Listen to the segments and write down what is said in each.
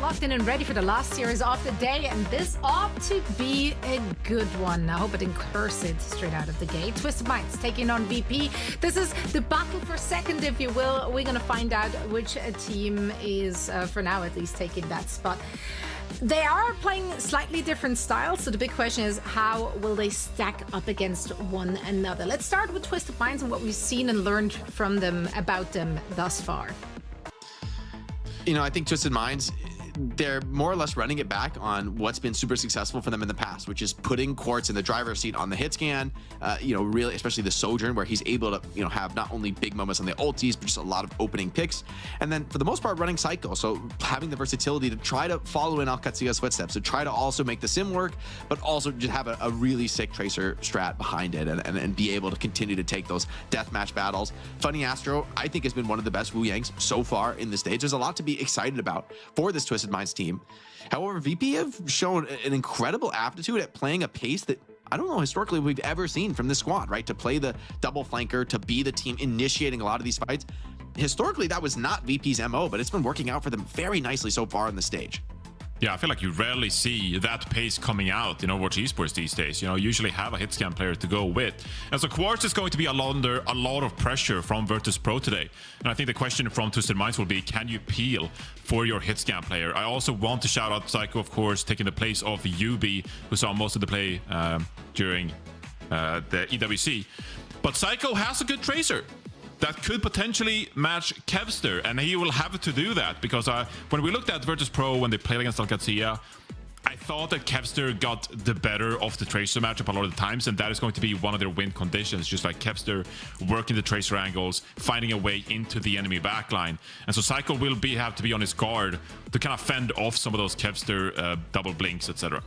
locked in and ready for the last series of the day, and this ought to be a good one. I hope I didn't curse it straight out of the gate. Twisted Minds taking on VP. This is the battle for second, if you will. We're gonna find out which team is, for now at least, taking that spot. They are playing slightly different styles, so the big question is how will they stack up against one another? Let's start with Twisted Minds and what we've seen and learned from them about them thus far. You know, I think Twisted Minds, they're more or less running it back on what's been super successful for them in the past, which is putting Quartz in the driver's seat on the hit scan, you know, really, especially the Sojourn, where he's able to, you know, have not only big moments on the ultis, but just a lot of opening picks. And then for the most part, running Psycho. So having the versatility to try to follow in Alcatsia's footsteps, to try to also make the sim work, but also just have a really sick Tracer strat behind it and be able to continue to take those deathmatch battles. Funny Astro, I think, has been one of the best Wu Yangs so far in the stage. There's a lot to be excited about for this Twisted Minds team. However, VP have shown an incredible aptitude at playing a pace that I don't know historically we've ever seen from this squad, right? To play the double flanker, to be the team initiating a lot of these fights. Historically, that was not VP's MO, but it's been working out for them very nicely so far on the stage. Yeah, I feel like you rarely see that pace coming out in Overwatch Esports these days. You know, usually have a hit scan player to go with. And so Quartz is going to be under a lot of pressure from Virtus.pro today. And I think the question from Twisted Minds will be, can you peel for your hit scan player? I also want to shout out Psycho, of course, taking the place of UB, who saw most of the play during the EWC. But Psycho has a good Tracer that could potentially match Kevster, and he will have to do that because when we looked at Virtus.pro when they played against Alcatsia, I thought that Kevster got the better of the Tracer matchup a lot of the times, and that is going to be one of their win conditions, just like Kevster working the Tracer angles, finding a way into the enemy backline. And so Psycho will have to be on his guard to kind of fend off some of those Kevster double blinks, etc.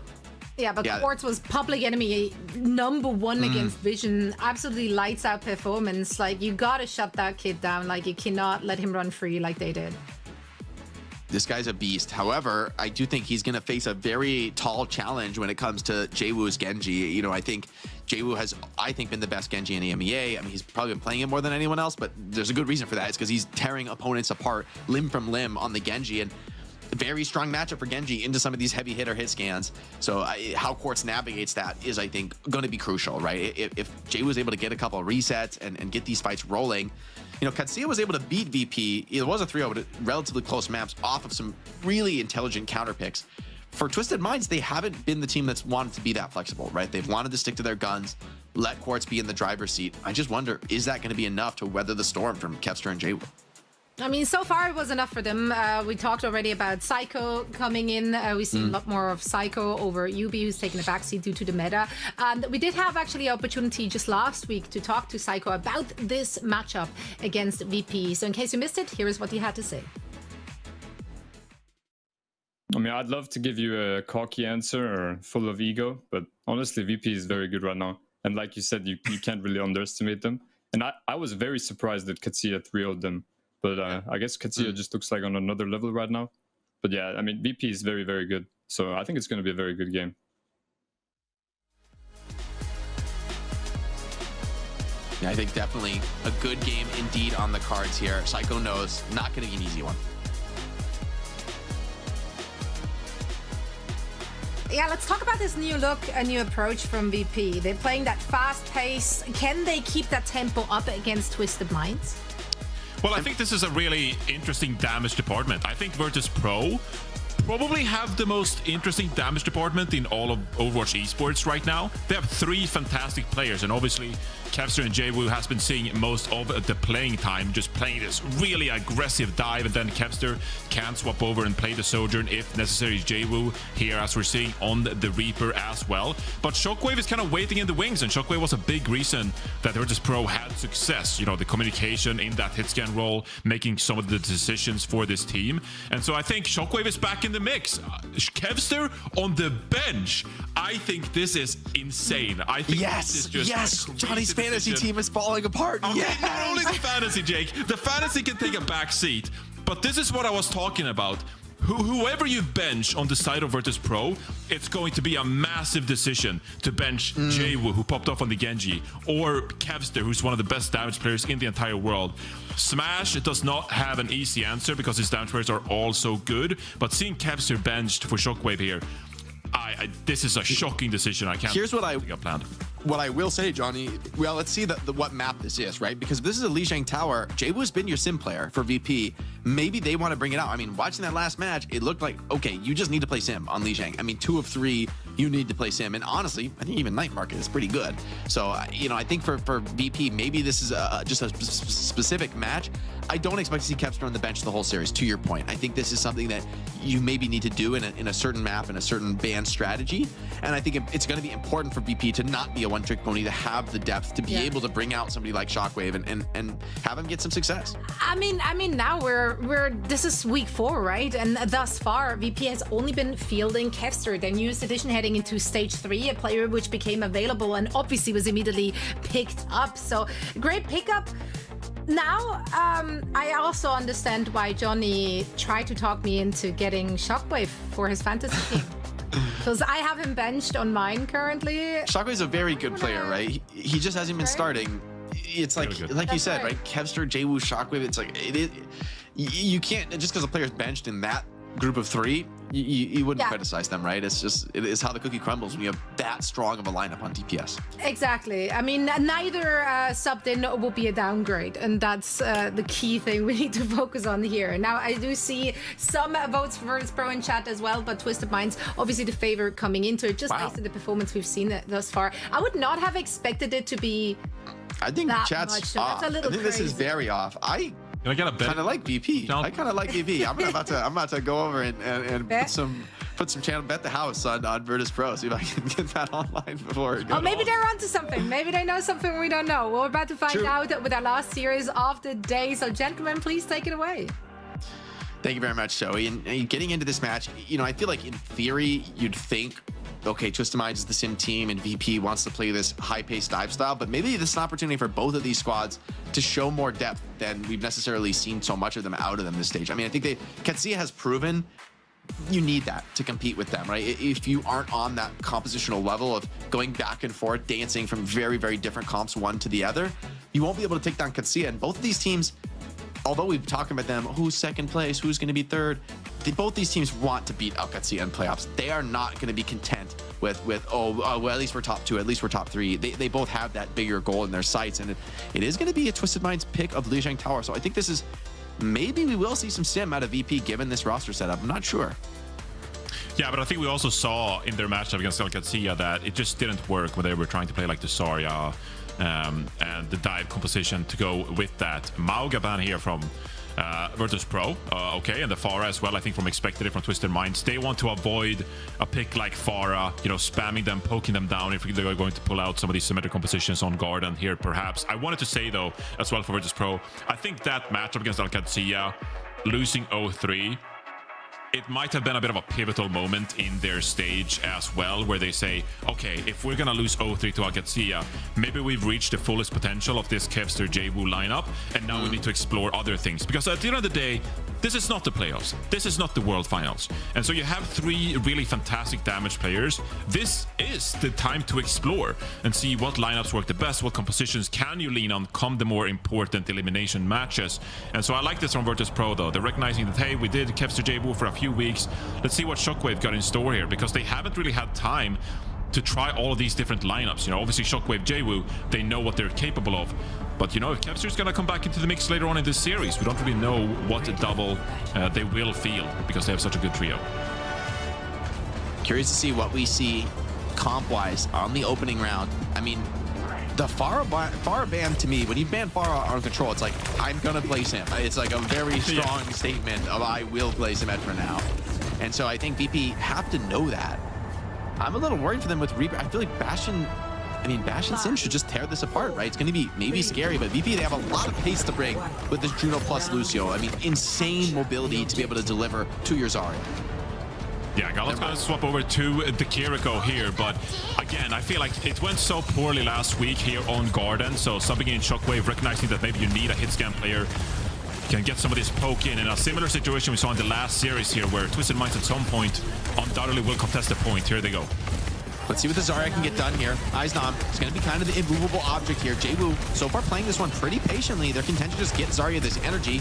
Yeah, but Quartz was public enemy #1 against Vision. Absolutely lights out performance. Like, you gotta shut that kid down. Like, you cannot let him run free like they did. This guy's a beast. However, I do think he's going to face a very tall challenge when it comes to Jwoo's Gen.G. You know, I think Jwoo has, been the best Gen.G in EMEA. I mean, he's probably been playing it more than anyone else, but there's a good reason for that. It's because he's tearing opponents apart limb from limb on the Gen.G, and very strong matchup for Gen.G into some of these heavy hitter hit scans. So how Quartz navigates that is, I think, going to be crucial, right? If Jwoo was able to get a couple of resets and get these fights rolling, you know, Katsuya was able to beat VP. It was a 3-0, but relatively close maps off of some really intelligent counter picks. For Twisted Minds, they haven't been the team that's wanted to be that flexible, right? They've wanted to stick to their guns, let Quartz be in the driver's seat. I just wonder, is that going to be enough to weather the storm from Kevster and Jwoo? I mean, so far it was enough for them. We talked already about Psycho coming in. We've seen a lot more of Psycho over UB, who's taking a backseat due to the meta. And we did have actually an opportunity just last week to talk to Psycho about this matchup against VP. So in case you missed it, here is what he had to say. I mean, I'd love to give you a cocky answer or full of ego, but honestly, VP is very good right now. And like you said, you can't really underestimate them. And I was very surprised that Katsuya 3-0'd them. But I guess Katsuya just looks like on another level right now. But yeah, I mean, VP is very, very good. So I think it's going to be a very good game. Yeah, I think definitely a good game indeed on the cards here. Psycho knows not going to be an easy one. Yeah, let's talk about this new look, a new approach from VP. They're playing that fast pace. Can they keep that tempo up against Twisted Minds? Well, I think this is a really interesting damage department. I think Virtus.pro probably have the most interesting damage department in all of Overwatch Esports right now. They have 3 fantastic players, and obviously Kevster and Jwoo has been seeing most of the playing time, just playing this really aggressive dive, and then Kevster can swap over and play the Sojourn if necessary. Jwoo here, as we're seeing on the Reaper as well. But Shockwave is kind of waiting in the wings, and Shockwave was a big reason that Virtus.pro had success. You know, the communication in that hit scan role, making some of the decisions for this team. And so I think Shockwave is back in the mix. Kevster on the bench. I think this is insane. I think this is just Johnny's fantasy team is falling apart. Not only the fantasy, Jake. The fantasy can take a back seat, but this is what I was talking about. whoever you bench on the side of Virtus.pro, it's going to be a massive decision to bench Jwoo, who popped off on the Gen.G, or Kevster, who's one of the best damage players in the entire world. Smash does not have an easy answer because his damage players are all so good, but seeing Kevster benched for Shockwave here, this is a shocking decision. I can't. Here's what I planned. What I will say, Johnny, well, let's see what map this is, right? Because if this is a Lijiang Tower, Jwoo's been your sim player for VP. Maybe they want to bring it out. I mean, watching that last match, it looked like, okay, you just need to play sim on Lijiang. I mean, 2 of 3, you need to play sim. And honestly, I think even Night Market is pretty good. So, you know, I think for VP, maybe this is just a specific match. I don't expect to see Kevster on the bench the whole series, to your point. I think this is something that you maybe need to do in a certain map, in a certain ban strategy. And I think it's going to be important for VP to not be a one-trick pony, to have the depth to be able to bring out somebody like Shockwave and have him get some success. I mean, now this is week 4, right? And thus far, VP has only been fielding Kevster, their newest addition heading into Stage 3, a player which became available and obviously was immediately picked up. So great pickup. Now, I also understand why Johnny tried to talk me into getting Shockwave for his fantasy team. Because I have him benched on mine currently. Shockwave's a very good player, right? He just hasn't been starting. It's like you said, right? Kevster, Jwoo, Shockwave. It's like you can't just because a player's benched in that group of 3. You wouldn't criticize them, right? It is how the cookie crumbles when you have that strong of a lineup on DPS. Exactly. I mean, neither subbed in will be a downgrade, and that's the key thing we need to focus on here. Now, I do see some votes for Virtus.pro in chat as well, but Twisted Minds obviously the favorite coming into it, just based on the performance we've seen thus far. I would not have expected it to be. I think chat's much, so off. that's a little I think crazy. This is very off. I kind of like VP. I kind of like VP. I'm about to go over and put some channel bet the house on Virtus.pro. See if I can get that online before it goes. Oh, maybe they're onto something. Maybe they know something we don't know. We're about to find out with our last series of the day. So, gentlemen, please take it away. Thank you very much, Zoe. And getting into this match, you know, I feel like in theory you'd think, okay, Twisted Minds is the sim team and VP wants to play this high-paced dive style, but maybe this is an opportunity for both of these squads to show more depth than we've necessarily seen so much of them out of them this stage. I mean, I think CCedil has proven you need that to compete with them, right? If you aren't on that compositional level of going back and forth, dancing from very, very different comps one to the other, you won't be able to take down CCedil. And both of these teams, although we've talked about them, who's second place, who's going to be third, both these teams want to beat CCedil in playoffs. They are not going to be content with well, at least we're top 2, at least we're top 3. They both have that bigger goal in their sights, and it is going to be a Twisted Minds pick of Lijiang Tower. So I think this is, maybe we will see some sim out of VP given this roster setup. I'm not sure. Yeah, but I think we also saw in their matchup against CCedil that it just didn't work when they were trying to play like the Zarya and the dive composition to go with that. Mauga ban here from Virtus.pro, okay, and the Pharah as well. I think from expected it from Twisted Minds. They want to avoid a pick like Pharah, you know, spamming them, poking them down if they're going to pull out some of these symmetric compositions on guard. And here, perhaps, I wanted to say though, as well for Virtus.pro, I think that matchup against CCedil, losing 0-3, it might have been a bit of a pivotal moment in their stage as well, where they say, okay, if we're gonna lose 0-3 to CCedil, maybe we've reached the fullest potential of this Kevster Jwoo lineup, and now we need to explore other things. Because at the end of the day, this is not the playoffs. This is not the World Finals. And so you have 3 really fantastic damage players. This is the time to explore and see what lineups work the best, what compositions can you lean on come the more important elimination matches. And so I like this from Virtus.pro though. They're recognizing that, hey, we did Kevster Jwoo for a few weeks. Let's see what Shockwave got in store here, because they haven't really had time to try all of these different lineups. You know, obviously Shockwave, Jwoo, they know what they're capable of. But you know, if Kevster's gonna come back into the mix later on in this series, we don't really know what double they will field, because they have such a good trio. Curious to see what we see comp-wise on the opening round. I mean, the Pharah ban to me, when you ban Pharah on control, it's like, I'm gonna place him. It's like a very strong statement of I will place him at for now. And so I think VP have to know that. I'm a little worried for them with Reaper. I feel like Bastion and Sim should just tear this apart, right? It's going to be maybe scary, but VP, they have a lot of pace to bring with this Juno plus Lucio. I mean, insane mobility to be able to deliver to your Zarya. Yeah, Gallant's going to swap over to the Kiriko here, but again, I feel like it went so poorly last week here on Garden, so subbing in Shockwave, recognizing that maybe you need a hit scan player. can get some of this poke in a similar situation we saw in the last series here, where Twisted Minds at some point undoubtedly will contest a point. Here they go. Let's see what the Zarya can get done here. Eichenwalde is going to be kind of the immovable object here. Jwoo so far playing this one pretty patiently. They're content to just get Zarya this energy.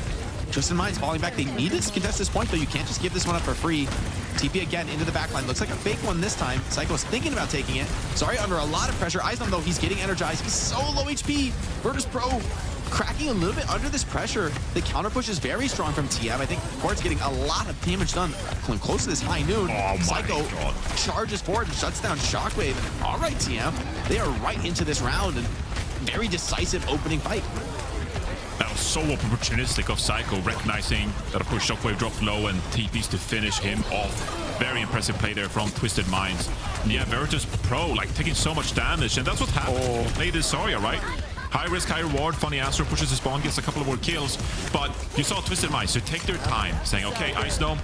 Twisted Minds falling back. They need to contest this point, though. You can't just give this one up for free. TP again into the backline. Looks like a fake one this time. Psycho's thinking about taking it. Zarya under a lot of pressure. Eichenwalde, though, he's getting energized. He's so low HP. Virtus.pro cracking a little bit under this pressure. The counter push is very strong from TM. I think Quartz getting a lot of damage done. Close to this high noon. Psycho charges forward and shuts down Shockwave. All right, TM. They are right into this round and very decisive opening fight. That was so opportunistic of Psycho, recognizing that, of course, Shockwave dropped low and TPs to finish him off. Very impressive play there from Twisted Minds. And yeah, Virtus.pro, like, taking so much damage, and that's what happened when you play this Zarya, right? High risk, high reward. Funny Astro pushes his spawn, gets a couple of more kills. But you saw Twisted Minds, so take their time, saying, okay, Ice Dome,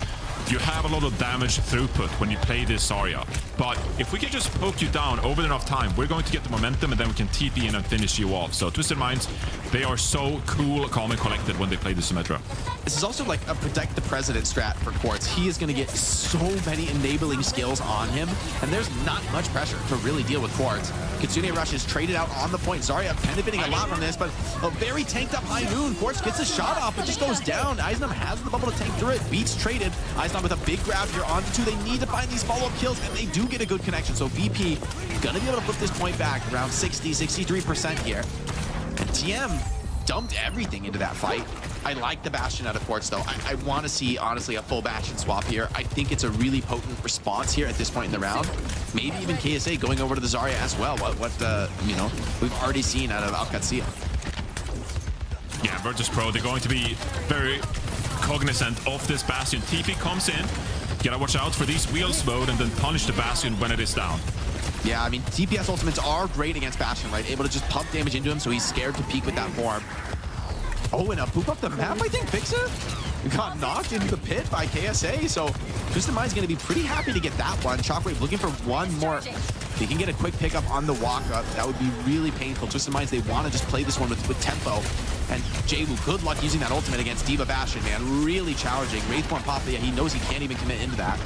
you have a lot of damage throughput when you play this Zarya. But if we can just poke you down over enough time, we're going to get the momentum, and then we can TP in and finish you off. So Twisted Minds, they are so cool, calm, and collected when they play the Symmetra. This is also like a protect the president strat for Quartz. He is going to get so many enabling skills on him, and there's not much pressure to really deal with Quartz. Kitsune Rush is traded out on the point. Zarya benefiting a lot from this, but a very tanked up high noon. Quartz gets a shot off, but just goes down. Eisnum has the bubble to tank through it. Beats traded. Eisnum with a big grab here onto two. They need to find these follow-up kills, and they do get a good connection. So VP gonna be able to put this point back around 60, 63% here. And TM dumped everything into that fight. I like the Bastion out of Quartz, though. I want to see, honestly, a full Bastion swap here. I think it's a really potent response here at this point in the round. Maybe even KSA going over to the Zarya as well. You know, we've already seen out of OWCS. Yeah, Virtus.pro, they're going to be very cognizant of this Bastion. TP comes in. Gotta watch out for these wheels mode and then punish the Bastion when it is down. Yeah, I mean, DPS ultimates are great against Bastion, right? Able to just pump damage into him, so he's scared to peek with that form. Oh, and a poop up the map, I think, FACEIT got knocked into the pit by KSA, so Twisted Mind's going to be pretty happy to get that one. Shockwave looking for one more. If he can get a quick pickup on the walk-up, that would be really painful. Twisted Minds, they want to just play this one with tempo. And Jwoo, good luck using that ultimate against D.Va Bastion, man. Really challenging. Wraithborn pop, yeah, he knows he can't even commit into that.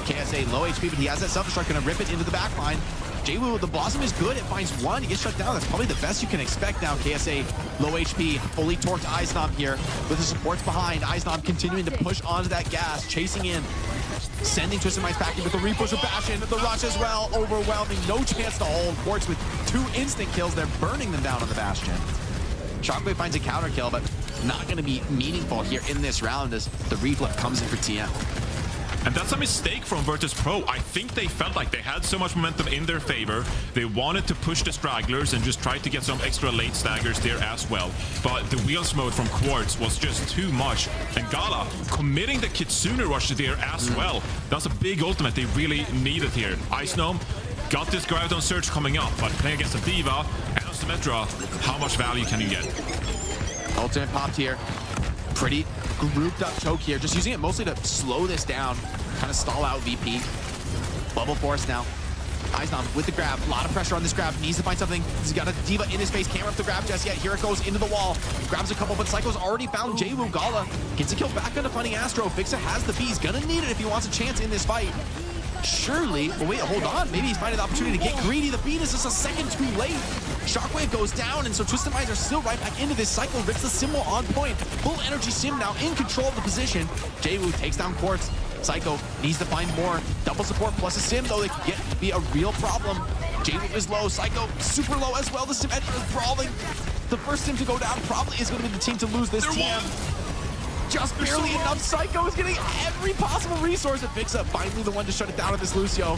KSA low HP, but he has that self-destruct, gonna rip it into the back line. Jwoo, the Blossom is good. It finds one. He gets shut down. That's probably the best you can expect now. KSA, low HP, fully torqued Eisnom here with the supports behind. Eisnom continuing to push onto that gas, chasing in, sending Twisted Minds back in with the repush of Bastion. The rush as well, overwhelming. No chance to hold. Quartz with 2 instant kills. They're burning them down on the Bastion. Shockwave finds a counter kill, but not going to be meaningful here in this round as the reflip comes in for TM. And that's a mistake from Virtus.pro. I think they felt like they had so much momentum in their favor. They wanted to push the stragglers and just try to get some extra late staggers there as well. But the wheels mode from Quartz was just too much. And Gala committing the Kitsune rush there as well. That's a big ultimate they really needed here. Ice Gnome got this Graviton Surge coming up, but playing against a D.Va and a Symmetra, how much value can you get? Ultimate popped here. Pretty grouped up choke here. Just using it mostly to slow this down, kind of stall out VP. Bubble Force now. Eisnom with the grab. A lot of pressure on this grab. Needs to find something. He's got a D.Va in his face. Can't rip the grab just yet. Here it goes into the wall. Grabs a couple, but Psycho's already found Jwoo. Gala gets a kill back onto Funny Astro. FACEIT has the He's gonna need it if he wants a chance in this fight. Surely, well, wait, hold on. Maybe he's finding the opportunity to get greedy. The beat is just a second too late. Shockwave goes down, and so Twisted Minds are still right back into this cycle. Rips the symbol on point. Full energy sim now in control of the position. Jwoo takes down Quartz. Psycho needs to find more. Double support plus a sim, though, they could be a real problem. Jwoo is low. Psycho super low as well. The Symmetra is brawling. The first sim to go down probably is going to be the team to lose this TM. Just barely enough. Psycho is getting every possible resource. It picks up finally the one to shut it down with this Lucio.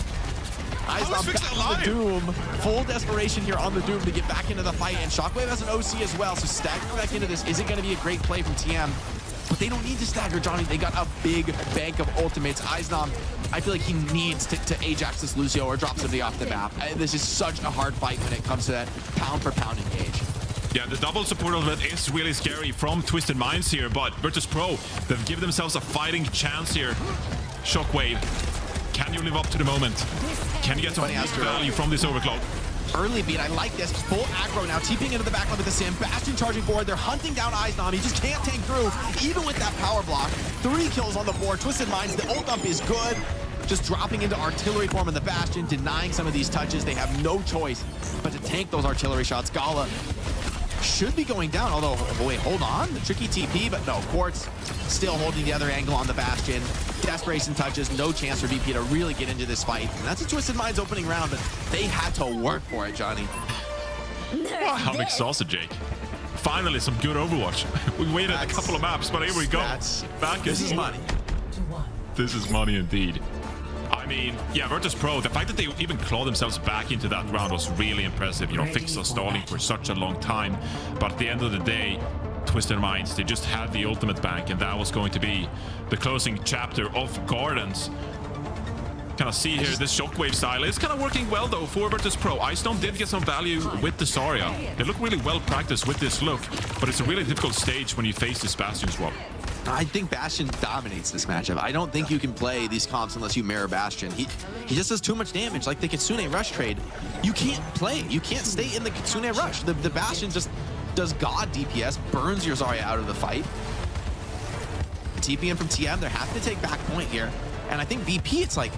Eisnom back on the Doom. Full desperation here on the Doom to get back into the fight. And Shockwave has an OC as well, so staggering back into this isn't going to be a great play from TM. But they don't need to stagger, Johnny. They got a big bank of ultimates. Eisnom, I feel like he needs to Ajax this Lucio or drop somebody off the map. This is such a hard fight when it comes to that pound-for-pound engage. Yeah, the double support of it is really scary from Twisted Minds here, but Virtus.pro, they've given themselves a fighting chance here. Shockwave, can you live up to the moment? Can you get some value from this overclock? early beat. I like this. Full aggro now, TPing into the backline with the Sim. Bastion charging forward. They're hunting down Eichenwalde. He just can't tank through, even with that power block. 3 kills on the board. Twisted Minds, the ult dump is good. Just dropping into artillery form in the Bastion, denying some of these touches. They have no choice but to tank those artillery shots. Gala should be going down, although, oh, wait, hold on. The tricky TP, but no, Quartz still holding the other angle on the Bastion. Desperation touches, no chance for VP to really get into this fight. And that's a Twisted Minds opening round, but they had to work for it, Johnny. I'm exhausted, Jake. Finally, some good Overwatch. We waited a couple of maps, but here we go. This is money. This is money indeed. I mean, yeah, Virtus.pro, the fact that they even clawed themselves back into that round was really impressive. You know, Fix was stalling for such a long time. But at the end of the day, Twisted Minds, they just had the ultimate bank, and that was going to be the closing chapter of Gardens. Kind of see here, this shockwave style is kind of working well though for Virtus.pro. Icestone did get some value with the Zarya. They look really well practiced with this look, but it's a really difficult stage when you face this Bastion swap. I think Bastion dominates this matchup. I don't think you can play these comps unless you mirror Bastion. He just does too much damage. Like the Kitsune Rush trade, you can't play. You can't stay in the Kitsune Rush. The Bastion just does god DPS, burns your Zarya out of the fight. TP in from TM, they're having to take back point here. And I think VP, it's like,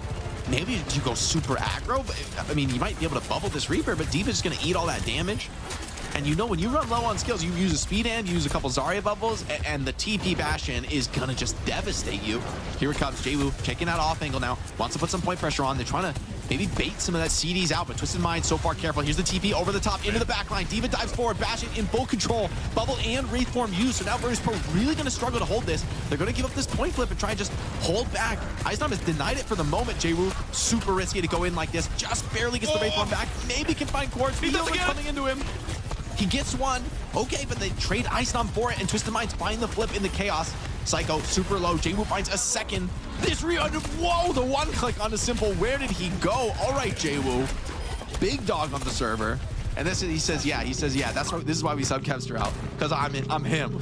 maybe you go super aggro, but I mean, you might be able to bubble this Reaper, but Diva's just gonna eat all that damage. And you know, when you run low on skills, you use a speed hand, you use a couple Zarya bubbles, and the TP Bastion is gonna just devastate you. Here it comes, JWoo checking out off angle now, wants to put some point pressure on. They're trying to maybe bait some of that CDs out, but Twisted Mind so far careful. Here's the TP over the top, into the backline. Diva dives forward, Bastion in full control. Bubble and Wraith form used, so now Virtus.pro really gonna struggle to hold this. They're gonna give up this point flip and try and just hold back. Icedom has denied it for the moment. JWoo, super risky to go in like this. Just barely gets the Wraith form back. Maybe can find Quartz. Healer coming into him. He gets one. Okay, but they trade Icedom for it, and Twisted Minds find the flip in the chaos. Psycho, super low. JWoo finds a second. This whoa, the one click on the simple. Where did he go? All right, JWoo. Big dog on the server. And this, he says, yeah. That's why, this is why we subcapster out, because I'm him.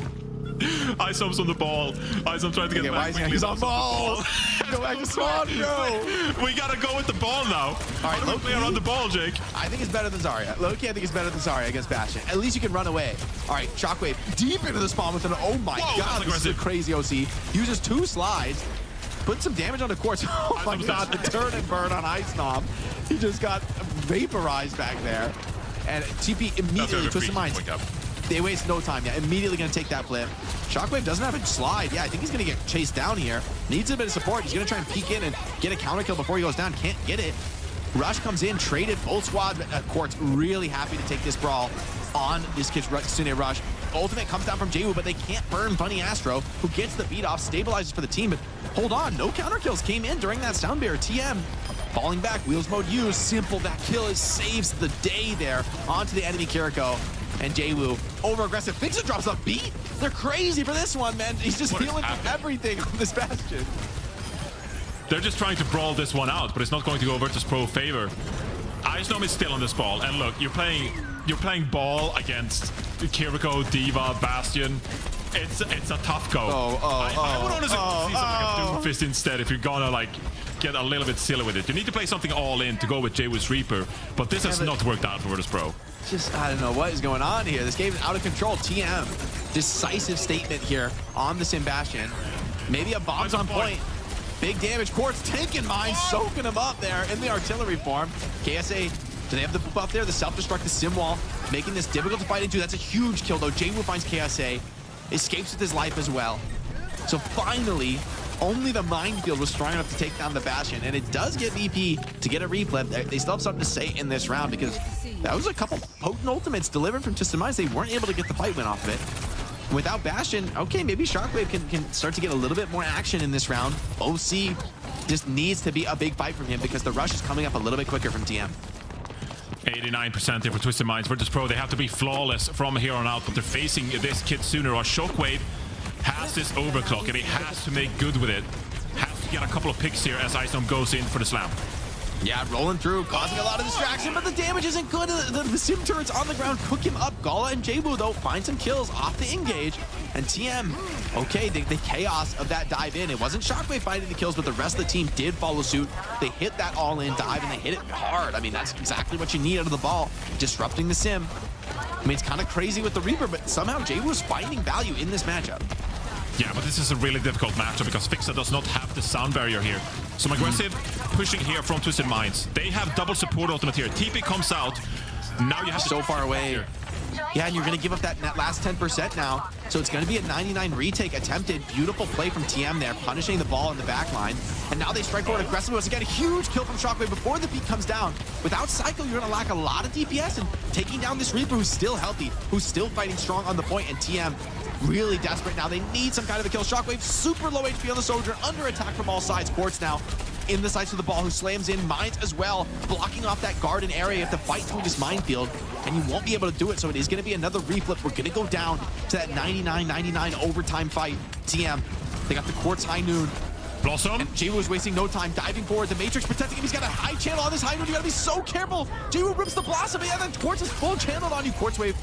Icedom's on the ball. Icedom's trying to get back. He's on ball. Go back to spawn, bro. We gotta go with the ball now. All right, how do we play around the ball, Jake? I think it's better than Zarya. Loki, I think it's better than Zarya against Bastion. At least you can run away. All right, Shockwave deep into the spawn with an, oh my god, this is a crazy OC. Uses 2 slides. Put some damage on the Quartz. Oh my god, the turn and burn on Icedom. He just got vaporized back there. And TP immediately Twisted Minds. They waste no time. Yeah, immediately going to take that flip. Shockwave doesn't have a slide. Yeah, I think he's going to get chased down here. Needs a bit of support. He's going to try and peek in and get a counter kill before he goes down. Can't get it. Rush comes in, traded full squad. Quartz really happy to take this brawl on this Kitsune Rush. Ultimate comes down from JWoo, but they can't burn Bunny Astro, who gets the beat off, stabilizes for the team. But hold on, no counter kills came in during that sound barrier. TM falling back, wheels mode used. Simple, that kill saves the day there onto the enemy Kiriko. And JWoo, over-aggressive. Fixit drops a beat. They're crazy for this one, man. He's just feeling everything on this Bastion. They're just trying to brawl this one out, but it's not going to go Virtus.pro favor. Icedom is still on this ball, and look, you're playing ball against Kiriko, Diva, Bastion. It's a tough go. I would honestly see something like a Doomfist instead if you're gonna like get a little bit silly with it. You need to play something all in to go with JWoo's Reaper, but this has not worked out for Virtus.pro. Just, I don't know what is going on here. This game is out of control. TM, decisive statement here on the Sim Bastion. Maybe a bomb's on point. Big damage. Quartz taking mine, soaking him up there in the artillery form. KSA, do they have the buff there? The self-destruct, the Sim wall, making this difficult to fight into. That's a huge kill, though. JWoo finds KSA, escapes with his life as well. So finally, only the minefield was strong enough to take down the Bastion, and it does get VP to get a reflip. They still have something to say in this round because that was a couple potent ultimates delivered from Twisted Minds. They weren't able to get the fight win off of it. Without Bastion, okay, maybe Shockwave can start to get a little bit more action in this round. OC just needs to be a big fight from him because the rush is coming up a little bit quicker from TM. 89% there for Twisted Minds. Virtus.pro, they have to be flawless from here on out, but they're facing this Kitsune or Shockwave has this overclock and he has to make good with it. Has to get a couple of picks here as Icedom goes in for the slam. Yeah, rolling through, causing a lot of distraction, but the damage isn't good. The Sim turrets on the ground cook him up. Gala and JWoo, though, find some kills off the engage. And TM, okay, the chaos of that dive in. It wasn't Shockwave finding the kills, but the rest of the team did follow suit. They hit that all-in dive, and they hit it hard. I mean, that's exactly what you need out of the ball, disrupting the sim. I mean, it's kind of crazy with the Reaper, but somehow J.Wu is finding value in this matchup. Yeah, but this is a really difficult matchup because FACEIT does not have the sound barrier here. Some aggressive pushing here from Twisted Minds. They have double support ultimate here. TP comes out. Now you have so far away. Here. Yeah, and you're going to give up that last 10% now. So it's going to be a 99 retake attempted. Beautiful play from TM there, punishing the ball in the back line. And now they strike forward aggressively. Once again, a huge kill from Shockwave before the beat comes down. Without Psycho, you're going to lack a lot of DPS, and taking down this Reaper who's still healthy, who's still fighting strong on the point, and TM really desperate now. They need some kind of a kill. Shockwave, super low HP on the Soldier, under attack from all sides. Quartz now in the sights of the ball, who slams in. Minds as well, blocking off that garden area. You have to fight through this minefield, and you won't be able to do it, so it is going to be another reflip. We're going to go down to that 99-99 overtime fight. TM, they got the Quartz High Noon. Blossom. And J.Wu is wasting no time, diving forward. The Matrix protecting him. He's got a high channel on this High Noon. You got to be so careful. J.Wu rips the Blossom, and then Quartz is full channeled on you. Quartz Wave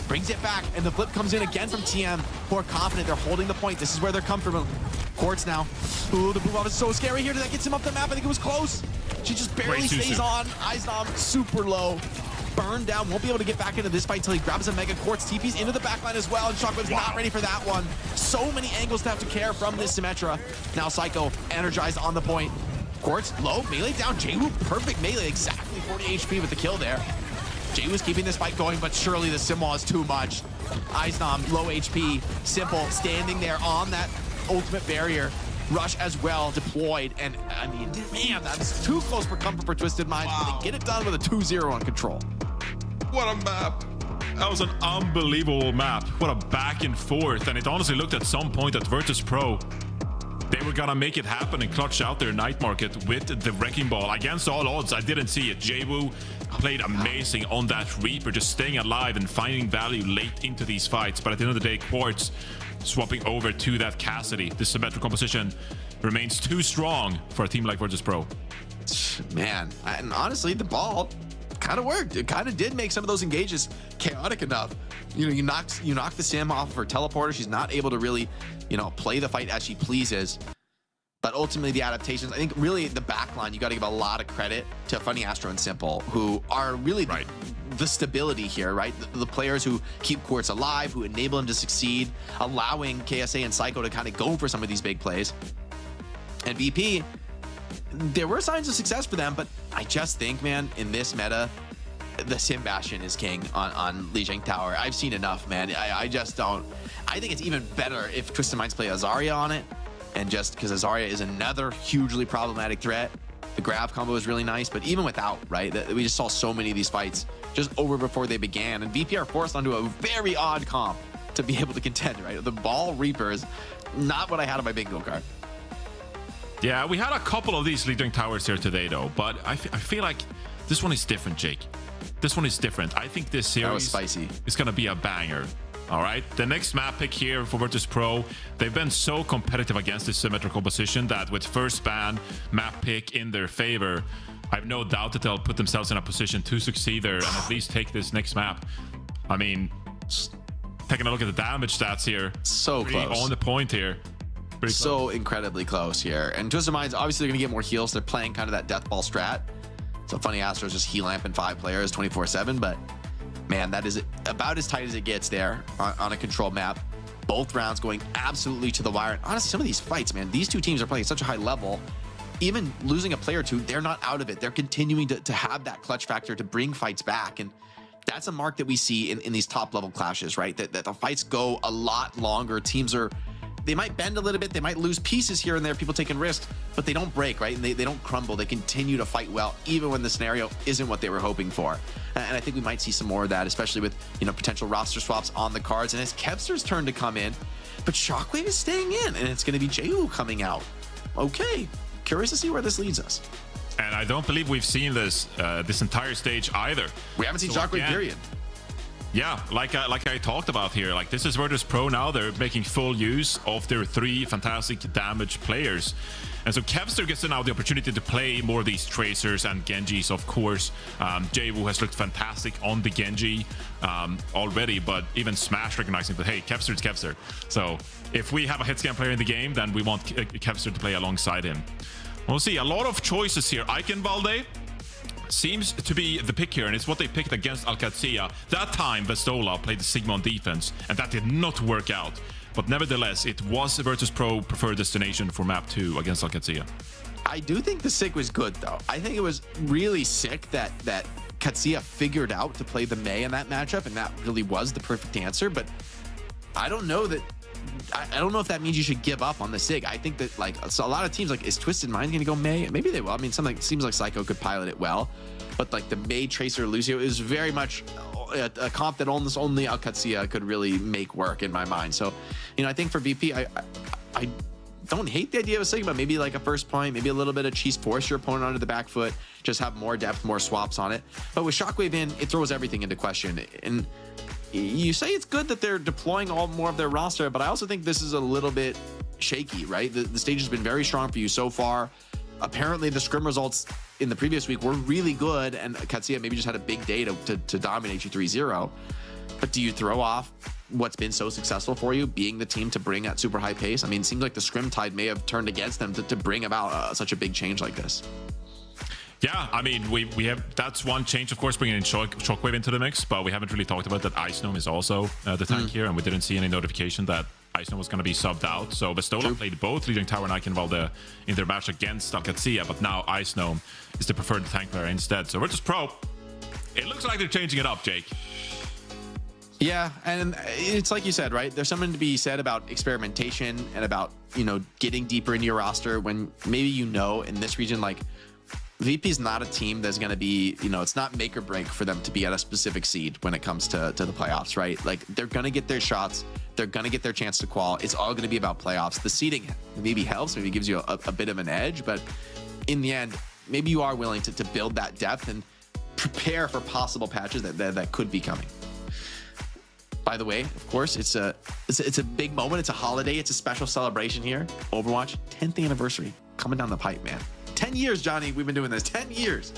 brings it back, and the flip comes in again from TM, who are confident. They're holding the point. This is where they're comfortable. Quartz now. Ooh, the move off is so scary here. That gets him up the map. I think it was close. She just barely stays on. Eichenwalde super low. Burned down. Won't be able to get back into this fight until he grabs a Mega Quartz. TP's into the backline as well, and Shockwave's not ready for that one. So many angles to have to care from this Symmetra. Now Psycho energized on the point. Quartz low, melee down. J.Wu perfect melee. Exactly 40 HP with the kill there. J.Wu's keeping this fight going, but surely the sim wall is too much. Eichenwalde, low HP. Simple, standing there on that ultimate barrier. Rush as well, deployed, and I mean, man, that's too close for comfort for Twisted Minds, but they get it done with a 2-0 on control. What a map. That was an unbelievable map. What a back and forth, and it honestly looked at some point at Virtus.pro they were gonna make it happen and clutch out their night market with the Wrecking Ball. Against all odds, I didn't see it. J.Wu played amazing on that Reaper, just staying alive and finding value late into these fights. But at the end of the day, Quartz swapping over to that Cassidy. This symmetric composition remains too strong for a team like Virtus.pro. Man, and honestly, the ball kind of worked. It kind of did make some of those engages chaotic enough. You know, you knock the Sim off of her teleporter. She's not able to really, you know, play the fight as she pleases. But ultimately, the adaptations, I think really the backline, you got to give a lot of credit to Funny Astro and Simple, who are really the stability here, right? The players who keep Quartz alive, who enable him to succeed, allowing KSA and Psycho to kind of go for some of these big plays. And VP, there were signs of success for them, but I just think, man, in this meta, the Sim Bastion is king on Lijiang Tower. I've seen enough, man. I just don't. I think it's even better if Twisted Minds play Azaria on it, and just because Azaria is another hugely problematic threat. The grab combo is really nice, but even without, right? We just saw so many of these fights just over before they began, and VP are forced onto a very odd comp to be able to contend, right? The Ball Reaper is not what I had on my bingo card. Yeah, we had a couple of these Lijiang Towers here today, though, but I feel like this one is different, Jake. This one is different. I think this series is going to be a banger. All right, the next map pick here for Virtus.pro. They've been so competitive against this symmetrical position that with first ban map pick in their favor, I have no doubt that they'll put themselves in a position to succeed there and at least take this next map. I mean, taking a look at the damage stats here. So close. On the point here. So incredibly close here. And Twisted Minds, obviously, they're going to get more heals. They're playing kind of that death ball strat. So Funny Astro's just heal amping 5 players 24/7, but man, that is about as tight as it gets there on a control map. Both rounds going absolutely to the wire. And honestly, some of these fights, man, these two teams are playing at such a high level. Even losing a player or two, they're not out of it. They're continuing to have that clutch factor to bring fights back. And that's a mark that we see in these top level clashes, right? That the fights go a lot longer. Teams they might bend a little bit. They might lose pieces here and there, people taking risks, but they don't break, right? And they don't crumble. They continue to fight well, even when the scenario isn't what they were hoping for. And I think we might see some more of that, especially with, you know, potential roster swaps on the cards. And it's Kevster's turn to come in, but Shockwave is staying in, and it's going to be J.Wu coming out. Okay, curious to see where this leads us. And I don't believe we've seen this this entire stage either. We haven't seen Shockwave, period. Yeah, like I talked about here, like this is Virtus.pro now. They're making full use of their 3 fantastic damage players. And so Kevster gets now the opportunity to play more of these Tracers and Gen.Gs, of course. Jaywu has looked fantastic on the Gen.G already, but even Smash recognizing that, hey, Kevster's Kevster. So if we have a hitscan player in the game, then we want Kevster to play alongside him. We'll see. A lot of choices here. Eichenwalde seems to be the pick here, and it's what they picked against Alcazia. That time, Vestola played the Sigma on defense, and that did not work out. But nevertheless, it was Virtus.pro preferred destination for map 2 against Alcazia. I do think the SIG was good, though. I think it was really sick that Katsuya figured out to play the Mei in that matchup, and that really was the perfect answer. But I don't know that. I don't know if that means you should give up on the SIG. I think that, like, so a lot of teams, like, is Twisted Mind going to go Mei? Maybe they will. I mean, something seems like Psycho could pilot it well, but like the Mei Tracer Lucio is very much a comp that almost only Alcazia could really make work in my mind. So, I think for VP, I don't hate the idea of a SIG, but maybe like a first point, maybe a little bit of cheese, force your opponent onto the back foot, just have more depth, more swaps on it. But with Shockwave in, it throws everything into question. And you say it's good that they're deploying all more of their roster, but I also think this is a little bit shaky, right? The stage has been very strong for you so far. Apparently the scrim results in the previous week were really good, and Katsuya maybe just had a big day to dominate you 3-0. But do you throw off what's been so successful for you, being the team to bring at super high pace? I mean, it seems like the scrim tide may have turned against them to bring about such a big change like this. Yeah, I mean, we have, that's one change, of course, bringing in Shockwave into the mix, but we haven't really talked about that Ice Gnome is also the tank here, and we didn't see any notification that Ice Gnome was going to be subbed out. So Vestola played both Lijiang Tower and Eichenwalde in their match against Alcazia, but now Ice Gnome is the preferred tank player instead. So Virtus.pro, it looks like they're changing it up, Jake. Yeah, and it's like you said, right? There's something to be said about experimentation and about, getting deeper into your roster when maybe in this region, like, VP is not a team that's going to be, it's not make or break for them to be at a specific seed when it comes to the playoffs, right? Like, they're going to get their shots. They're going to get their chance to qual. It's all going to be about playoffs. The seeding maybe helps, maybe gives you a bit of an edge, but in the end, maybe you are willing to build that depth and prepare for possible patches that could be coming. By the way, of course, it's a big moment. It's a holiday. It's a special celebration here. Overwatch 10th anniversary coming down the pipe, man. 10 years, Johnny. We've been doing this 10 years.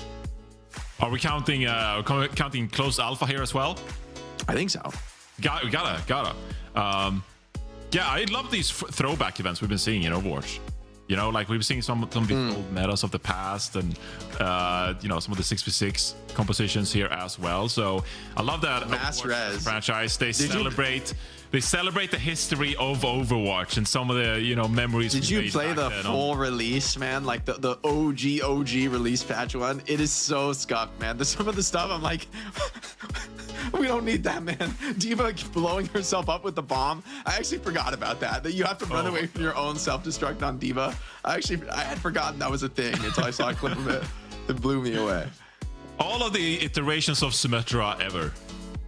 Are we counting closed alpha here as well? I think so. Gotta. Yeah, I love these throwback events we've been seeing in Overwatch. Like we've seen some of the old metas of the past, and some of the 6v6 compositions here as well. So I love that Mass Res franchise. They celebrate the history of Overwatch and some of the memories. Did you play the full release, man? Like the OG release patch one? It is so scuffed, man. Some of the stuff I'm like, we don't need that, man. D.Va blowing herself up with the bomb. I actually forgot about that you have to run away from your own self-destruct on D.Va. I had forgotten that was a thing until I saw a clip of it. It blew me away. All of the iterations of Symmetra ever.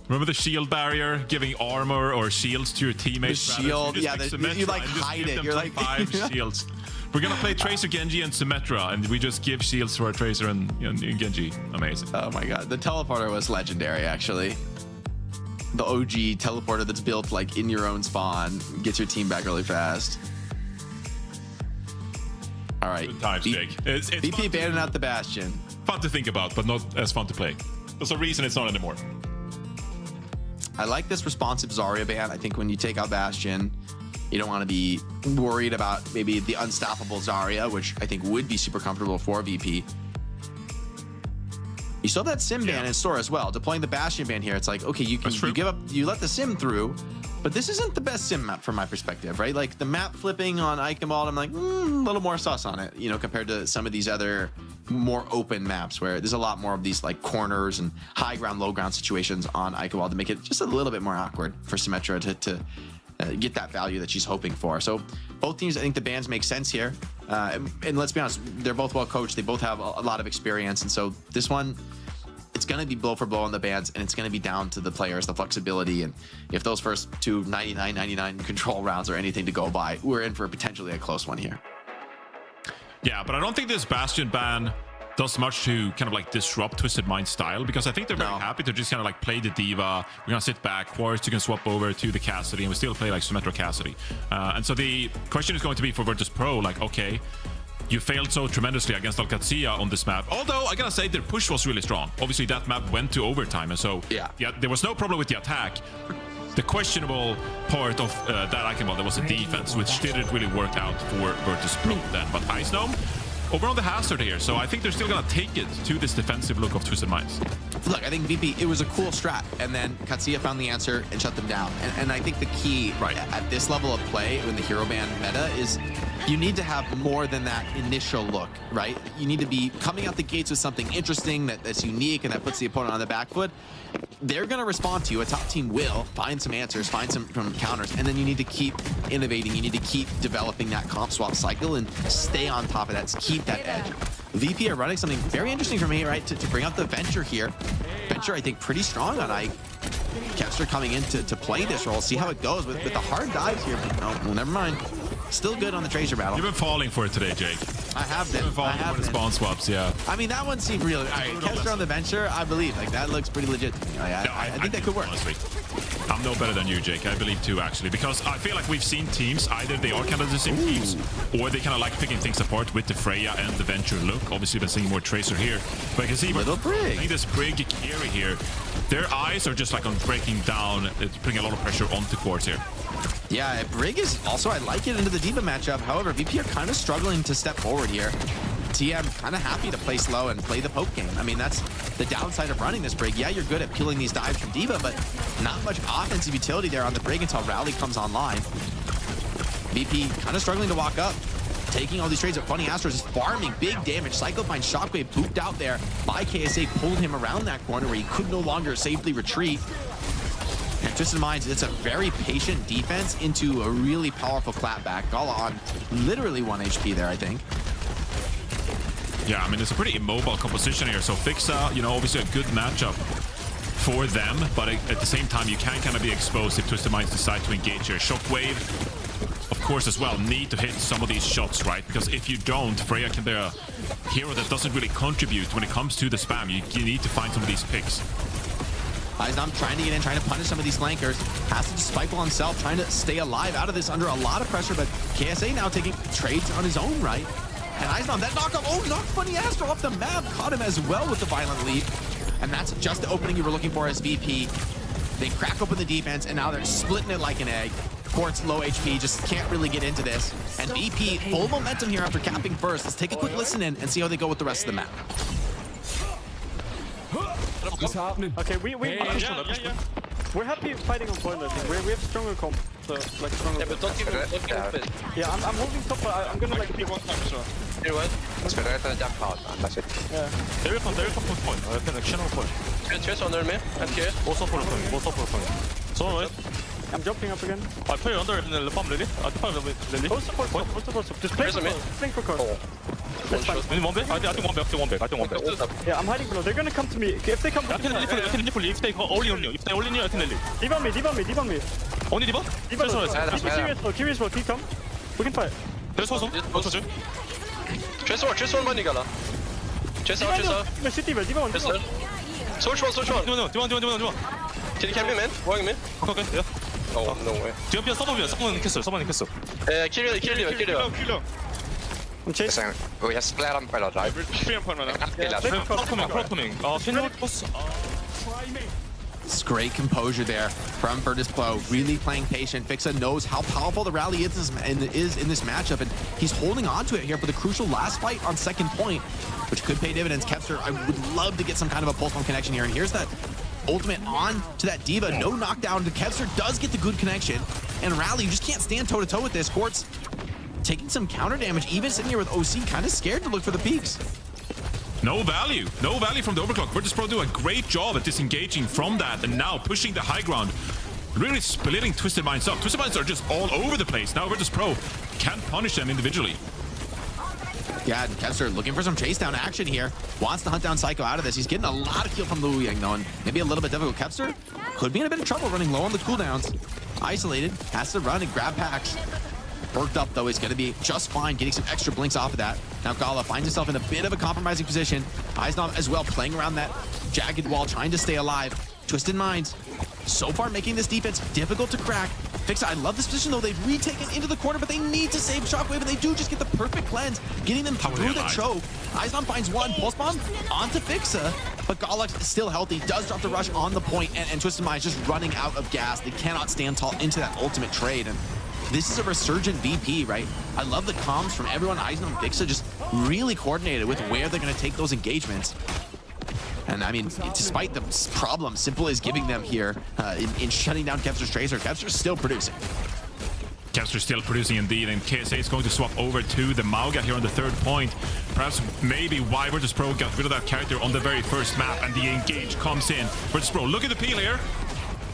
Remember the shield barrier, giving armor or shields to your teammates? The shield, yeah, you like hide it. You're like 5 shields. We're gonna play Tracer, Gen.G, and Symmetra, and we just give shields to our Tracer and Gen.G. Amazing. Oh my god, the teleporter was legendary, actually. The OG teleporter that's built like in your own spawn, gets your team back really fast. All right, good times, Jake. It's VP banning out the Bastion. Fun to think about, but not as fun to play. There's a reason it's not anymore. I like this responsive Zarya ban. I think when you take out Bastion, you don't want to be worried about maybe the unstoppable Zarya, which I think would be super comfortable for VP. You still have that Sim ban in store as well. Deploying the Bastion ban here, it's like, okay, you let the Sim through, but this isn't the best Sim map from my perspective, right? Like the map flipping on Eichenwalde, I'm like, a little more sus on it, compared to some of these other more open maps where there's a lot more of these like corners and high ground, low ground situations on Eichenwalde to make it just a little bit more awkward for Symmetra to get that value that she's hoping for. So both teams, I think the bans make sense here. And let's be honest, they're both well coached. They both have a lot of experience. And so this one, it's going to be blow for blow on the bans, and it's going to be down to the players, the flexibility. And if those first two 99-99 control rounds are anything to go by, we're in for potentially a close one here. Yeah, but I don't think this Bastion ban does much to kind of like disrupt Twisted Mind's style, because I think they're very happy to just kind of like play the Diva. We're gonna sit back, Quartz, you can swap over to the Cassidy, and we still play like Symmetra Cassidy. And so the question is going to be for Virtus.pro, like, okay, you failed so tremendously against Alcazia on this map. Although, I gotta say, their push was really strong. Obviously, that map went to overtime, and so yeah, there was no problem with the attack. The questionable part of that Eichenwalde was the defense, which didn't really work out for Virtus.pro then. But Ice Gnome over on the hazard here, so I think they're still gonna take it to this defensive look of Twisted Minds. Look, I think VP, it was a cool strat, and then Katsuya found the answer and shut them down. And I think the key at this level of play in the hero ban meta is you need to have more than that initial look, right? You need to be coming out the gates with something interesting that's unique and that puts the opponent on the back foot. They're going to respond to you. A top team will find some answers, find some counters, and then you need to keep innovating. You need to keep developing that comp swap cycle and stay on top of that, keep that edge. VP are running something very interesting for me, right, to bring out the Venture here. Venture, I think, pretty strong on Ike. Kevster coming in to play this role, see how it goes with the hard dives here. But no, well, never mind. Still good on the Tracer battle. You've been falling for it today, Jake. I have been. I have been. Spawn swaps, yeah. I mean, that one seemed real. All right, Kevster on the Venture, I believe. Like, that looks pretty legit to me. I think that could work. Honestly, I'm no better than you, Jake. I believe too, actually, because I feel like we've seen teams, either they are kind of the same teams, or they kind of like picking things apart with the Freya and the Venture look. Obviously, they're seeing more Tracer here. But I can see Little Brig. I think this Brig carry here, their eyes are just like on breaking down. It's putting a lot of pressure onto Quartz here. Yeah, Brig is also, I like it into the Diva matchup. However, VP are kind of struggling to step forward here. TM kind of happy to play slow and play the poke game. I mean, that's the downside of running this Brig. Yeah, you're good at peeling these dives from Diva, but not much offensive utility there on the Brig until Rally comes online. VP kind of struggling to walk up, taking all these trades. But Funny Astros is farming big damage. Psycho finds Shockwave booped out there by KSA, pulled him around that corner where he could no longer safely retreat. And Twisted Minds, it's a very patient defense into a really powerful clapback. Gala on literally 1 HP there, I think. Yeah, I mean, it's a pretty immobile composition here. So Fixa, you know, obviously a good matchup for them, but at the same time, you can kind of be exposed if Twisted Minds decide to engage here. Shockwave, of course, as well, need to hit some of these shots, right? Because if you don't, Freya can be a hero that doesn't really contribute when it comes to the spam. You need to find some of these picks. Eisnam trying to get in, trying to punish some of these flankers. Has to just spike on himself, trying to stay alive out of this under a lot of pressure, but KSA now taking trades on his own right. And Eisnam, that knockoff, knocked Funny Astro off the map, caught him as well with the violent leap. And that's just the opening you were looking for as VP. They crack open the defense, and now they're splitting it like an egg. Quartz low HP, just can't really get into this. And VP, full momentum here after capping first. Let's take a quick listen in and see how they go with the rest of the map. What's happening? Okay, we're happy fighting on point, I think. We have stronger comp, so like stronger. Yeah, but don't give it. Yeah, I'm holding top, but I'm gonna like pick one time, so. You know what? Ska du rätta en jump out? That's it. Yeah. There is one point. I can action on point. Cheers under me. I'm curious. What's up for the point? What's up for the point? So right. I'm jumping up again. I play under in the farm lily. I play lily. Hold support, just play for flank for course. That's fine. I think one back. I think one back. Yeah, I'm hiding below. They're gonna come to me. If they come to me, I can literally, if they only on you. If they only on you, I can lily. Leave on me. Only Diva? Curious mode, he come. We can fight. There's one. Chase one money, Gala. Chase out. Diva one. Switch one. Diva. Can you camp me, man? Walking me? Okay, yeah. Oh, no way. Diva, someone kiss. Kill. I'm chasing. We have split on by the drive. Crowd coming. It's great composure there from Virtus.pro, really playing patient. Fixa knows how powerful the rally is in this matchup, and he's holding on to it here for the crucial last fight on second point, which could pay dividends. Kevster, I would love to get some kind of a pulse one connection here, and here's that ultimate on to that Diva. No knockdown. Kevster does get the good connection, and Rally, you just can't stand toe-to-toe with this. Quartz taking some counter damage, even sitting here with OC, kind of scared to look for the peaks. No value from the overclock. Virtus.pro do a great job at disengaging from that, and now pushing the high ground, really splitting Twisted Minds up. Twisted Minds are just all over the place. Now Virtus.pro can't punish them individually. Yeah, and Kevster looking for some chase down action here. Wants to hunt down Psycho out of this. He's getting a lot of kill from Lijiang though, and maybe a little bit difficult. Kevster could be in a bit of trouble running low on the cooldowns. Isolated, has to run and grab packs. Perked up, though, is going to be just fine, getting some extra blinks off of that. Now Gala finds himself in a bit of a compromising position. Eichenwalde as well, playing around that jagged wall, trying to stay alive. Twisted Minds, so far making this defense difficult to crack. FACEIT, I love this position, though. They've retaken into the corner, but they need to save Shockwave, and they do just get the perfect cleanse, getting them through the choke. Eichenwalde finds one, pulse bomb onto FACEIT, but Galux is still healthy, does drop the rush on the point, and Twisted Minds just running out of gas. They cannot stand tall into that ultimate trade, and this is a resurgent VP, right? I love the comms from everyone. Eichenwalde and FACEIT just really coordinated with where they're going to take those engagements. And I mean, despite the problem Simple is giving them here in shutting down Kevster's Tracer, Kevster's still producing. Kevster still producing indeed, and KSA is going to swap over to the Mauga here on the third point. Perhaps maybe why Virtus.pro got rid of that character on the very first map, and the engage comes in. Virtus.pro, look at the peel here.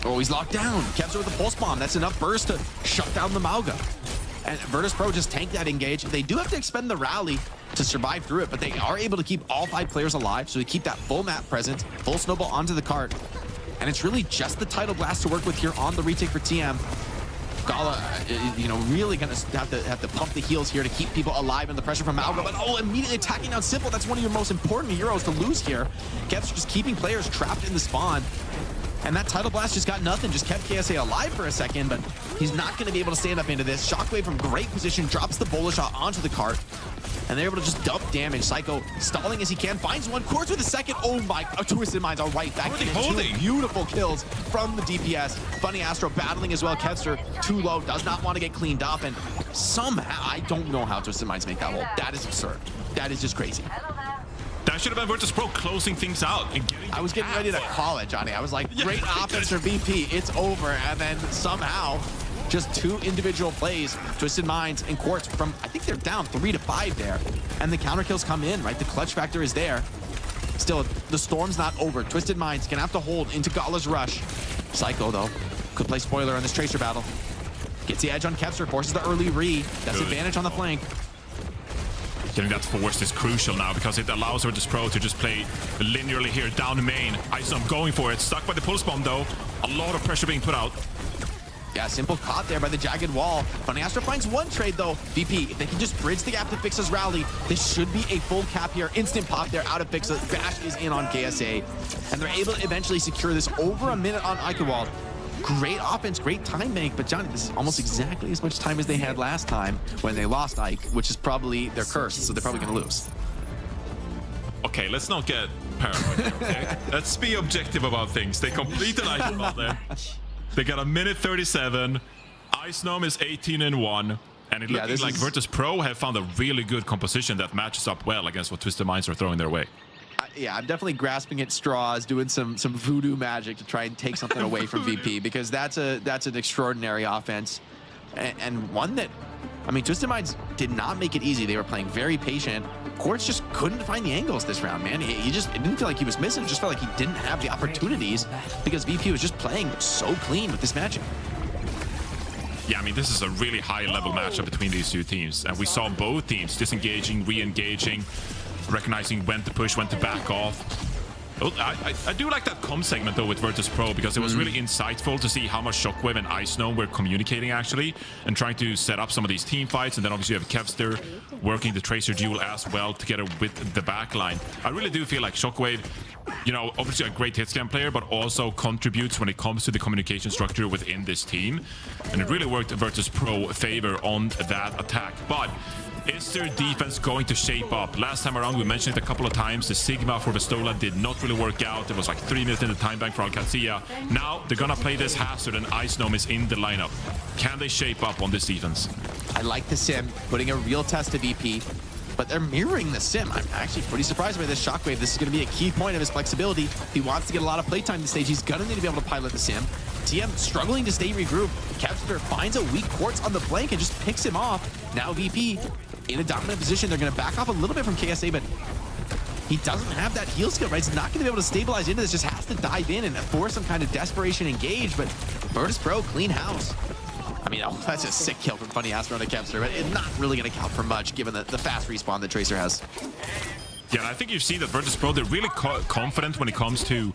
Oh, he's locked down. Kevster with the pulse bomb. That's enough burst to shut down the Mauga. And Virtus.pro just tanked that engage. They do have to expend the rally to survive through it, but they are able to keep all 5 players alive, so they keep that full map presence, full snowball onto the cart. And it's really just the Tidal Blast to work with here on the retake for TM. Gala, you know, really gonna have to pump the heals here to keep people alive and the pressure from Mauga, but oh, immediately attacking down Simple. That's one of your most important heroes to lose here. Kev's just keeping players trapped in the spawn. And that Tidal Blast just got nothing, just kept KSA alive for a second, but he's not going to be able to stand up into this. Shockwave from great position, drops the bullet shot onto the cart, and they're able to just dump damage. Psycho stalling as he can, finds one, Quartz with a second. Oh my, Twisted Minds are right back in. Two beautiful kills from the DPS. Funny Astro battling as well. Kevster too low, does not want to get cleaned up, and somehow, I don't know how Twisted Minds make that hole. That is absurd. That is just crazy. That should have been Virtus.pro closing things out and getting. I was getting ready to call it, Johnny. I was like, great offense for VP. It's over. And then somehow, just 2 individual plays, Twisted Minds and Quartz from, I think they're down 3 to 5 there. And the counter kills come in, right? The clutch factor is there. Still, the storm's not over. Twisted Minds gonna have to hold into Gala's rush. Psycho, though, could play spoiler on this Tracer battle. Gets the edge on Kevster, forces the early re. That's advantage on the flank. Getting that forced is crucial now because it allows Virtus.pro to just play linearly here down the main. Eichenwalde going for it. Stuck by the pulse bomb though. A lot of pressure being put out. Yeah, Simple caught there by the jagged wall. Funny Astro finds one trade though. VP, if they can just bridge the gap to Fixa's rally, this should be a full cap here. Instant pop there out of Fixa. Bash is in on KSA. And they're able to eventually secure this over a minute on Eichenwalde. Great offense, great time bank, but Johnny, this is almost exactly as much time as they had last time when they lost Ike, which is probably their curse, so they're probably going to lose. Okay, let's not get paranoid here, okay? Let's be objective about things. They completed Eichenwalde. They got a minute 37. Eichenwalde is 18-1. And it looks like Virtus.pro have found a really good composition that matches up well against what Twisted Minds are throwing their way. Yeah, I'm definitely grasping at straws, doing some voodoo magic to try and take something away from VP, because that's an extraordinary offense, and one that, I mean, Twisted Minds did not make it easy. They were playing very patient. Quartz just couldn't find the angles this round, man. It didn't feel like he was missing. It just felt like he didn't have the opportunities because VP was just playing so clean with this matchup. Yeah, I mean, this is a really high-level matchup between these 2 teams, and we saw both teams disengaging, re-engaging, recognizing when to push, when to back off. Oh, I do like that comm segment though with Virtus.pro because it was really insightful to see how much Shockwave and Eichenwalde were communicating actually and trying to set up some of these team fights. And then obviously you have Kevster working the Tracer duel as well together with the backline. I really do feel like Shockwave, you know, obviously a great hitscan player, but also contributes when it comes to the communication structure within this team. And it really worked Virtus.pro favor on that attack. But is their defense going to shape up? Last time around, we mentioned it a couple of times. The Sigma for Vistola did not really work out. It was like 3 minutes in the time bank for Alcacía. Now, they're going to play this Hazard, and Eichenwalde is in the lineup. Can they shape up on this defense? I like the sim, putting a real test to VP, but they're mirroring the sim. I'm actually pretty surprised by this Shockwave. This is going to be a key point of his flexibility. If he wants to get a lot of playtime this stage, he's going to need to be able to pilot the sim. TM struggling to stay regrouped. Kevster finds a weak Quartz on the flank and just picks him off. Now VP in a dominant position. They're going to back off a little bit from KSA, but he doesn't have that heal skill, right? He's not going to be able to stabilize into this. Just has to dive in and force some kind of desperation engage, but Virtus.pro, clean house. I mean, oh, that's a sick kill from Funny Astro to Kevster, but it's not really going to count for much given the fast respawn that Tracer has. Yeah, and I think you've seen that Virtus.pro, they're really confident when it comes to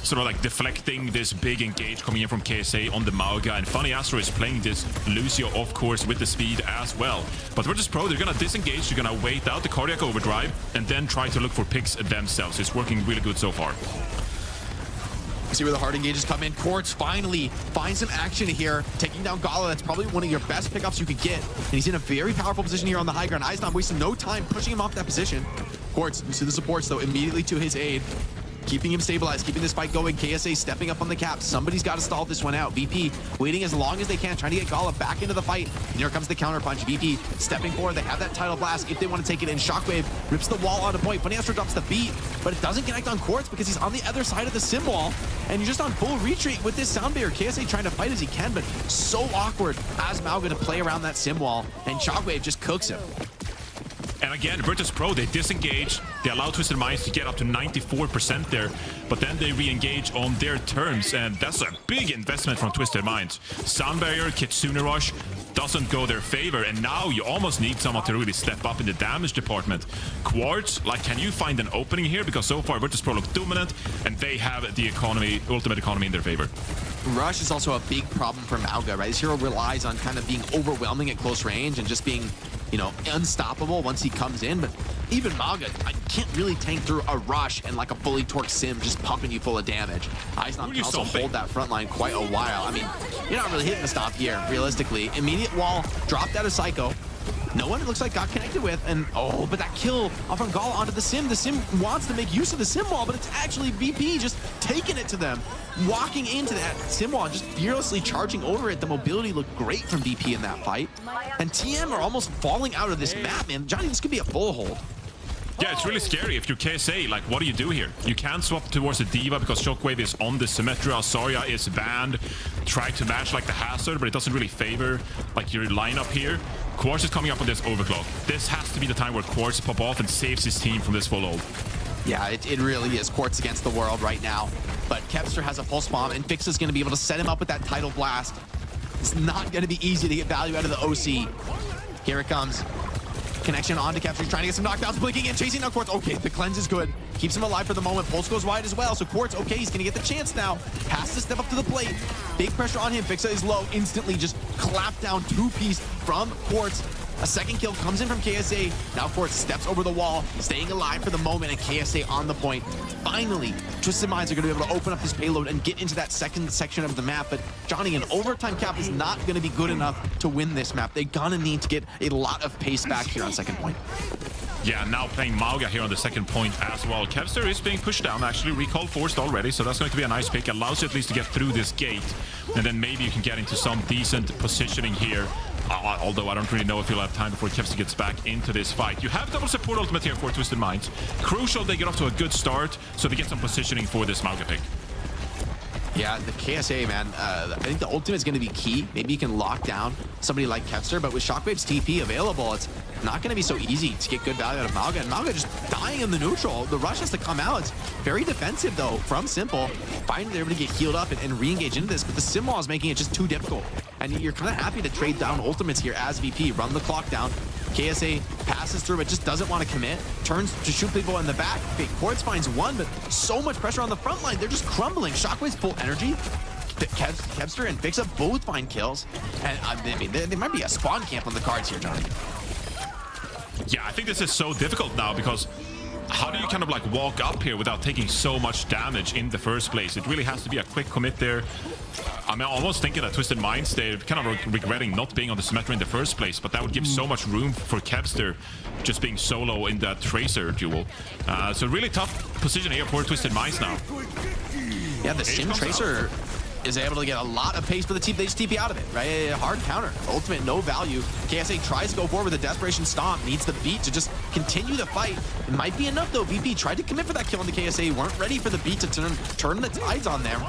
sort of like deflecting this big engage coming in from KSA on the Mauga. And Funny Astro is playing this Lucio off course with the speed as well. But Virtus.pro, they're going to disengage, they're going to wait out the cardiac overdrive and then try to look for picks themselves. It's working really good so far. See where the hard engages come in. Quartz finally finds some action here, taking down Gala. That's probably one of your best pickups you could get. And he's in a very powerful position here on the high ground. Eisnam wasting no time pushing him off that position. Quartz, you see the supports though, immediately to his aid, keeping him stabilized, keeping this fight going. KSA stepping up on the cap. Somebody's got to stall this one out. VP waiting as long as they can, trying to get Gala back into the fight. And here comes the counter punch. VP stepping forward. They have that title blast if they want to take it in. Shockwave rips the wall on a point. Funny Astro drops the beat, but it doesn't connect on Quartz because he's on the other side of the sim wall. And you're just on full retreat with this sound barrier. KSA trying to fight as he can, but so awkward as Mauga to play around that sim wall. And Shockwave just cooks him. And again, Virtus.pro, they disengage. They allow Twisted Minds to get up to 94% there, but then they re-engage on their terms, and that's a big investment from Twisted Minds. Sound Barrier, Kitsune Rush doesn't go their favor, and now you almost need someone to really step up in the damage department. Quartz, like, can you find an opening here? Because so far Virtus.pro look dominant, and they have the economy, ultimate economy in their favor. Rush is also a big problem for Mauga, right? This hero relies on kind of being overwhelming at close range and just being, you know, unstoppable once he comes in. But even Mauga, I can't really tank through a Rush and like a fully torqued sim just pumping you full of damage. Eisnam can also hold that front line quite a while. I mean, you're not really hitting the stop here, realistically. Immediate wall dropped out of Psycho. No one, it looks like, got connected with, and oh, but that kill off on Gala onto the sim. The sim wants to make use of the sim wall, but it's actually VP just taking it to them, walking into that sim wall and just fearlessly charging over it. The mobility looked great from VP in that fight, and TM are almost falling out of this map, man. Johnny, this could be a full hold. Yeah, it's really scary. If you're KSA, like, what do you do here? You can't swap towards the Diva because Shockwave is on the Symmetra. Zarya is banned. Try to match like the Hazard, but it doesn't really favor like your lineup here. Quartz is coming up on this overclock. This has to be the time where Quartz pop off and saves his team from this full ult. Yeah, it really is Quartz against the world right now. But Kevster has a pulse bomb, and Fix is going to be able to set him up with that title blast. It's not going to be easy to get value out of the OC. Here it comes. Connection onto Kevster, trying to get some knockdowns, blinking in, chasing down Quartz. Okay, the cleanse is good. Keeps him alive for the moment. Pulse goes wide as well, so Quartz, okay, he's gonna get the chance now. Has to step up to the plate. Big pressure on him. Fixa is low. Instantly just clap down two-piece from Quartz. A second kill comes in from KSA. Now Quartz steps over the wall, staying alive for the moment, and KSA on the point. Finally, Twisted Minds are going to be able to open up this payload and get into that second section of the map. But Johnny, an overtime cap is not going to be good enough to win this map. They're going to need to get a lot of pace back here on second point. Yeah, now playing Mauga here on the second point as well. Kevster is being pushed down, actually. Recall forced already, so that's going to be a nice pick. Allows you at least to get through this gate. And then maybe you can get into some decent positioning here. Although I don't really know if you'll have time before Kevster gets back into this fight. You have double support ultimate here for Twisted Minds. Crucial they get off to a good start, so they get some positioning for this Mauga pick. Yeah, the KSA, man, I think the ultimate is going to be key. Maybe you can lock down somebody like Kevster, but with Shockwave's TP available, it's not going to be so easy to get good value out of Mauga. And Mauga just dying in the neutral. The rush has to come out. It's very defensive, though, from Simple. Finally, they're able to get healed up and re-engage into this, but the sim wall is making it just too difficult. And you're kind of happy to trade down ultimates here as VP. Run the clock down. KSA passes through, but just doesn't want to commit. Turns to shoot people in the back. Okay, Quartz finds one, but so much pressure on the front line. They're just crumbling. Shockwave's full energy. Kevster and Fixa both find kills. And I mean, there might be a spawn camp on the cards here, Johnny. Yeah, I think this is so difficult now because how do you kind of like walk up here without taking so much damage in the first place? It really has to be a quick commit there. I'm almost thinking that Twisted Minds, they're kind of regretting not being on the Symmetra in the first place, but that would give so much room for Kevster just being solo in that Tracer duel. So really tough position here for Twisted Minds now. Yeah, the Sim Tracer is able to get a lot of pace for the team. They just TP out of it, right? A hard counter. Ultimate, no value. KSA tries to go forward with a Desperation Stomp. Needs the beat to just continue the fight. It might be enough, though. VP tried to commit for that kill on the KSA. Weren't ready for the beat to turn the tides on them.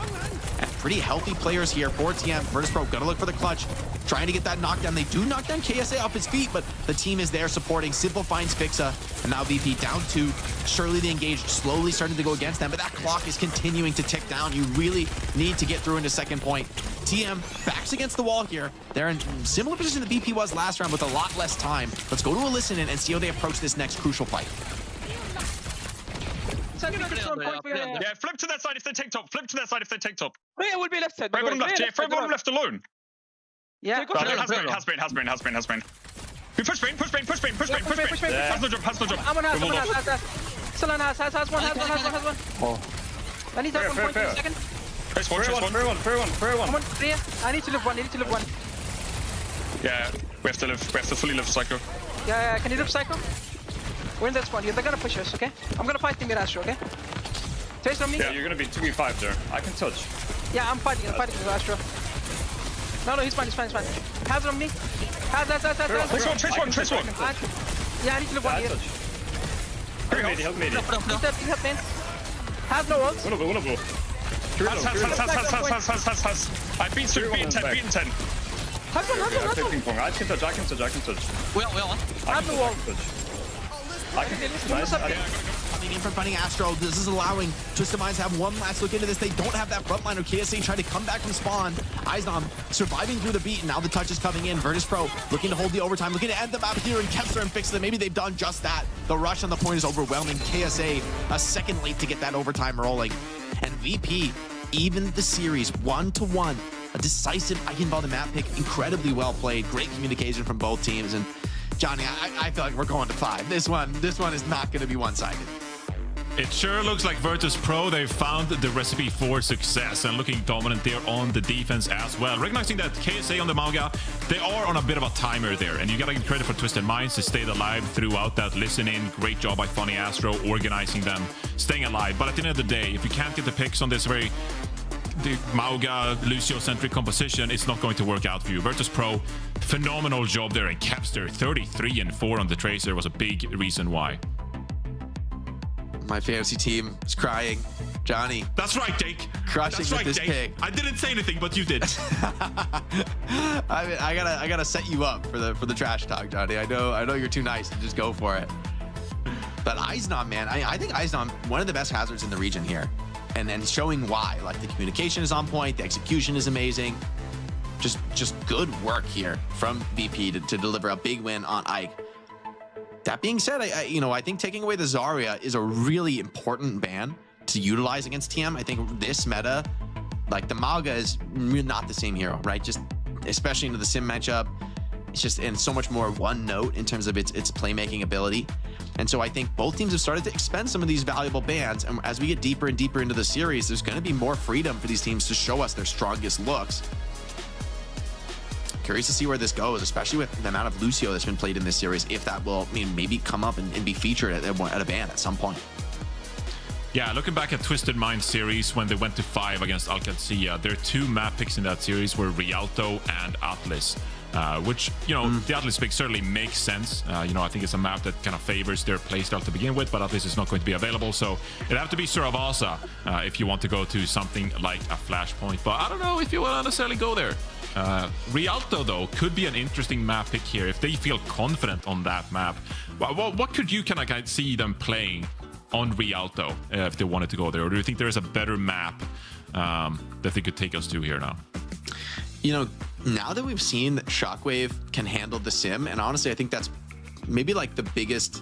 And pretty healthy players here for TM. Virtus.pro gonna look for the clutch. Trying to get that knockdown. They do knock down KSA off his feet, but the team is there supporting. Simple finds Fixa, and now VP down 2. Surely the engaged slowly starting to go against them, but that clock is continuing to tick down. You really need to get through into second point. TM backs against the wall here. They're in similar position that VP was last round with a lot less time. Let's go to a listen in and see how they approach this next crucial fight. side, big sword point. Yeah, flip to that side if they take top. Flip to that side if they take top. Freya will be left side. Frey bottom left. Yeah, Frey bottom left alone. Yeah. Has been. We push Brain. Has no job. I'm on has. Someone has one. Oh. I need to have 1 point in a second. Trace one. Come on, Freya. I need to live one. Yeah, we have to fully live Psycho. Yeah, can you live Psycho? We're in that spawn. They're gonna push us, okay? I'm gonna fight the mid Astro, okay? Trace on me. Yeah, you're gonna be 2v5 there. I can touch. Yeah, I'm fighting with Astro. No, he's fine. Has on me. Has. Trace one. Yeah, I need to live one here. Help me. Help me. Has no ult. Wanna blow. Has. I beat 10. Has one. Ping pong. I can touch. Well. Has no ult. I can Coming in from fighting Astro, this is allowing Twisted Minds to have one last look into this. They don't have that frontliner. KSA trying to come back from spawn. Eichenwalde surviving through the beat, and now the touch is coming in. Virtus.pro looking to hold the overtime, looking to end them out here, and Kepster and Fix it. Maybe they've done just that. The rush on the point is overwhelming. KSA a second late to get that overtime rolling. And VP, even the series 1-1, a decisive Eichenwalde map pick, incredibly well played. Great communication from both teams. And Johnny, I feel like we're going to 5. This one is not going to be one-sided. It sure looks like Virtus.pro, they've found the recipe for success and looking dominant there on the defense as well. Recognizing that KSA on the Mauga, they are on a bit of a timer there, and you gotta give credit for Twisted Minds to stay alive throughout that listening. Great job by Funny Astro organizing them, staying alive. But at the end of the day, if you can't get the picks on this very Mauga, Lucio-centric composition, it's not going to work out for you. Virtus.pro, phenomenal job there, and Kepster 33-4 on the Tracer was a big reason why. My fantasy team is crying. Johnny. That's right, Jake. Crushing with this pick. I didn't say anything, but you did. I gotta set you up for the trash talk, Johnny. I know you're too nice to just go for it. But Eichenwalde, man, I think Eichenwalde, one of the best hazards in the region here. And then showing why. Like, the communication is on point, the execution is amazing. Just good work here from VP to deliver a big win on Ike. That being said, I think taking away the Zarya is a really important ban to utilize against TM. I think this meta, like, the Mauga is not the same hero, right? Just especially into the sim matchup, it's just in so much more one note in terms of its playmaking ability. And so I think both teams have started to expend some of these valuable bans. And as we get deeper and deeper into the series, there's going to be more freedom for these teams to show us their strongest looks. Curious to see where this goes, especially with the amount of Lucio that's been played in this series, if that will maybe come up and be featured at a ban at some point. Yeah, looking back at Twisted Mind series when they went to 5 against Alcadzia, their 2 map picks in that series were Rialto and Atlas, which, the Atlas pick certainly makes sense. I think it's a map that kind of favors their playstyle to begin with, but Atlas is not going to be available, so it'd have to be Suravasa if you want to go to something like a Flashpoint, but I don't know if you want to necessarily go there. Rialto, though, could be an interesting map pick here if they feel confident on that map. What could you kind of see them playing on Rialto if they wanted to go there? Or do you think there's a better map that they could take us to here now? Now that we've seen that Shockwave can handle the sim, and honestly, I think that's maybe like the biggest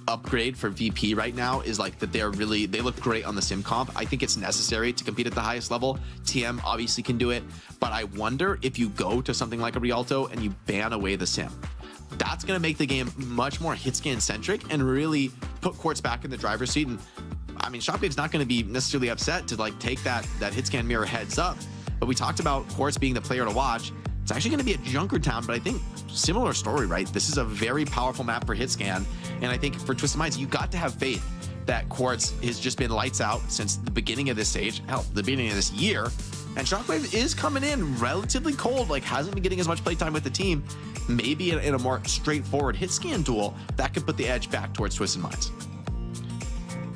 upgrade for VP right now is like that they look great on the sim comp. I think it's necessary to compete at the highest level. TM obviously can do it, but I wonder if you go to something like a Rialto and you ban away the sim. That's going to make the game much more hit scan centric and really put Quartz back in the driver's seat. And I mean, Shockwave's not going to be necessarily upset to like take that hit scan mirror heads up. But we talked about Quartz being the player to watch. It's actually going to be at Junkertown, but I think similar story, right? This is a very powerful map for hit scan. And I think for Twisted Minds, you got to have faith that Quartz has just been lights out since the beginning of this stage, hell, the beginning of this year. And Shockwave is coming in relatively cold, like hasn't been getting as much playtime with the team. Maybe in a more straightforward hit scan duel, that could put the edge back towards Twisted Minds.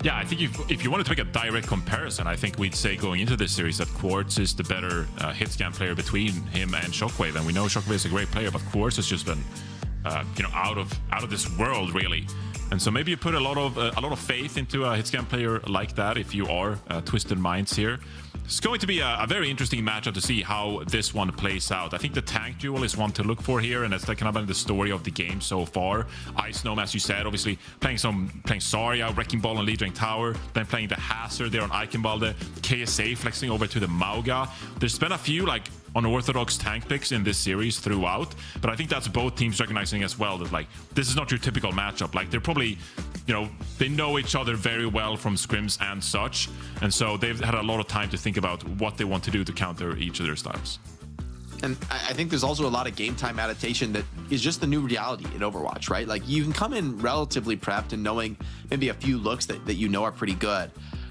Yeah, I think if you wanted to make a direct comparison, I think we'd say going into this series that Quartz is the better hit scan player between him and Shockwave. And we know Shockwave is a great player, but Quartz has just been, out of this world, really. And so maybe you put a lot of faith into a hitscan player like that if you are Twisted Minds here. It's going to be a very interesting matchup to see how this one plays out. I think the tank duel is one to look for here, and that's kind of been the story of the game so far. Ice Gnome, as you said, obviously playing Zarya, Wrecking Ball on Lijiang Tower, then playing the Hazard there on Eichenwalde, KSA flexing over to the Mauga. There's been a few like unorthodox tank picks in this series throughout, but I think that's both teams recognizing as well that like this is not your typical matchup. Like they're probably, you know, they know each other very well from scrims and such, and so they've had a lot of time to think about what they want to do to counter each of their styles. And I think there's also a lot of game time adaptation that is just the new reality in Overwatch, right? Like you can come in relatively prepped and knowing maybe a few looks that you know are pretty good.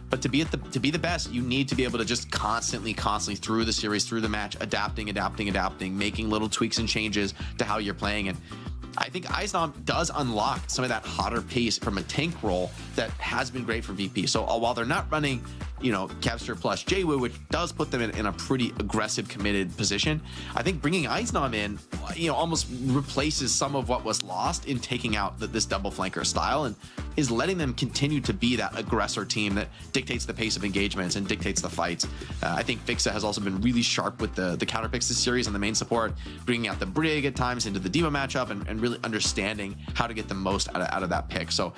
But to be the best, you need to be able to just constantly through the series, through the match, adapting, making little tweaks and changes to how you're playing. And I think Eichenwalde does unlock some of that hotter pace from a tank role that has been great for VP. So while they're not running, you know, Kevster plus JWoo, which does put them in a pretty aggressive, committed position, I think bringing Eichenwalde in, you know, almost replaces some of what was lost in taking out this double flanker style and is letting them continue to be that aggressor team that dictates the pace of engagements and dictates the fights. I think FACEIT has also been really sharp with the counter picks this series on the main support, bringing out the Brig at times into the D.Va matchup and really understanding how to get the most out of that pick. So,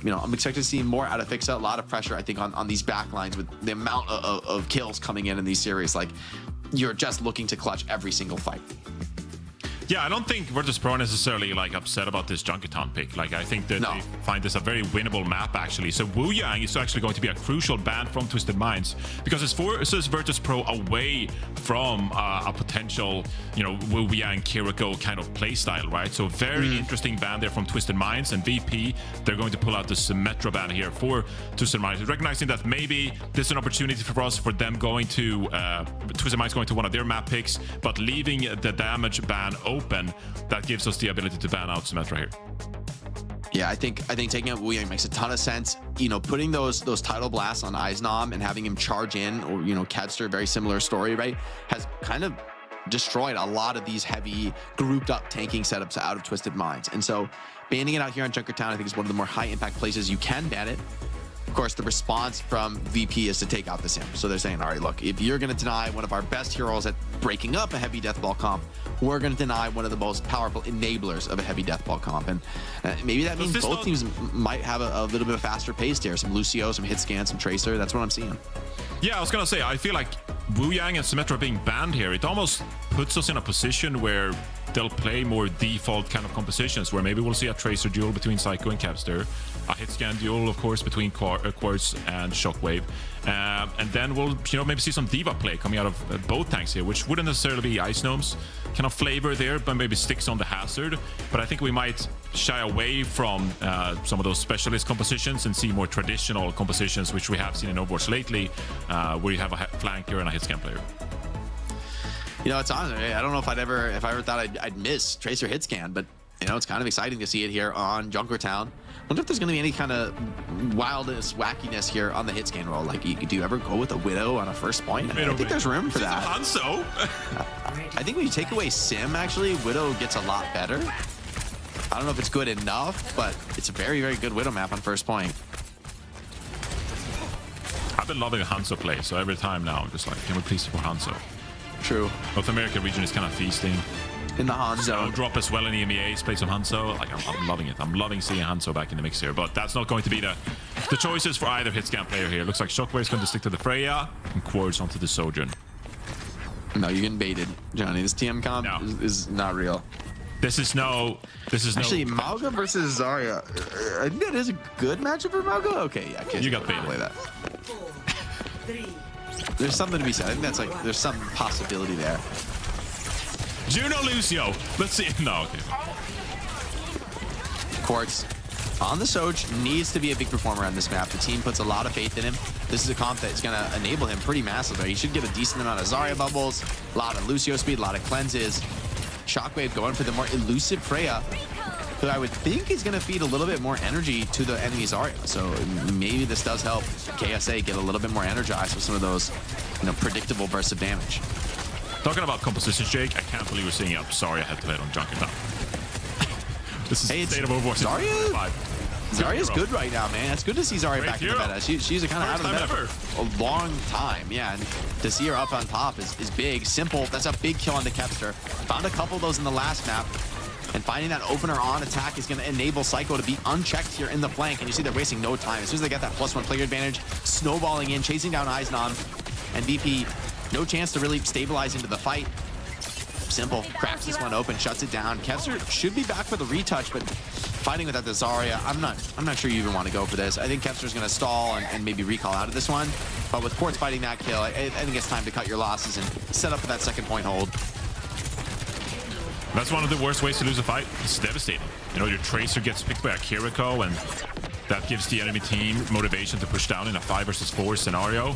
you know, I'm expecting to see more out of FACEIT. A lot of pressure, I think, on these back lines with the amount of kills coming in these series. Like, you're just looking to clutch every single fight. Yeah, I don't think Virtus.pro necessarily like upset about this Junkertown pick. Like, I think that they find this a very winnable map, actually. So Lijiang is actually going to be a crucial ban from Twisted Minds because it forces Virtus.pro away from a potential, you know, Lijiang Kiriko kind of playstyle, right? So very interesting ban there from Twisted Minds, and VP, they're going to pull out the Symmetra ban here for Twisted Minds, recognizing that maybe this is an opportunity for us, for them going to Twisted Minds going to one of their map picks, but leaving the damage ban open, that gives us the ability to ban out Symmetra here. Yeah, I think taking out Lijiang makes a ton of sense. You know, putting those title blasts on Eichenwalde and having him charge in, or, you know, Kevster, very similar story, right, has kind of destroyed a lot of these heavy grouped up tanking setups out of Twisted Minds. And so banning it out here on Junkertown, I think, is one of the more high impact places you can ban it. Of course, the response from VP is to take out the Sim. So they're saying, all right, look, if you're going to deny one of our best heroes at breaking up a heavy deathball comp, we're going to deny one of the most powerful enablers of a heavy deathball comp. And maybe that means both teams might have a little bit of a faster pace here. Some Lucio, some hit scan, some Tracer. That's what I'm seeing. Yeah, I was going to say, I feel like Lijiang and Symmetra being banned here, it almost puts us in a position where they'll play more default kind of compositions, where maybe we'll see a Tracer duel between Psycho and Kevster, a hit scan duel, of course, between Quartz and Shockwave, and then we'll, you know, maybe see some D.Va play coming out of both tanks here, which wouldn't necessarily be Ice Gnome's kind of flavor there, but maybe sticks on the Hazard. But I think we might shy away from some of those specialist compositions and see more traditional compositions, which we have seen in Overwatch lately, where you have a flanker and a hit scan player. You know, it's on. I don't know if I ever thought I'd miss Tracer hit scan, but you know, it's kind of exciting to see it here on Junkertown. Wonder if there's going to be any kind of wildness, wackiness here on the hit scan roll. Like, do you ever go with a Widow on a first point? I think there's room for that. Hanzo. I think when you take away Sim, actually, Widow gets a lot better. I don't know if it's good enough, but it's a very, very good Widow map on first point. I've been loving Hanzo play, so every time now I'm just like, can we please support Hanzo? True. North American region is kind of feasting. In the Hanzo. Drop as well in the EMEA, play some Hanzo. Like, I'm loving it. I'm loving seeing Hanzo back in the mix here, but that's not going to be the choices for either hit scan player here. Looks like Shockwave's going to stick to the Freya and Quartz onto the Sojourn. No, you're getting baited, Johnny. This TM comp is not real. This is actually Mauga versus Zarya. I think that is a good matchup for Mauga. Okay, yeah, you got baited. Play that. There's something to be said. I think that's like there's some possibility there. Juno Lucio. Let's see. No, okay. Quartz on the Soj needs to be a big performer on this map. The team puts a lot of faith in him. This is a comp that's going to enable him pretty massively. He should get a decent amount of Zarya bubbles, a lot of Lucio speed, a lot of cleanses. Shockwave going for the more elusive Freya, who I would think is going to feed a little bit more energy to the enemy Zarya. So maybe this does help KSA get a little bit more energized with some of those, you know, predictable bursts of damage. Talking about compositions, Jake, I can't believe we're seeing up Zarya head-to-head on Junkertown. This is State of Overwatch. Zarya? Zarya's good right now, man. It's good to see Zarya back in the meta. She's kind of out of the meta for a long time. Yeah, and to see her up on top is big. Simple, that's a big kill on the Kepster. Found a couple of those in the last map. And finding that opener on attack is going to enable Psycho to be unchecked here in the flank. And you see they're wasting no time. As soon as they get that +1 player advantage, snowballing in, chasing down Eichenwalde. And VP, no chance to really stabilize into the fight. Simple, cracks this one open, shuts it down. Kepster should be back for the retouch, but fighting without the Zarya, I'm not sure you even want to go for this. I think Kepster's going to stall and maybe recall out of this one. But with Quartz fighting that kill, I think it's time to cut your losses and set up for that second point hold. That's one of the worst ways to lose a fight. It's devastating. You know, your Tracer gets picked by a Kiriko, and that gives the enemy team motivation to push down in a 5 versus 4 scenario.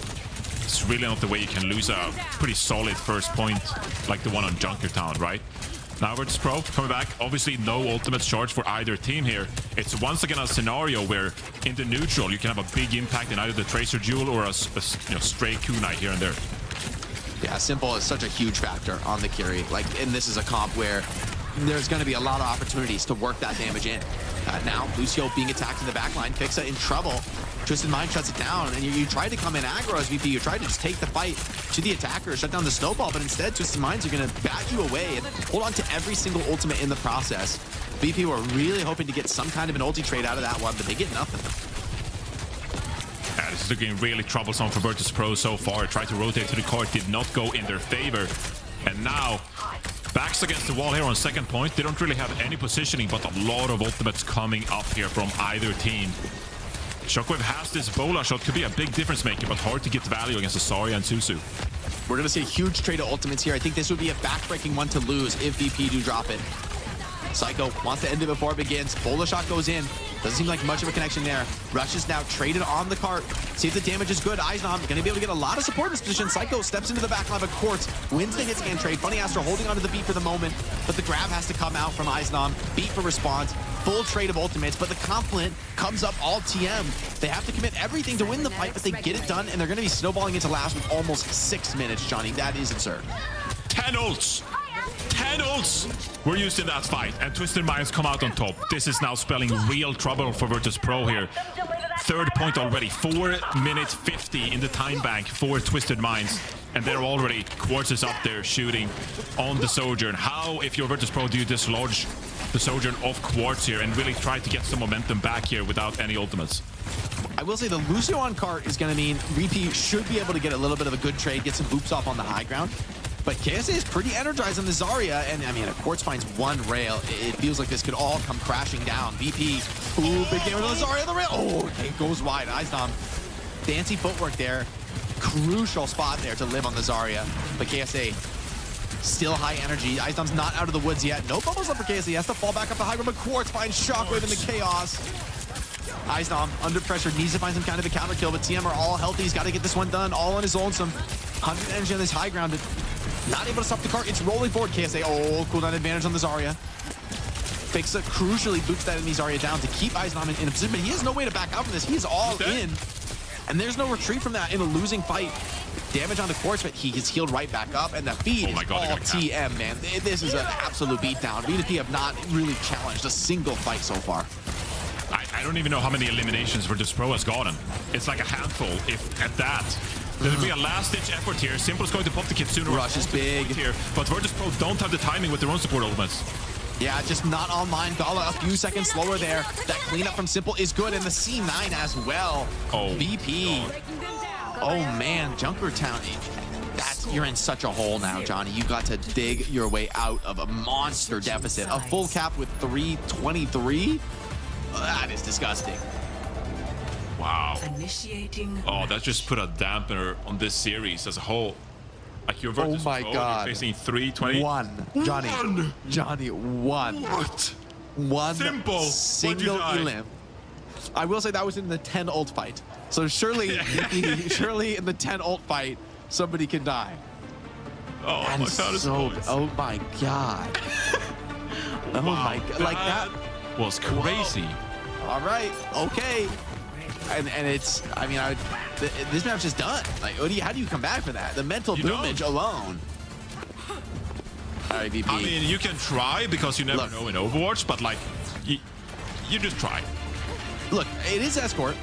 It's really not the way you can lose a pretty solid first point like the one on Junkertown, right? Now Virtus.pro coming back. Obviously no ultimate charge for either team here. It's once again a scenario where in the neutral you can have a big impact in either the Tracer duel or a stray kunai here and there. Yeah, Simple is such a huge factor on the Kiri. And this is a comp where there's going to be a lot of opportunities to work that damage in. Now, Lucio being attacked in the backline, Fixa in trouble. Twisted Mind shuts it down, and you tried to come in aggro as VP. You tried to just take the fight to the attacker, shut down the snowball, but instead, Twisted Minds are going to bat you away and hold on to every single ultimate in the process. VP were really hoping to get some kind of an ulti trade out of that one, but they get nothing. This is looking really troublesome for Virtus.pro so far. Tried to rotate to the court, did not go in their favor. And now, backs against the wall here on second point. They don't really have any positioning, but a lot of ultimates coming up here from either team. Shockwave has this bola shot, could be a big difference maker, but hard to get value against Zarya and Suzu. We're going to see a huge trade of ultimates here. I think this would be a backbreaking one to lose if VP do drop it. Psycho wants to end it before it begins. Bola shot goes in. Doesn't seem like much of a connection there. Rush is now traded on the cart. See if the damage is good. Eichenwalde going to be able to get a lot of support in this position. Psycho steps into the backline of Quartz, wins the hit scan trade. Funny Aster holding onto the beat for the moment, but the grab has to come out from Eichenwalde. Beat for response. Full trade of ultimates, but the compliment comes up all TM. They have to commit everything to win the fight, but they get it done, and they're going to be snowballing into last with almost 6 minutes, Johnny. That is absurd. 10 ults! 10 ults were used in that fight, and Twisted Minds come out on top. This is now spelling real trouble for Virtus.pro here. Third point already, 4 minutes 50 in the time bank for Twisted Minds, and they're already Quartz is up there shooting on the Sojourn. How, if you're Virtus.pro, do you dislodge the Sojourn off Quartz here and really try to get some momentum back here without any ultimates? I will say the Lucio on cart is going to mean Repeat should be able to get a little bit of a good trade, get some boops off on the high ground. But KSA is pretty energized on the Zarya, and I mean, if Quartz finds one rail, it feels like this could all come crashing down. VP, ooh, big damage on the Zarya, the rail. Oh, it goes wide. Eichenwalde, fancy footwork there. Crucial spot there to live on the Zarya. But KSA, still high energy. Eichenwalde's not out of the woods yet. No bubbles up for KSA. He has to fall back up the high ground, but Quartz finds Shockwave in the chaos. Eichenwalde, under pressure, needs to find some kind of a counter kill, but TM are all healthy. He's got to get this one done, all on his own. Some 100 energy on this high ground. Not able to stop the cart. It's rolling forward. KSA, oh, cooldown advantage on the Zarya. Fixa crucially boots that enemy Zarya down to keep Eichenwalde in a position, but he has no way to back out from this. He is all in, and there's no retreat from that in a losing fight. Damage on the Quartz, but he gets healed right back up, and the feed is all TM, man. This is an absolute beatdown. VP have not really challenged a single fight so far. I don't even know how many eliminations Virtus.pro has gotten. It's like a handful, if at that. There'll be a last-ditch effort here. Simple's going to pop the Kitsune. Rush is big here, but Virtus.pro don't have the timing with their own support ultimates. Yeah, just not online. Gala a few seconds slower there. That cleanup from Simple is good, and the C9 as well. Oh, VP. Oh man, Junkertown. You're in such a hole now, Johnny. You got to dig your way out of a monster deficit. A full cap with 323. That is disgusting. Wow. Oh, that just put a dampener on this series as a whole. Like you're Virtus my Pro, God. you're facing 320. Johnny, one. What? One Simple. single elim. I will say that was in the 10 ult fight. So surely, surely in the 10 ult fight, somebody can die. Oh, my God, so, oh my God. Oh my God. Like that was crazy. All right. Okay. And it's, I mean, this map's just done. Like, how do you come back from that? The mental damage alone. All right, VP. I mean, you can try because you never know in Overwatch, but like, you just try. look, it is escort.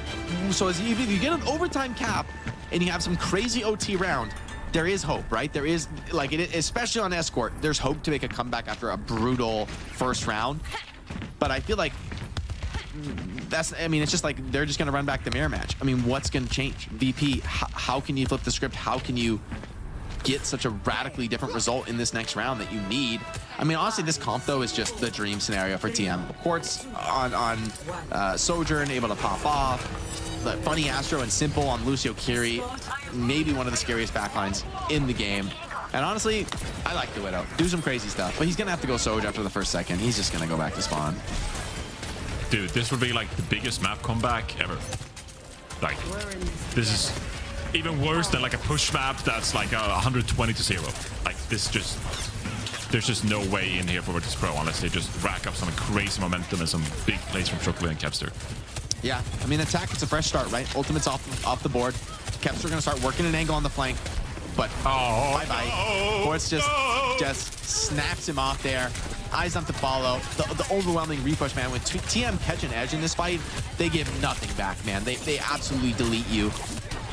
So if you get an overtime cap and you have some crazy OT round, there is hope, right? There is, like, especially on escort, there's hope to make a comeback after a brutal first round. But I feel like it's just like they're just going to run back the mirror match. I mean, what's going to change? VP, how can you flip the script? How can you get such a radically different result in this next round that you need? I mean, honestly, this comp, though, is just the dream scenario for TM. Quartz on Sojourn, able to pop off. The funny Astro and Simple on Lucio Kiri, maybe one of the scariest backlines in the game. And honestly, I like the Widow. Do some crazy stuff, but he's going to have to go Soj after the first second. He's just going to go back to spawn. Dude, this would be like the biggest map comeback ever. Like, this is even worse than like a push map that's like 120 to 0. Like, this just... There's just no way in here for Virtus.pro unless they just rack up some crazy momentum and some big plays from Chocolate and Kevster. Yeah, I mean, attack, it's a fresh start, right? Ultimate's off the board. Kevster going to start working an angle on the flank, but bye-bye. Quartz just snaps him off there. Eyes on to follow. The overwhelming repush, man. When TM catch an edge in this fight, they give nothing back, man. They absolutely delete you.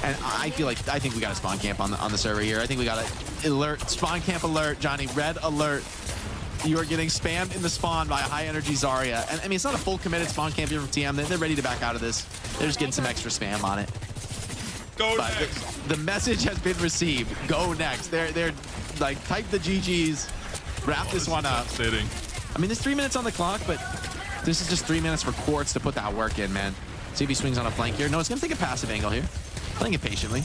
And I think we got a spawn camp on the server here. I think we got a alert, spawn camp alert, Johnny. Red alert. You are getting spammed in the spawn by a high energy Zarya. And I mean, it's not a full committed spawn camp here from TM. They're ready to back out of this. They're just getting some extra spam on it. Go next. The message has been received. Go next. They're like, type the GGs. Wrap this one up. I mean, there's 3 minutes on the clock, but this is just 3 minutes for Quartz to put that work in, man. See if he swings on a flank here. No, it's gonna take a passive angle here. Playing it patiently.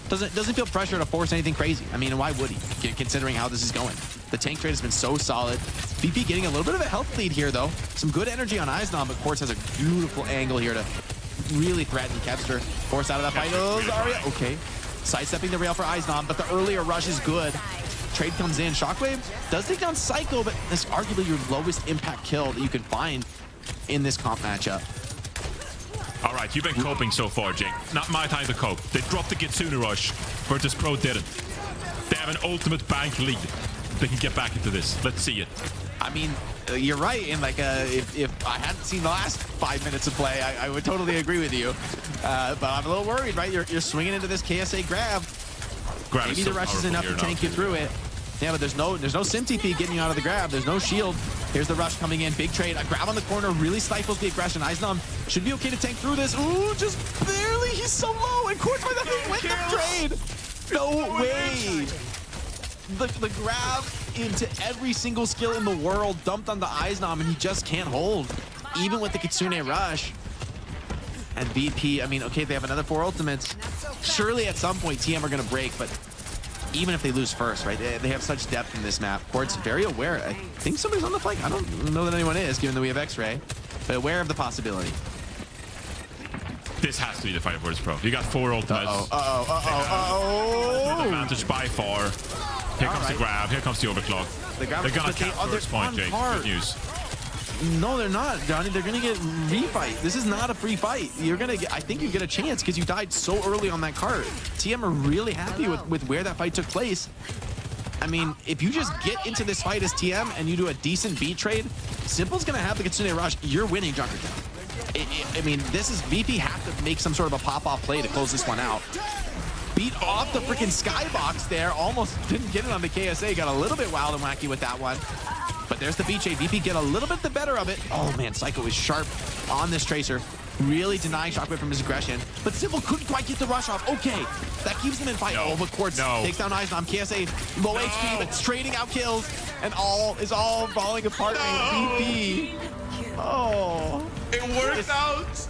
Doesn't feel pressure to force anything crazy. I mean, why would he, considering how this is going? The tank trade has been so solid. VP getting a little bit of a health lead here, though. Some good energy on Eichenwalde, but Quartz has a beautiful angle here to really threaten Kevster. Force out of that fight. Oh, Zarya. Okay. Sidestepping the rail for Eichenwalde, but the earlier rush is good. Trade comes in. Shockwave does take down Psycho, but that's arguably your lowest impact kill that you can find in this comp matchup. All right, you've been coping so far, Jake. Not my time to cope. They dropped the Kitsune rush. Virtus.pro didn't. They have an ultimate bank lead. They can get back into this. Let's see it. I mean, you're right. And like, if I hadn't seen the last 5 minutes of play, I would totally agree with you. But I'm a little worried, right? You're swinging into this KSA grab. Maybe the rush is enough to tank you through it. Yeah, but there's no Sim TP getting you out of the grab. There's no shield. Here's the rush coming in. Big trade. A grab on the corner really stifles the aggression. Eichenwalde should be okay to tank through this. Ooh, just barely. He's so low. And Quartz might have to win the trade. No way. The grab into every single skill in the world dumped onto Eichenwalde, and he just can't hold, even with the Kitsune rush. And VP, I mean, okay, they have another 4 ultimates. Surely at some point TM are going to break, but even if they lose first, right? They have such depth in this map. Quartz very aware. I think somebody's on the flank. I don't know that anyone is, given that we have X-Ray, but aware of the possibility. This has to be the fight for Virtus.pro. You got 4 ultimates. Advantage by far. Here comes the grab. Here comes the overclock. They're gonna cap first point, Jake. Good news. No, they're not, Johnny. They're gonna get refight. This is not a free fight. You're gonna get, I think you get a chance because you died so early on that cart. TM are really happy with where that fight took place. I mean, if you just get into this fight as TM and you do a decent beat trade, Simple's gonna have the Kitsune rush. You're winning Junkertown. I mean, this is VP have to make some sort of a pop-off play to close this one out. Beat off the freaking skybox there. Almost didn't get it on the KSA. Got a little bit wild and wacky with that one. But there's the beat trade. VP get a little bit the better of it. Oh man, Psycho is sharp on this Tracer. Really denying Shockwave from his aggression. But Simple couldn't quite get the rush off. Okay, that keeps them in fight. Oh, but Quartz takes down Eichenwalde. KSA low HP, but it's trading out kills. And all is falling apart. VP. Oh. It worked out.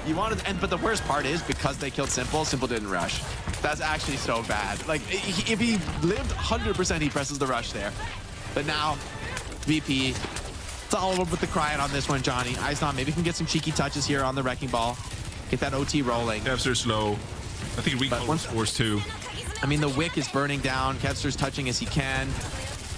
You wanted to end, but the worst part is because they killed Simple, Simple didn't rush. That's actually so bad. Like, if he lived 100%, he presses the rush there. But now, VP, it's all over with the crying on this one, Johnny. Eichenwalde maybe can get some cheeky touches here on the Wrecking Ball. Get that OT rolling. Kevster's slow. I think Recall scores too. I mean, the Wick is burning down. Kevster's touching as he can.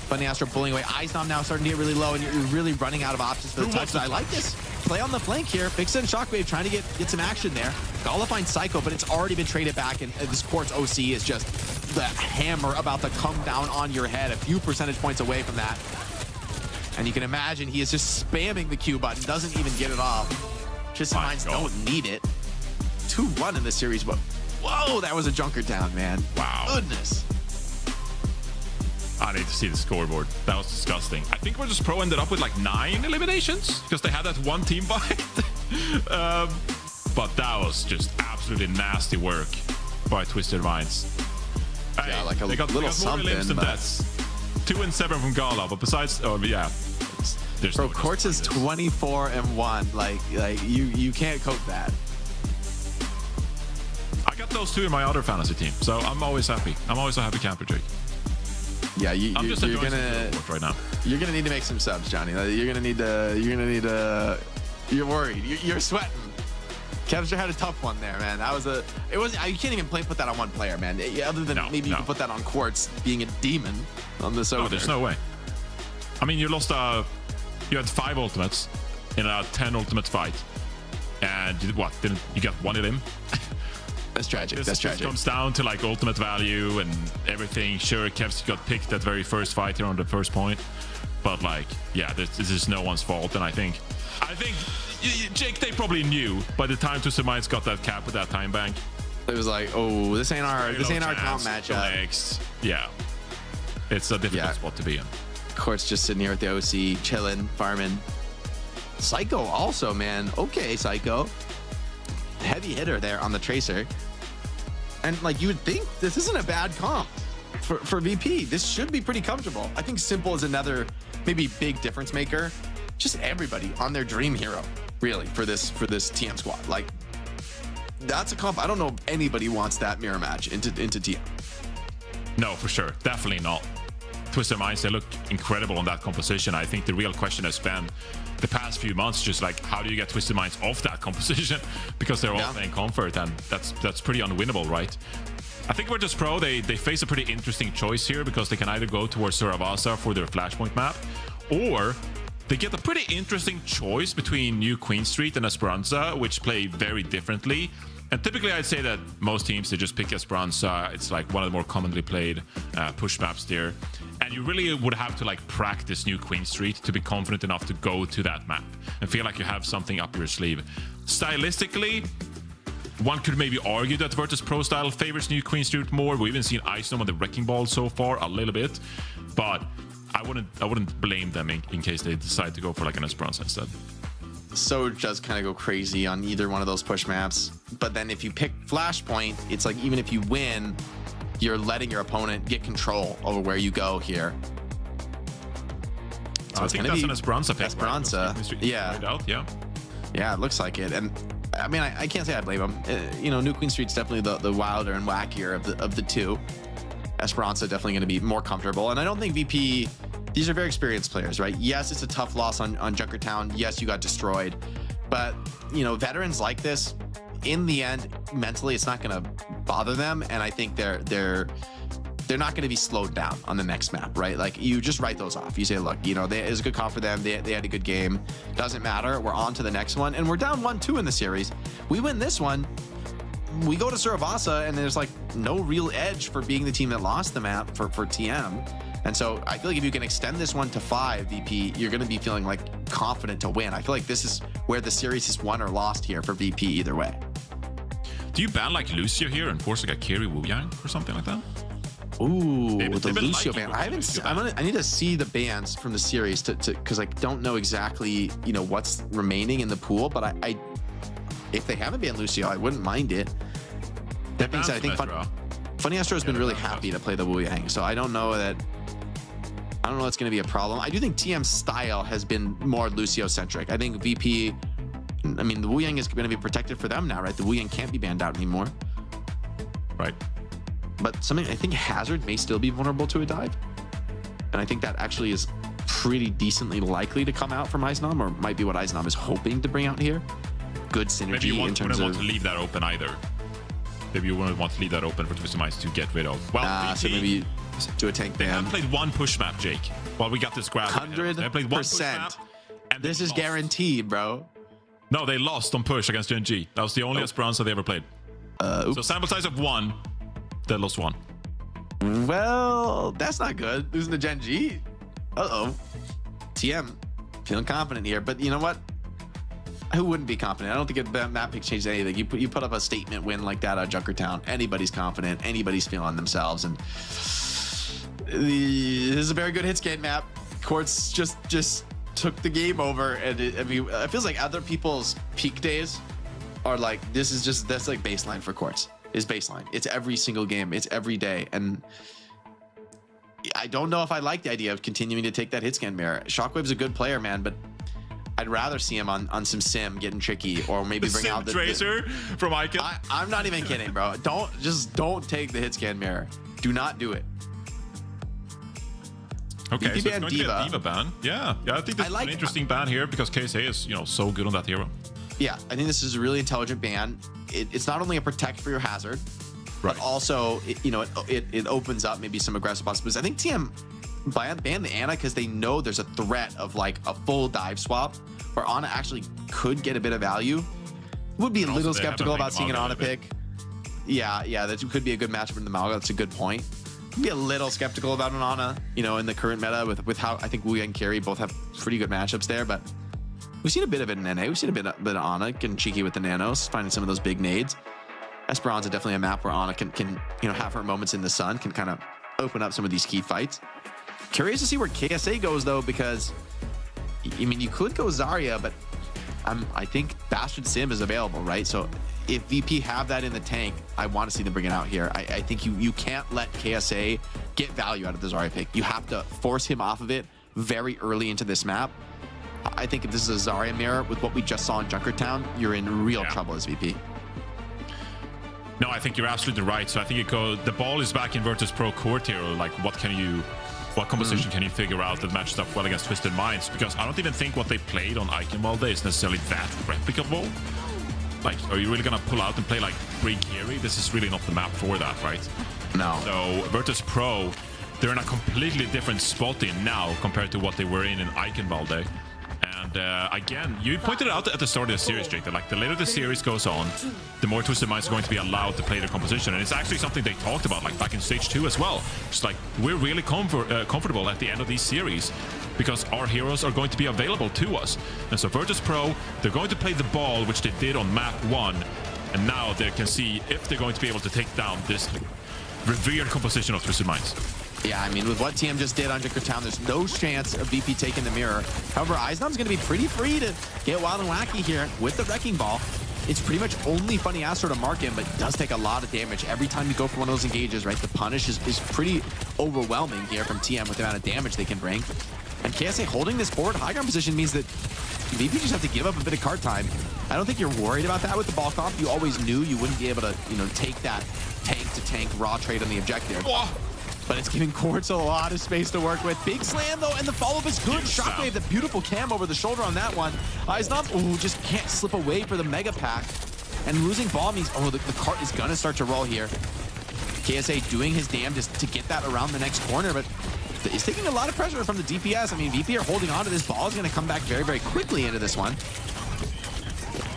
Bunny Astro pulling away. Eichenwalde now starting to get really low, and you're really running out of options for the touch. I like this. Play on the flank here. Fixa and Shockwave trying to get some action there. Gala finds Psycho, but it's already been traded back, and this Quartz OC is just the hammer about to come down on your head, a few percentage points away from that. And you can imagine he is just spamming the Q button, doesn't even get it off. Twisted My Minds God. don't need it. 2-1 in the series, but whoa, that was a Junkertown, man. Wow. Goodness. I need to see the scoreboard. That was disgusting. I think Virtus.pro ended up with like 9 eliminations because they had that one team fight. But that was just absolutely nasty work by Twisted Minds. Yeah, like a they got little more something, elims than but- deaths. 2 and 7 from Gala, but besides, there's Bro, no Quartz is justifying this. 24-1. Like you can't cope that. I got those 2 in my other fantasy team, so I'm always happy. I'm always a happy camper, Jake. Yeah, I'm just you're enjoying gonna Overwatch right now. you're gonna need to make some subs, Johnny. You're gonna need to. You're worried. You're sweating. Kevster had a tough one there, man. It was. You can't even put that on one player, man. Other than maybe you can put that on Quartz being a demon on the Soder. No, there's no way. I mean, you lost you had 5 ultimates in a 10 ultimate fight, and you did what? Didn't you get 1 of them? That's tragic. This That's tragic. comes down to like ultimate value and everything. Sure, Kevs got picked that very first fight here on the first point, but like, yeah, this is no one's fault. And I think Jake, they probably knew by the time Twisted Minds got that cap with that time bank. It was like, oh, this ain't our comp matchup. Next, yeah, it's a difficult spot to be in. Quartz just sitting here at the OC, chilling, farming. Psycho also, man. Okay, Psycho. Heavy hitter there on the Tracer. And like you would think this isn't a bad comp for VP. This should be pretty comfortable. I think Simple is another maybe big difference maker. Just everybody on their dream hero, really, for this TM squad. Like that's a comp. I don't know if anybody wants that mirror match into TM. No, for sure. Definitely not. Twisted Minds, they look incredible on that composition. I think the real question has been the past few months, just like how do you get Twisted Minds off that composition? Because they're all playing comfort, and that's pretty unwinnable, right? I think Virtus.pro, they face a pretty interesting choice here because they can either go towards Suravasa for their Flashpoint map, or they get a pretty interesting choice between New Queen Street and Esperanza, which play very differently. And typically, I'd say that most teams, they just pick Esperanza. It's like one of the more commonly played push maps there. And you really would have to like practice New Queen Street to be confident enough to go to that map and feel like you have something up your sleeve. Stylistically, one could maybe argue that Virtus.pro style favors New Queen Street more. We've even seen Ice on the Wrecking Ball so far a little bit, but I wouldn't blame them in case they decide to go for like an Esperanza instead. Soj does kind of go crazy on either one of those push maps, but then if you pick Flashpoint, it's like even if you win, you're letting your opponent get control over where you go here. So I think that's an Esperanza pick. Esperanza, right? yeah. Yeah, it looks like it. And I mean, I can't say I blame him. New Queen Street's definitely the wilder and wackier of the two. Esperanza definitely going to be more comfortable. And I don't think VP, these are very experienced players, right? Yes, it's a tough loss on Junkertown. Yes, you got destroyed. But, veterans like this, in the end, mentally, it's not going to bother them. And I think they're not going to be slowed down on the next map, right? Like, you just write those off. You say, look, it was a good comp for them. They had a good game. Doesn't matter. We're on to the next one. And we're down 1-2 in the series. We win this one. We go to Suravasa, and there's like no real edge for being the team that lost the map for TM. And so I feel like if you can extend this one to 5 VP, you're going to be feeling like confident to win. I feel like this is where the series is won or lost here for VP either way. Do you ban like Lucio here and force like a carry Wu Yang or something like that? Ooh, They've the been Lucio liking ban. I haven't. I need to see the bans from the series to because I don't know exactly what's remaining in the pool. But I if they haven't banned Lucio, I wouldn't mind it. That being said, I think Funny Astro has been really happy to play the Wu Yang, so I don't know that's going to be a problem. I do think TM's style has been more Lucio centric. I think VP. I mean, the Wu Yang is going to be protected for them now, right? The Wu Yang can't be banned out anymore, right? But I think Hazard may still be vulnerable to a dive, and I think that actually is pretty decently likely to come out from Eichenwalde, or might be what Eichenwalde is hoping to bring out here. Good synergy. Maybe you in terms wouldn't of want to leave that open either. Maybe you wouldn't want to leave that open for Twisted Minds to get rid of. Well, so maybe do a tank ban. They haven't played one push map, Jake. Well, we got this grab. 100%. They played one push map, and this is lost. Guaranteed, bro. No, they lost on push against Gen.G. That was the only Esperanza they ever played. So sample size of 1, they lost 1. Well, that's not good. Losing to Gen.G. TM, feeling confident here, but you know what? Who wouldn't be confident? I don't think that map pick changed anything. You put up a statement win like that on Junkertown. Anybody's confident. Anybody's feeling themselves. And this is a very good hit scan map. Quartz just took the game over. And it feels like other people's peak days are like, that's like baseline for Quartz. Is baseline. It's every single game. It's every day. And I don't know if I like the idea of continuing to take that hit scan mirror. Shockwave's a good player, man, but I'd rather see him on some sim getting tricky, or maybe bring out the Tracer from Icon. I'm not even kidding, bro. Don't take the hit scan mirror. Do not do it. Okay, so it's ban going to be a Diva ban. Yeah, I think this is an interesting ban here because KSA is, so good on that hero. Yeah, I think this is a really intelligent ban. It's not only a protect for your hazard, but also it opens up maybe some aggressive possibilities. I think TM ban the Ana because they know there's a threat of like a full dive swap where Ana actually could get a bit of value. Would be a little skeptical about seeing an Ana pick. Yeah, that could be a good matchup in the Malga. That's a good point. Be a little skeptical about an Ana, in the current meta with how I think Wu and Carry both have pretty good matchups there, but we've seen a bit of it in NA. We've seen a bit of Ana getting cheeky with the nanos, finding some of those big nades. Esperan's definitely a map where Ana can have her moments in the sun, can kind of open up some of these key fights. Curious to see where KSA goes though, because you could go Zarya, but I think Bastard Sim is available, right? So if VP have that in the tank, I want to see them bring it out here. I think you can't let KSA get value out of the Zarya pick. You have to force him off of it very early into this map. I think if this is a Zarya mirror with what we just saw in Junkertown, you're in real trouble as VP. No, I think you're absolutely right. So I think the ball is back in Virtus.pro court here. Like, what composition can you figure out that matches up well against Twisted Minds? Because I don't even think what they played on Eichenwalde is necessarily that replicable. Like, are you really gonna pull out and play like free carry? This is really not the map for that, right? No. So Virtus.pro, they're in a completely different spot now compared to what they were in Eichenwalde. And again, you pointed it out at the start of the series, Jake, that like the later the series goes on, the more Twisted Minds are going to be allowed to play their composition. And it's actually something they talked about like back in Stage 2 as well. Just like, we're really comfortable at the end of these series because our heroes are going to be available to us. And so Virtus.pro, they're going to play the ball, which they did on map 1. And now they can see if they're going to be able to take down this revered composition of Twisted Minds. Yeah, with what TM just did on Junkertown, there's no chance of VP taking the mirror. However, Eisnom's going to be pretty free to get wild and wacky here with the Wrecking Ball. It's pretty much only Funny Astro to mark him, but it does take a lot of damage every time you go for one of those engages, right? The punish is pretty overwhelming here from TM with the amount of damage they can bring. And KSA holding this forward high ground position means that VP just have to give up a bit of card time. I don't think you're worried about that with the ball comp. You always knew you wouldn't be able to, take that tank-to-tank raw trade on the objective. But it's giving Quartz a lot of space to work with. Big slam, though, and the follow-up is good. Shockwave, the beautiful cam over the shoulder on that one. Eisnom, just can't slip away for the Mega Pack. And losing ball means, the cart is going to start to roll here. KSA doing his damnedest to get that around the next corner, but he's taking a lot of pressure from the DPS. VP are holding on to this ball. Is going to come back very, very quickly into this one.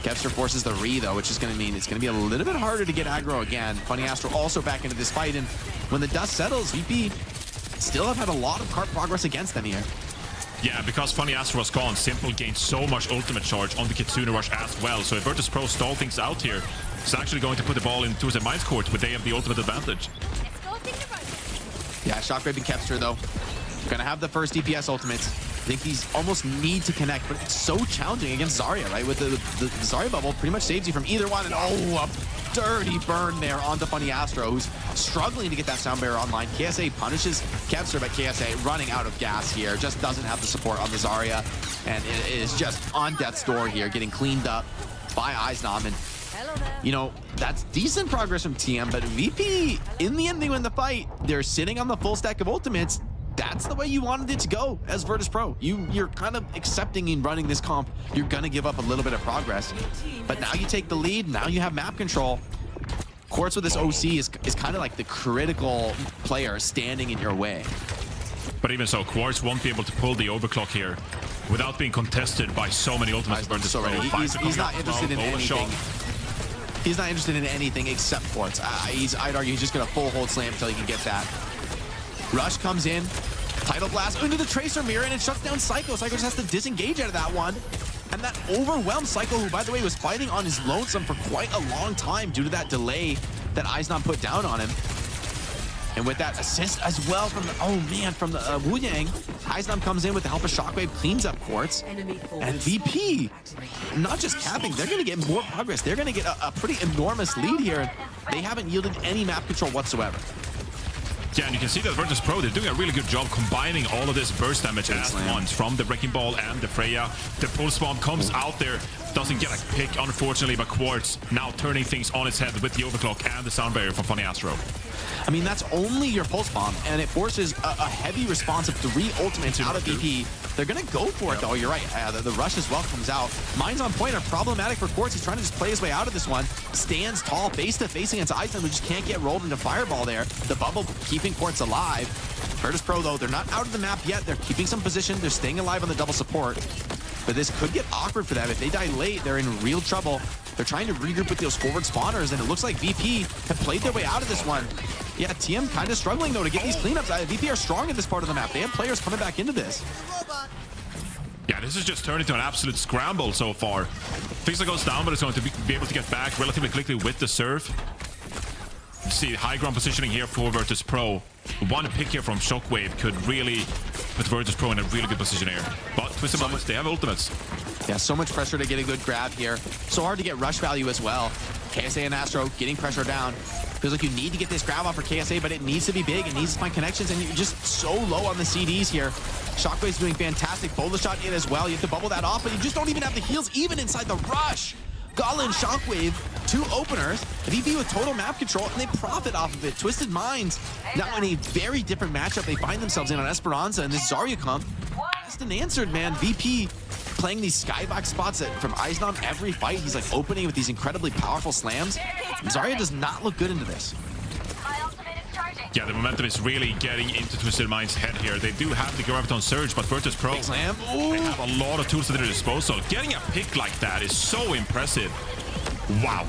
Kevster forces the re, though, which is going to mean it's going to be a little bit harder to get aggro again. Funny Astro also back into this fight, and when the dust settles, VP still have had a lot of cart progress against them here. Yeah, because Funny Astro was gone, Simple gained so much ultimate charge on the Kitsune Rush as well. So if Virtus.pro stall things out here, it's actually going to put the ball into the Minds court where they have the ultimate advantage. Yeah, Shockwave and Kevster, though, going to have the first DPS ultimates. I think these almost need to connect, but it's so challenging against Zarya, right? With the Zarya bubble pretty much saves you from either one. And a dirty burn there onto Funny Astro, who's struggling to get that sound barrier online. KSA punishes Kevster, but KSA running out of gas here. Just doesn't have the support on the Zarya. And it is just on death's door here, getting cleaned up by Eisnom. And that's decent progress from TM, but VP, in the end, they win the fight. They're sitting on the full stack of ultimates. That's the way you wanted it to go as Virtus.pro. You're kind of accepting in running this comp. You're going to give up a little bit of progress. But now you take the lead. Now you have map control. Quartz with this OC is kind of like the critical player standing in your way. But even so, Quartz won't be able to pull the overclock here without being contested by so many ultimates. He's not interested in anything. He's not interested in anything except Quartz. I'd argue he's just going to full hold slam until he can get that. Rush comes in, Tidal Blast into the Tracer mirror, and it shuts down Psycho. Psycho just has to disengage out of that one. And that overwhelmed Psycho, who, by the way, was fighting on his lonesome for quite a long time due to that delay that Eichenwalde put down on him. And with that assist as well from the, from the Lijiang, Eichenwalde comes in with the help of Shockwave, cleans up Quartz. And VP, not just capping, they're going to get more progress. They're going to get a pretty enormous lead here. They haven't yielded any map control whatsoever. Yeah, and you can see that Virtus.pro, they're doing a really good job combining all of this burst damage at once from the Wrecking Ball and the Freya. The Pulse Bomb comes out there, doesn't get a pick, unfortunately, but Quartz now turning things on its head with the Overclock and the Sound Barrier from Funny Astro. I mean, that's only your Pulse Bomb, and it forces a heavy response of 3 ultimates out of VP. They're going to go for it, though. You're right. The rush as well comes out. Mines on point are problematic for Quartz. He's trying to just play his way out of this one. Stands tall, face-to-face against Eichenwalde, who just can't get rolled into Fireball there. The bubble keeping Quartz alive. Virtus.pro, though, they're not out of the map yet. They're keeping some position. They're staying alive on the double support. But this could get awkward for them. If they die late, they're in real trouble. They're trying to regroup with those forward spawners, and it looks like VP have played their way out of this one. Yeah, TM kind of struggling, though, to get these cleanups. VP are strong in this part of the map. They have players coming back into this. Yeah, this has just turned into an absolute scramble so far. Fixer goes down, but it's going to be able to get back relatively quickly with the Surf. You see high ground positioning here for Virtus.pro. One pick here from Shockwave could really put Virtus.pro in a really good position here. But Twisted Minds, they have ultimates. Yeah, so much pressure to get a good grab here. So hard to get rush value as well. KSA and Astro getting pressure down. Feels like you need to get this grab off for KSA, but it needs to be big. It needs to find connections, and you're just so low on the CDs here. Shockwave's doing fantastic. Boulder shot in as well. You have to bubble that off, but you just don't even have the heals even inside the rush. Gala and Shockwave, 2 openers. VP with total map control, and they profit off of it. Twisted Minds now in a very different matchup they find themselves in on Esperanza, and this Zarya comp asked and answered, man. VP playing these skybox spots from Eichenwalde every fight. He's like opening with these incredibly powerful slams. Zarya does not look good into this. Yeah, the momentum is really getting into Twisted Minds' head here. They do have the Graviton Surge, but Virtus.pro, they have a lot of tools at their disposal. Getting a pick like that is so impressive. Wow.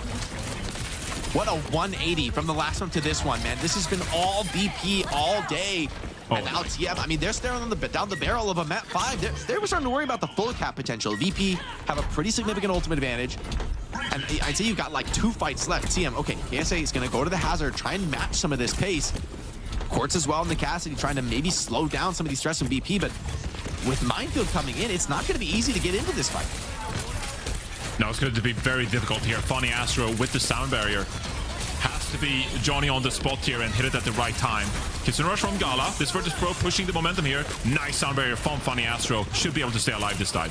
What a 180 from the last one to this one, man. This has been all VP all day. And now TM, I mean, they're staring on down the barrel of a map 5. They're starting to worry about the full cap potential. VP have a pretty significant ultimate advantage. And I'd say you've got like 2 fights left. TM, okay, KSA is going to go to the hazard, try and match some of this pace. Quartz as well in the Cassidy, trying to maybe slow down some of these threats from VP, but with Minefield coming in, it's not going to be easy to get into this fight. No, it's going to be very difficult here. Funny Astro with the Sound Barrier. Has to be Johnny on the spot here and hit it at the right time. Kitsune Rush from Gala. This Virtus.pro pushing the momentum here. Nice Sound Barrier from Funny Astro. Should be able to stay alive this time.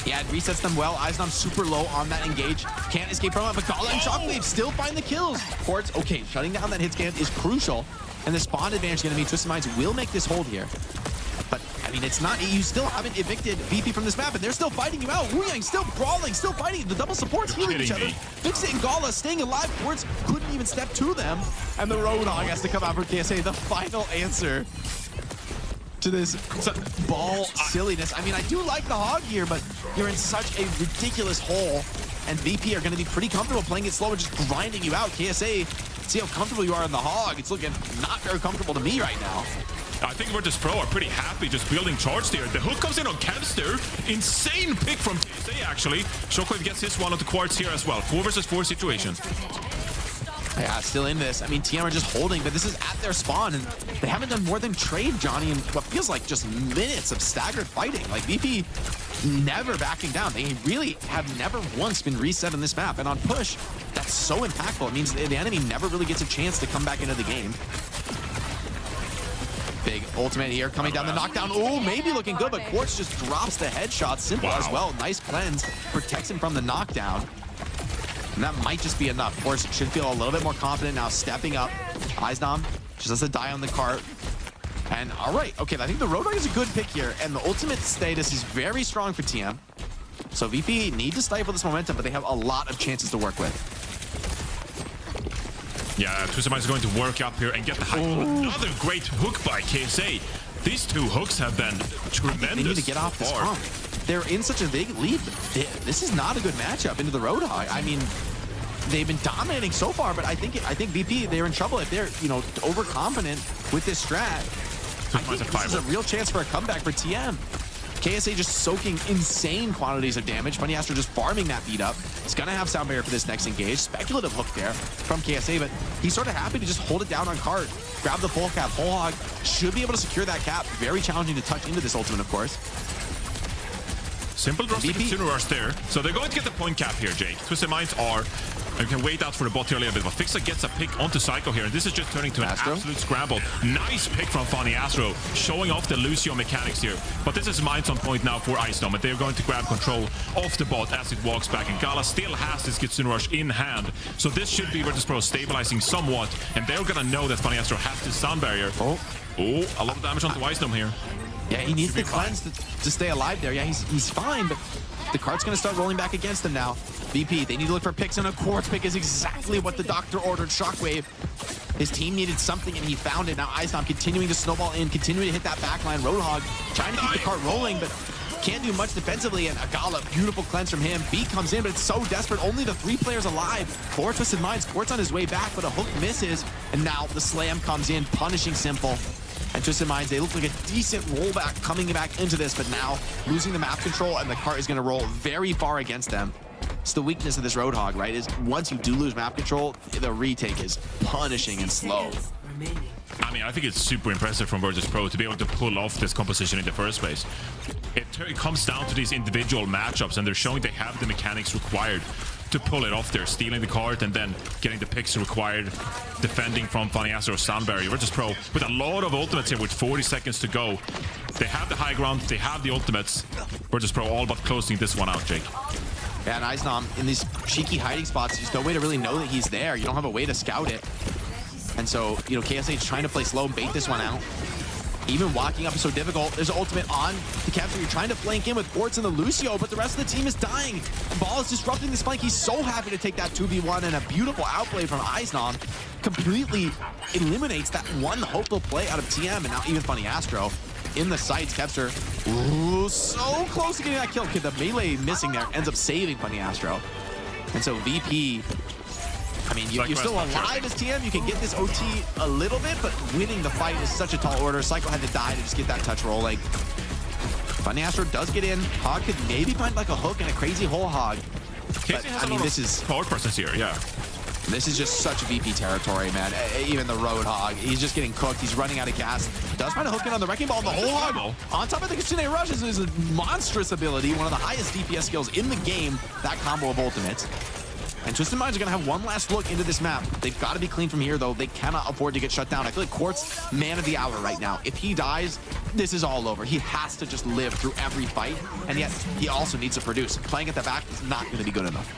Yeah, it resets them well. Eichenwalde super low on that engage. Can't escape from it, but Gala and Shockwave still find the kills. Quartz, okay, shutting down that hit scan is crucial. And the spawn advantage is going to mean Twisted Minds will make this hold here. But, I mean, it's not, you still haven't evicted VP from this map, and they're still fighting you out. Lijiang still brawling, still fighting. The double supports healing each other. FACEIT and Gala staying alive. Quartz couldn't even step to them. And the Roadhog has to come out for KSA. The final answer to this ball silliness. I mean, I do like the Hog here, but you're in such a ridiculous hole. And VP are going to be pretty comfortable playing it slow and just grinding you out. KSA, see how comfortable you are in the Hog. It's looking not very comfortable to me right now. I think Virtus.pro are pretty happy just building charge there. The hook comes in on Cancer. Insane pick from KSA, actually. Shockwave gets his one onto Quartz here as well. 4 versus 4 situation. Yeah, still in this. I mean, TM are just holding, but this is at their spawn, and they haven't done more than trade Johnny in what feels like just minutes of staggered fighting. Like, VP never backing down. They really have never once been reset in this map, and on push, that's so impactful. It means the enemy never really gets a chance to come back into the game. Big ultimate here, coming down the knockdown. Oh, maybe looking good, but Quartz just drops the headshot. Simple as well. Nice cleanse. Protects him from the knockdown. And that might just be enough. Quartz should feel a little bit more confident now, stepping up. Eichenwalde just has to die on the cart. And all right, okay, I think the Roadhog is a good pick here, and the ultimate status is very strong for TM. So VP need to stifle this momentum, but they have a lot of chances to work with. Yeah, Twisted Minds is going to work up here and get the high. Another great hook by KSA. These 2 hooks have been tremendous. They need to get off this pump. They're in such a big lead. This is not a good matchup into the Roadhog. I mean, they've been dominating so far, but I think VP, they're in trouble if they're, you know, overconfident with this strat. I think this is a real chance for a comeback for TM. KSA just soaking insane quantities of damage. Funny Astro just farming that beat up. He's gonna have sound barrier for this next engage. Speculative hook there from KSA, but he's sort of happy to just hold it down on cart. Grab the full cap. Whole hog should be able to secure that cap. Very challenging to touch into this ultimate, of course. Simple draws to Kitsune Rush there. So they're going to get the point cap here, Jake. Twisted Minds are... You can wait out for the bot here a little bit, but Fixa gets a pick onto Psycho here, and this is just turning to an absolute scramble. Nice pick from Funny Astro, showing off the Lucio mechanics here. But this is Minds on point now for Icedom, and they're going to grab control of the bot as it walks back, and Gala still has this Kitsune Rush in hand. So this should be Virtus.pro stabilizing somewhat, and they're gonna know that Funny Astro has this sound barrier. Oh, a lot of damage onto Icedom here. Yeah, he needs the cleanse to stay alive there. Yeah, he's fine, but the cart's going to start rolling back against him now. VP, they need to look for picks, and a quartz pick is exactly what the doctor ordered. Shockwave. His team needed something, and he found it. Now Icedom continuing to snowball in, continuing to hit that backline. Roadhog trying to keep the cart rolling, but can't do much defensively, and Agala, beautiful cleanse from him. Beat comes in, but it's so desperate. Only the 3 players alive. 4 Twisted Minds. Quartz on his way back, but a hook misses, and now the slam comes in, punishing Simple. And Twisted Minds, they look like a decent rollback coming back into this, but now losing the map control, and the cart is going to roll very far against them. It's the weakness of this Roadhog, right? Is once you do lose map control, the retake is punishing and slow. I mean, I think it's super impressive from Virtus.pro to be able to pull off this composition in the first place. It comes down to these individual matchups, and they're showing they have the mechanics required to pull it off there, stealing the cart and then getting the picks required, defending from Funny Astro sound barrier. Virtus.pro with a lot of ultimates here with 40 seconds to go. They have the high ground, they have the ultimates. Virtus.pro all but closing this one out, Jake. Yeah, and Icedom in these cheeky hiding spots, there's no way to really know that he's there. You don't have a way to scout it. And so, you know, KSA is trying to play slow and bait this one out. Even walking up is so difficult. There's an ultimate on the capture. You're trying to flank in with Quartz and the Lucio, but the rest of the team is dying. Ball is disrupting this flank. He's so happy to take that 2v1, and a beautiful outplay from Icedom completely eliminates that one hopeful play out of TM, and now even Funny Astro in the sights. Kepster, ooh, so close to getting that kill. The melee missing there ends up saving Funny Astro. And so VP, I mean, you're still alive as TM. You can get this OT a little bit, but winning the fight is such a tall order. Psycho had to die to just get that touch rolling. Funny Astro does get in. Hog could maybe find like a hook and a crazy whole hog. But, I mean, this is forward presence here, yeah. This is just such VP territory, man. Even the Roadhog, he's just getting cooked. He's running out of gas. Does find a hook in on the Wrecking Ball. The whole hog on top of the Kitsune Rush is a monstrous ability. One of the highest DPS skills in the game. That combo of ultimates. And Twisted Minds are going to have one last look into this map. They've got to be clean from here, though. They cannot afford to get shut down. I feel like Quartz, man of the hour right now. If he dies, this is all over. He has to just live through every fight, and yet he also needs to produce. Playing at the back is not going to be good enough.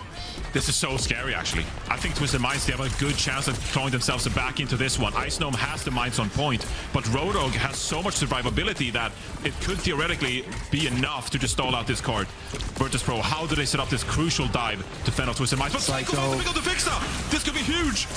This is so scary, actually. I think Twisted Minds, they have a good chance of throwing themselves back into this one. Icedom has the Minds on point, but Roadhog has so much survivability that it could theoretically be enough to just stall out this card. Virtus.pro, how do they set up this crucial dive to fend off Twisted Minds? But Psycho to fix up. This could be huge.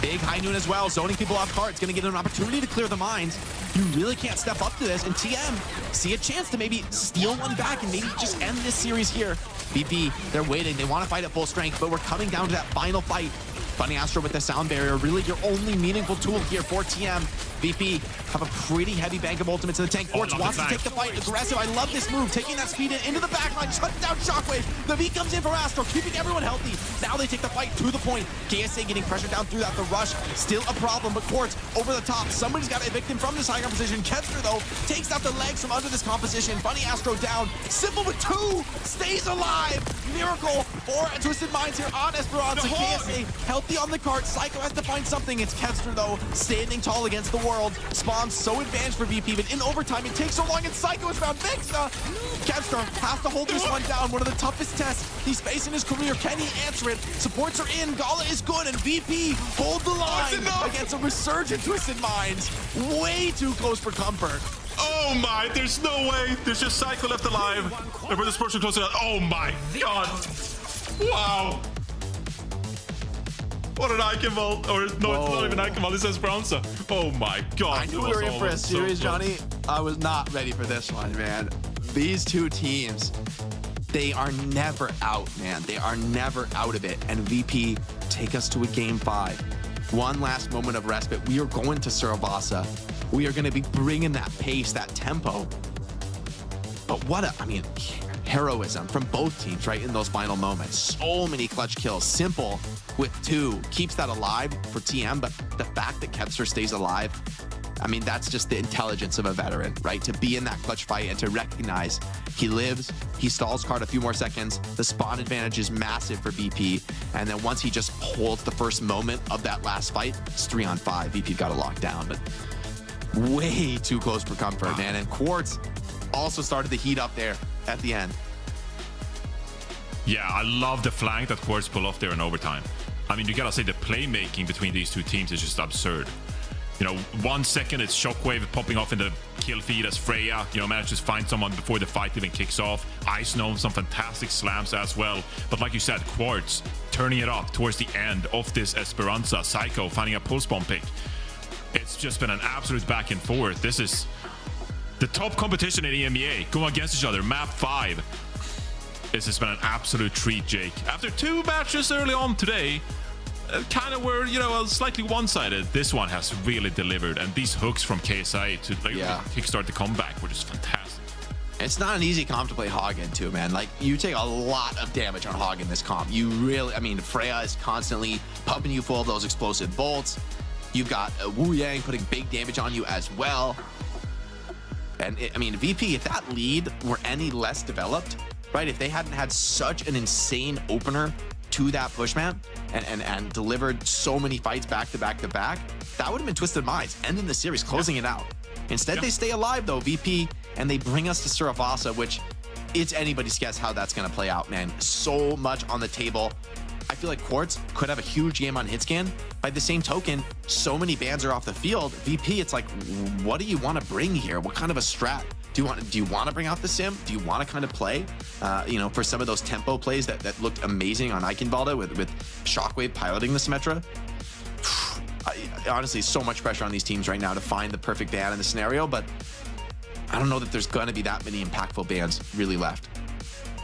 Big high noon as well, zoning people off cards, going to get an opportunity to clear the mines. You really can't step up to this, and TM see a chance to maybe steal one back and maybe just end this series here. VP, they're waiting. They want to fight at full strength, but we're coming down to that final fight. Funny Astro with the sound barrier, really your only meaningful tool here for TM. VP have a pretty heavy bank of ultimates in the tank. Quartz wants to take the fight, aggressive. I love this move, taking that speed into the backline, shuts down Shockwave. The V comes in for Astro, keeping everyone healthy. Now they take the fight to the point. KSA getting pressure down through that. The rush, still a problem, but Quartz over the top. Somebody's got to evict him from this high ground position. Kepster, though, takes out the legs from under this composition. Funny Astro down. Simple with 2, stays alive. Miracle for Twisted Minds here on Esperan&. KSA healthy on the cart. Psycho has to find something. It's Kepster, though, standing tall against the world. Spawn's so advanced for VP, but in overtime, it takes so long, and Psycho is found. Vixa! Kepster has to hold this one down. One of the toughest tests he's faced in his career. Can he answer it? Supports are in. Gala is good, and VP hold the line against a resurgent Twisted Minds. Way too close for comfort. Oh my, there's no way. There's just Psycho left alive. And we're the Spurs close enough. Oh my god. Wow. What an Eichenwalde. Or no, it's not even Eichenwalde. This is Esperanza. Oh my god. I knew we were in for a series, Johnny. I was not ready for this one, man. These two teams, they are never out, man. They are never out of it. And VP take us to a game 5. One last moment of respite. We are going to Suravasa. We are going to be bringing that pace, that tempo. But what a, I mean, heroism from both teams, right, in those final moments. So many clutch kills. Simple with 2 keeps that alive for TM, but the fact that Kevster stays alive, I mean, that's just the intelligence of a veteran, right? To be in that clutch fight and to recognize he lives, he stalls card a few more seconds, the spawn advantage is massive for VP, and then once he just holds the first moment of that last fight, it's 3-on-5. VP got it locked down, but way too close for comfort, man. And Quartz also started to heat up there at the end. Yeah, I love the flank that Quartz pulled off there in overtime. I mean, you gotta say the playmaking between these two teams is just absurd. You know, 1 second it's Shockwave popping off in the kill feed as Freya, you know, manages to find someone before the fight even kicks off. Ice Gnome, some fantastic slams as well. But like you said, Quartz turning it up towards the end of this Esperanza. Psycho finding a pulse bomb pick. It's just been an absolute back and forth. This is the top competition in EMEA going against each other. Map 5. This has been an absolute treat, Jake. After 2 matches early on today, kind of were, you know, slightly one-sided. This one has really delivered, and these hooks from KSI to like kickstart the comeback were just fantastic. It's not an easy comp to play Hog into, man. Like, you take a lot of damage on Hog in this comp. You really, I mean, Freya is constantly pumping you full of those explosive bolts. You've got Wu Yang putting big damage on you as well. And I mean, VP, if that lead were any less developed, right? If they hadn't had such an insane opener to that push map and delivered so many fights back to back to back, that would have been Twisted Minds ending the series, closing it out. Instead, they stay alive though, VP, and they bring us to Suravasa, which it's anybody's guess how that's going to play out, man. So much on the table. I feel like Quartz could have a huge game on hitscan. By the same token, so many bans are off the field. VP, it's like, what do you want to bring here? What kind of a strat? Do you want to bring out the sim? Do you want to kind of play, you know, for some of those tempo plays that looked amazing on Eichenwalde with Shockwave piloting the Symmetra? Honestly, so much pressure on these teams right now to find the perfect ban in the scenario, but I don't know that there's going to be that many impactful bans really left.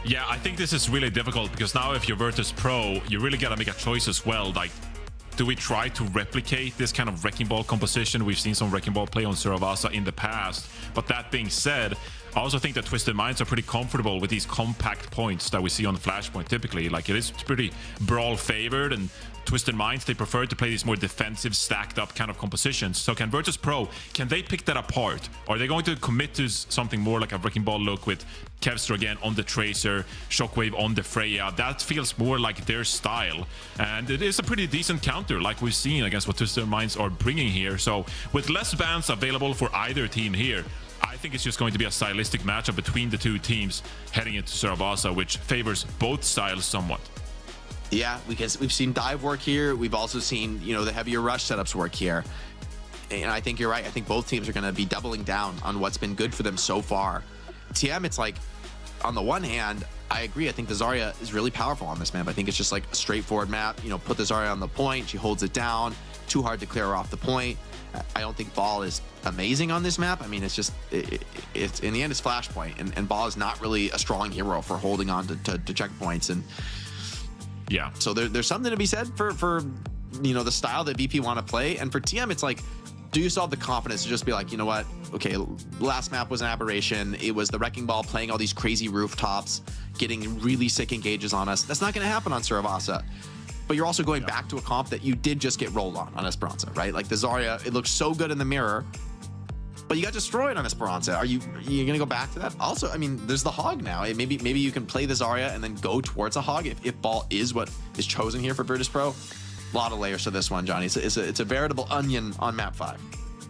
Yeah, I think this is really difficult because now if you're Virtus.pro, you really got to make a choice as well. Like, do we try to replicate this kind of Wrecking Ball composition? We've seen some Wrecking Ball play on Suravasa in the past. But that being said, I also think that Twisted Minds are pretty comfortable with these compact points that we see on the Flashpoint typically. Like, it is pretty brawl favored, and Twisted Minds, they prefer to play these more defensive, stacked up kind of compositions. So can Virtus.pro, can they pick that apart? Are they going to commit to something more like a Wrecking Ball look with Kevster again on the Tracer, Shockwave on the Freya? That feels more like their style. And it is a pretty decent counter like we've seen against what Twisted Minds are bringing here. So with less bans available for either team here, I think it's just going to be a stylistic matchup between the two teams heading into Suravasa, which favors both styles somewhat. Yeah, because we've seen dive work here. We've also seen, you know, the heavier rush setups work here. And I think you're right. I think both teams are going to be doubling down on what's been good for them so far. TM, it's like, on the one hand, I agree. I think the Zarya is really powerful on this map. I think it's just like a straightforward map. You know, put the Zarya on the point. She holds it down. Too hard to clear her off the point. I don't think Ball is amazing on this map. I mean, it's just, it's in the end, it's Flashpoint. And Ball is not really a strong hero for holding on to checkpoints. And yeah, so there's something to be said for you know, the style that VP want to play. And for TM, it's like, do you still have the confidence to just be like, you know what? Okay, last map was an aberration. It was the Wrecking Ball playing all these crazy rooftops, getting really sick engages on us. That's not going to happen on Suravasa. But you're also going back to a comp that you did just get rolled on Esperanza, right? Like the Zarya, it looks so good in the mirror, but you got destroyed on Esperanza. Are you going to go back to that? Also, I mean, there's the Hog now. Maybe you can play the Zarya and then go towards a Hog if Ball is what is chosen here for Virtus.pro. A lot of layers to this one, Johnny. It's a veritable onion on map 5.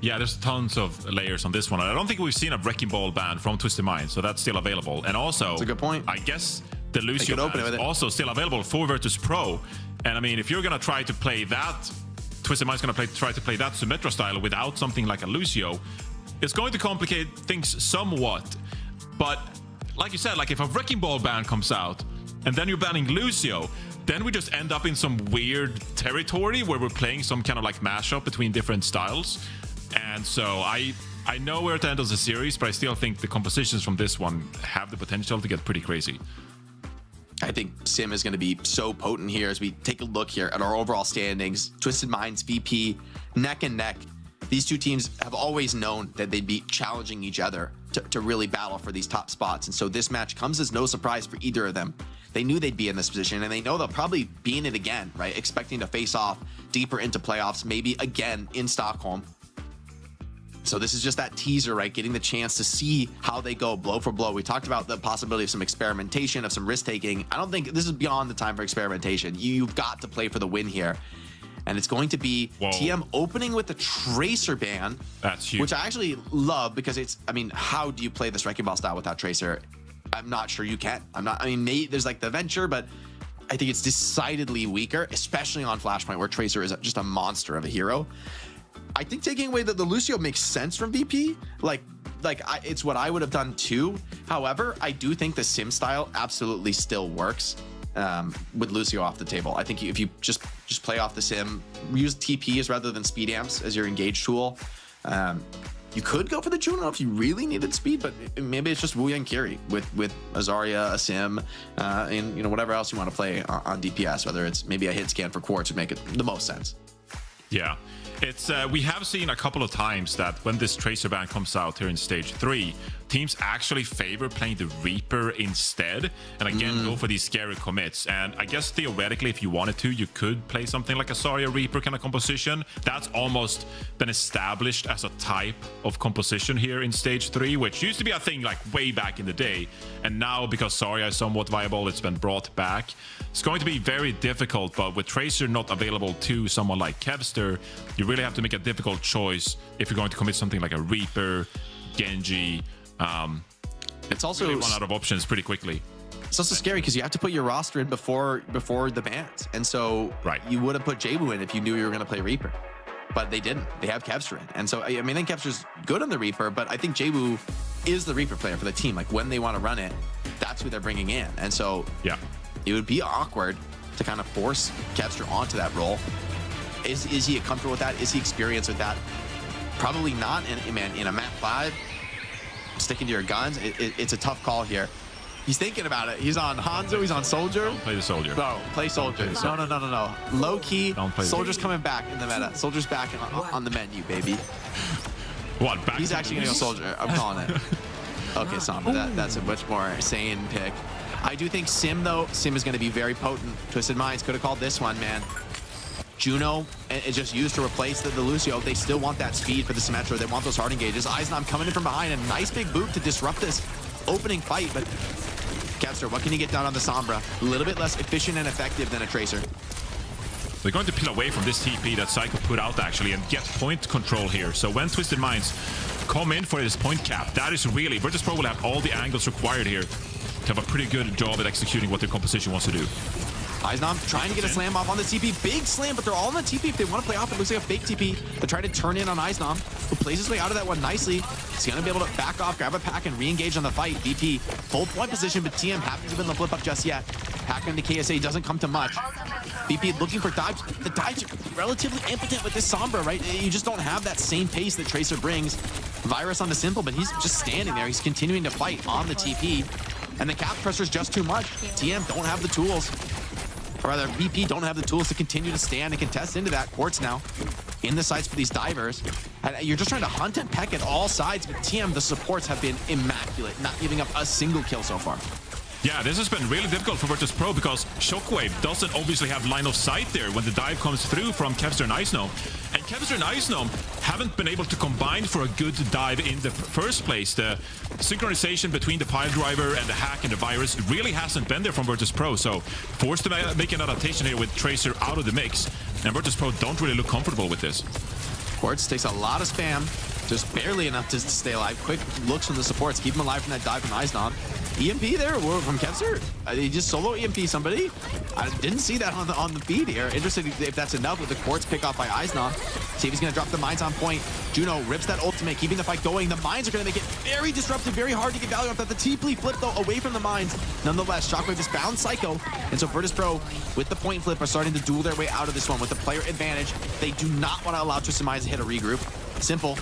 Yeah, there's tons of layers on this one. I don't think we've seen a Wrecking Ball ban from Twisted Minds, so that's still available. And also, that's a good point. I guess the Lucio ban is also still available for Virtus.pro. And I mean, if you're going to try to play that, Twisted Minds going to try to play that Symmetra style without something like a Lucio, it's going to complicate things somewhat. But like you said, like if a Wrecking Ball ban comes out and then you're banning Lucio, then we just end up in some weird territory where we're playing some kind of like mashup between different styles. And so I know we're at the end of the series, but I still think the compositions from this one have the potential to get pretty crazy. I think Sim is going to be so potent here as we take a look here at our overall standings. Twisted Minds, VP, neck and neck these two teams have always known that they'd be challenging each other to really battle for these top spots. And so this match comes as no surprise for either of them. They knew they'd be in this position, and they know they'll probably be in it again, right? Expecting to face off deeper into playoffs, maybe again in Stockholm. So this is just that teaser, right? Getting the chance to see how they go blow for blow. We talked about the possibility of some experimentation, of some risk taking. I don't think this is beyond the time for experimentation. You've got to play for the win here. And it's going to be TM opening with the Tracer ban. That's huge. Which I actually love, because it's, I mean, how do you play this Wrecking Ball style without Tracer? I'm not sure you can. I mean, maybe there's like the Venture, but I think it's decidedly weaker, especially on Flashpoint, where Tracer is just a monster of a hero. I think taking away the Lucio makes sense from VP. It's what I would have done too. However, I do think the Sim style absolutely still works with Lucio off the table. I think if you just play off the Sim, use TPs rather than speed amps as your engage tool. You could go for the Juno if you really needed speed, but maybe it's just Wu Yang Kiri with Azaria, a Sim, and whatever else you want to play on DPS. Whether it's maybe a hit scan for Quartz would make it the most sense. Yeah. It's we have seen a couple of times that when this Tracer ban comes out here in Stage 3, teams actually favor playing the Reaper instead, and again go for these scary commits. And I guess theoretically, if you wanted to, you could play something like a Zarya Reaper kind of composition. That's almost been established as a type of composition here in Stage 3, which used to be a thing like way back in the day. And now, because Zarya is somewhat viable, it's been brought back. It's going to be very difficult, but with Tracer not available to someone like Kevster, you really have to make a difficult choice if you're going to commit something like a Reaper, Gen.G. It's also really run out of options pretty quickly. It's also scary because you have to put your roster in before the bans, and so you would have put Jabu in if you knew you were going to play Reaper, but they didn't. They have Kevster in, and so I mean, I think Kevster's good on the Reaper, but I think Jabu is the Reaper player for the team. Like when they want to run it, that's who they're bringing in, and so it would be awkward to kind of force Kevster onto that role. Is he comfortable with that? Is he experienced with that? Probably not. And man, in a map 5, sticking to your guns, it's a tough call here. He's thinking about it. He's on Hanzo. He's on Soldier. Don't play the Soldier. No, play Soldier. No. Low key. Soldier's coming back in the meta. Soldier's back on the menu, baby. What? Back He's actually gonna go Soldier. I'm calling it. Okay, Sombra. That's a much more sane pick. I do think Sim though. Sim is going to be very potent. Twisted Minds could have called this one, man. Juno is just used to replace the Lucio. They still want that speed for the Symmetra. They want those hard engages. Eichenwalde coming in from behind. A nice big boot to disrupt this opening fight. But Kevster, what can he get done on the Sombra? A little bit less efficient and effective than a Tracer. They're going to peel away from this TP that Psycho put out actually and get point control here. So when Twisted Minds come in for this point cap, that is really, Virtus.pro will have all the angles required here to have a pretty good job at executing what their composition wants to do. Eichenwalde trying to get a slam off on the TP. Big slam, but they're all on the TP. If they want to play off, it looks like a fake TP. They're trying to turn in on Eichenwalde, who plays his way out of that one nicely. He's going to be able to back off, grab a pack, and re-engage on the fight. VP, full point position, but TM haven't given the flip up just yet. Pack into KSA doesn't come to much. VP looking for dives. The dives are relatively impotent with this Sombra, right? You just don't have that same pace that Tracer brings. Virus on the Simple, but he's just standing there. He's continuing to fight on the TP. And the cap pressure is just too much. TM don't have the tools. Or rather, VP don't have the tools to continue to stand and contest into that. Quartz now in the sights for these divers. And you're just trying to hunt and peck at all sides, but TM, the supports have been immaculate, not giving up a single kill so far. Yeah, this has been really difficult for Virtus.pro because Shockwave doesn't obviously have line of sight there when the dive comes through from Kevster and Eichenwalde. And Kevster and Eichenwalde haven't been able to combine for a good dive in the first place. The synchronization between the pile driver and the hack and the virus really hasn't been there from Virtus.pro, so forced to make an adaptation here with Tracer out of the mix. And Virtus.pro don't really look comfortable with this. Quartz takes a lot of spam, just barely enough to stay alive. Quick looks from the supports, keep him alive from that dive from Eichenwalde. EMP there from Kevster. He just solo EMP somebody. I didn't see that on the feed here. Interested if that's enough with the Quartz pick off by Eichenwalde. See if he's going to drop the mines on point. Juno rips that ultimate, keeping the fight going. The mines are going to make it very disruptive, very hard to get value off that. The TP flip, though, away from the mines. Nonetheless, Shockwave just found Psycho. And so Virtus.pro, with the point flip, are starting to duel their way out of this one with the player advantage. They do not want to allow Twisted Minds to hit a regroup. Simple.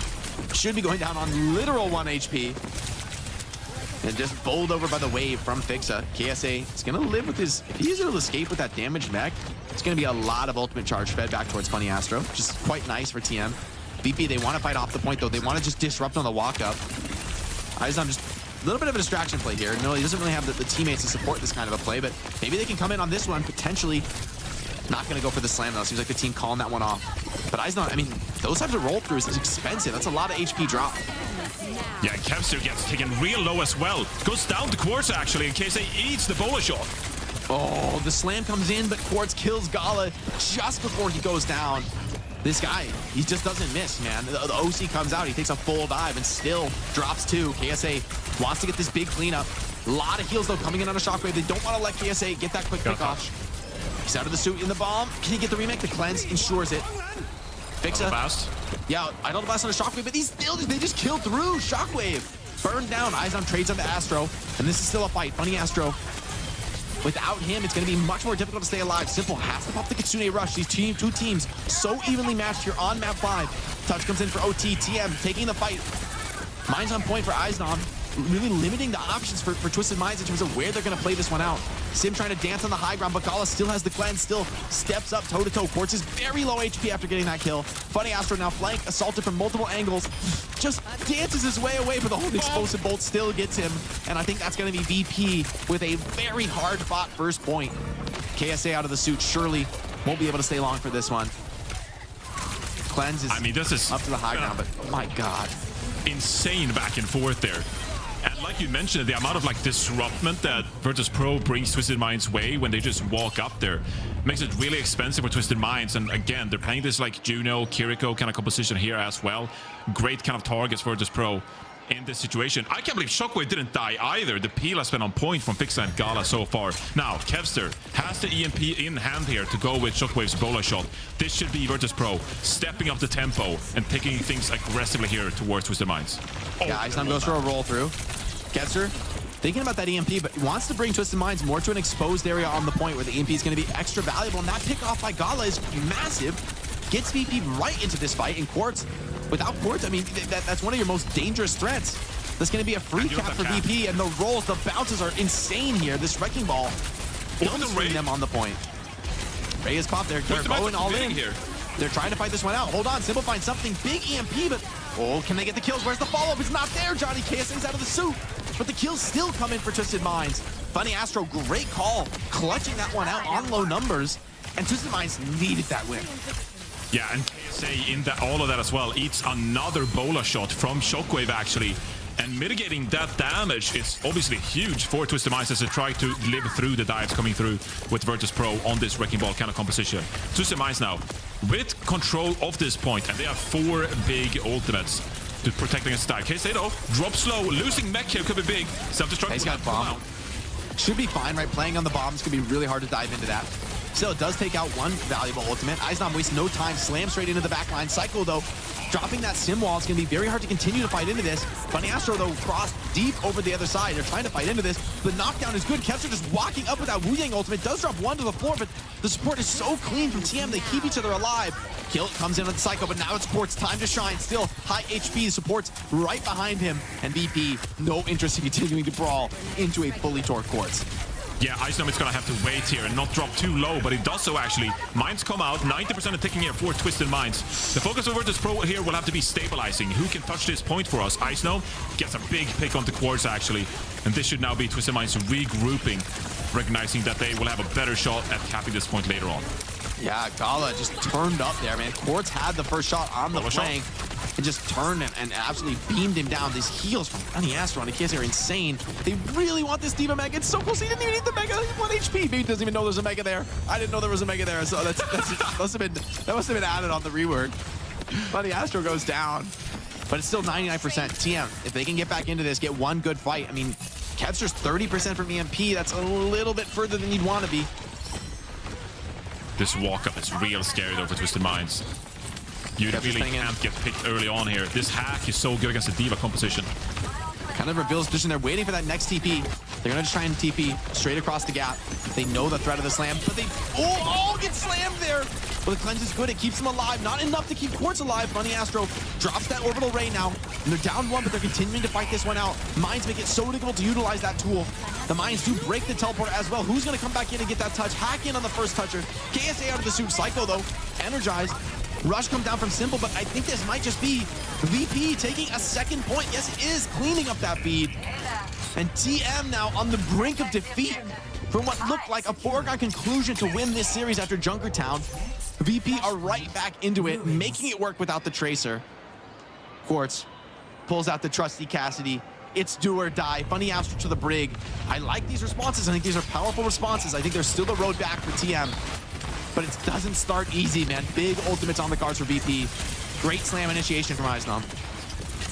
Should be going down on literal 1 HP. And just bowled over by the wave from Fixa. KSA is going to live with his... If he's able to escape with that damaged mech, it's going to be a lot of ultimate charge fed back towards Funny Astro, which is quite nice for TM. VP, they want to fight off the point, though. They want to just disrupt on the walk-up. Eichenwalde just a little bit of a distraction play here. No, he doesn't really have the teammates to support this kind of a play, but maybe they can come in on this one, potentially. Not going to go for the slam, though. Seems like the team calling that one off. But Eichenwalde, I mean, those types of roll-throughs is expensive. That's a lot of HP drop. Yeah, and Kevster gets taken real low as well. Goes down to Quartz, actually, in case they eats the bowler shot. Oh, the slam comes in, but Quartz kills Gala just before he goes down. This guy, he just doesn't miss, man. The OC comes out, he takes a full dive and still drops 2. KSA wants to get this big cleanup. A lot of heals, though, coming in on a shockwave. They don't want to let KSA get that quick pick off. He's out of the suit in the bomb. Can he get the remake? The cleanse ensures it. Fixa. Fast. Yeah, Idle Blast on a shockwave, but they just killed through. Shockwave burned down. Eichenwalde trades onto Astro, and this is still a fight. Funny Astro. Without him, it's going to be much more difficult to stay alive. Simple has to pop the Kitsune Rush. These two teams so evenly matched here on map 5. Touch comes in for OT. TM taking the fight. Mind's on point for Eichenwalde. Really limiting the options for Twisted Minds in terms of where they're going to play this one out. Sim trying to dance on the high ground, but Gala still has the cleanse, still steps up toe-to-toe. Quartz is very low HP after getting that kill. Funny Astro now flank, assaulted from multiple angles. Just dances his way away, but the whole explosive bolt still gets him. And I think that's going to be VP with a very hard-fought first point. KSA out of the suit surely won't be able to stay long for this one. Cleanse is, this is up to the high ground, but oh my god. Insane back and forth there. And like you mentioned, the amount of like disruptment that Virtus.pro brings Twisted Minds' way when they just walk up there makes it really expensive for Twisted Minds. And again, they're playing this like Juno, Kiriko kind of composition here as well. Great kind of targets for Virtus.pro in this situation. I can't believe Shockwave didn't die either. The peel has been on point from Fixa and Gala so far. Now, Kevster has the EMP in hand here to go with Shockwave's Bola shot. This should be Virtus.pro stepping up the tempo and taking things aggressively here towards Twisted Minds. Yeah, Eichenwalde goes for a roll through. Kevster thinking about that EMP, but wants to bring Twisted Minds more to an exposed area on the point where the EMP is going to be extra valuable. And that pick off by Gala is massive. Gets VP right into this fight. And Quartz, without Quartz, I mean, that's one of your most dangerous threats. That's going to be a free cap for VP. And the rolls, the bounces are insane here. This Wrecking Ball dumpstering them on the point. Ray is popped there. They're going all in here. They're trying to fight this one out. Hold on, Simple finds something. Big EMP, but oh, can they get the kills? Where's the follow-up? It's not there, Johnny. KSA's out of the suit. But the kills still come in for Twisted Minds. Funny Astro, great call. Clutching that one out on low numbers. And Twisted Minds needed that win. Yeah, and KSA in that, all of that as well, eats another Bola shot from Shockwave, actually. And mitigating that damage is obviously huge for Twisted Minds as they try to live through the dives coming through with Virtus.pro on this Wrecking Ball kind of composition. Twisted Minds now with control of this point, and they have 4 big ultimates to protect against the dive. KSA though, drops low, losing mech here could be big. Self-destruct. He's got bomb. Should be fine, right? Playing on the bombs could be really hard to dive into that. Still, it does take out one valuable ultimate. Eichenwalde wastes no time, slams straight into the backline. Psycho, though, dropping that sim wall is going to be very hard to continue to fight into this. Funny Astro, though, crossed deep over the other side. They're trying to fight into this. The knockdown is good. Kevster just walking up with that Wu Yang ultimate. Does drop 1 to the floor, but the support is so clean from TM. They keep each other alive. Kill comes in with the Psycho, but now it's Quartz. Time to shine. Still high HP. Support's right behind him. And VP, no interest in continuing to brawl into a fully torqued Quartz. Yeah, Eichenwalde is going to have to wait here and not drop too low, but he does so actually. Minds come out, 90% of taking here for Twisted Minds. The focus of Virtus.pro here will have to be stabilizing. Who can touch this point for us? Eichenwalde gets a big pick on the Quartz actually, and this should now be Twisted Minds regrouping, recognizing that they will have a better shot at capping this point later on. Yeah, Gala just turned up there, man. Quartz had the first shot on the flank and just turned and absolutely beamed him down. These heals from Funny Astro and KSA are insane. They really want this D.Va Mega. It's so close. He didn't even need the Mega. 1 HP. Maybe doesn't even know there's a Mega there. I didn't know there was a Mega there, so that must have been added on the rework. Funny Astro goes down, but it's still 99%. TM, if they can get back into this, get one good fight. I mean, Kevster's 30% from EMP. That's a little bit further than you'd want to be. This walk-up is real scary though for Twisted Minds. You really can't get picked early on here. This hack is so good against the D.Va composition. Kind of reveals position. They're waiting for that next TP. They're going to try and TP straight across the gap. They know the threat of the slam, but they all get slammed there. Well, the cleanse is good. It keeps them alive. Not enough to keep Quartz alive. Funny Astro drops that orbital ray now. And they're down 1, but they're continuing to fight this one out. Minds make it so difficult to utilize that tool. The Minds do break the teleport as well. Who's going to come back in and get that touch? Hack in on the first toucher. KSA out of the suit. Psycho, though, energized. Rush comes down from Simple, but I think this might just be VP taking a second point. Yes, it is cleaning up that feed. And TM now on the brink of defeat from what looked like a foregone conclusion to win this series after Junkertown. VP are right back into it, making it work without the Tracer. Quartz pulls out the trusty Cassidy. It's do or die. Funny Astro to the Brig. I like these responses. I think these are powerful responses. I think there's still the road back for TM. But it doesn't start easy, man. Big ultimates on the cards for VP. Great slam initiation from Eichenwalde.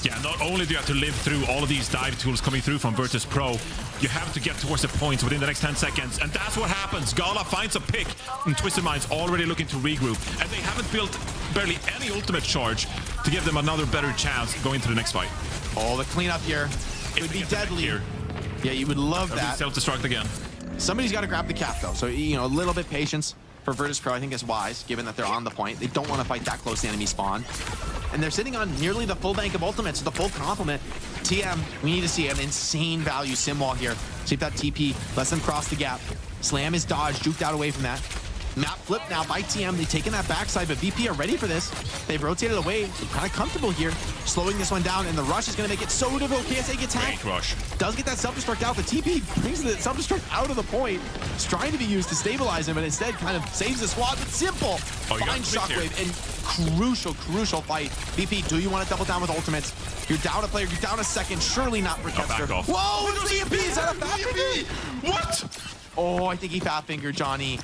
Yeah, not only do you have to live through all of these dive tools coming through from Virtus.pro, you have to get towards the points within the next 10 seconds. And that's what happens. Gala finds a pick, and Twisted Mind's already looking to regroup. And they haven't built barely any ultimate charge to give them another better chance going to the next fight. Oh, the cleanup here would be deadly. Here. Yeah, you would love that. Self-destruct again. Somebody's got to grab the cap, though. So, you know, a little bit patience for Virtus.pro, I think, is wise, given that they're on the point. They don't want to fight that close to enemy spawn. And they're sitting on nearly the full bank of ultimates, the full complement. TM, we need to see an insane value sim wall here. See if that TP lets them cross the gap. Slam is dodged, juked out away from that. Map flip now by TM. They've taken that backside, but VP are ready for this. They've rotated away. They're kind of comfortable here, slowing this one down, and the rush is going to make it so difficult. KSA gets hacked. Great rush. Does get that self-destruct out. The TP brings the self-destruct out of the point. It's trying to be used to stabilize him, but instead kind of saves the squad. But Simple finds Shockwave and crucial fight. VP, do you want to double down with ultimates? You're down a player. You're down a second. Surely not for Kepster. Whoa, it's the EMP. Is that a fat finger? What? Oh, I think he fat fingered Johnny.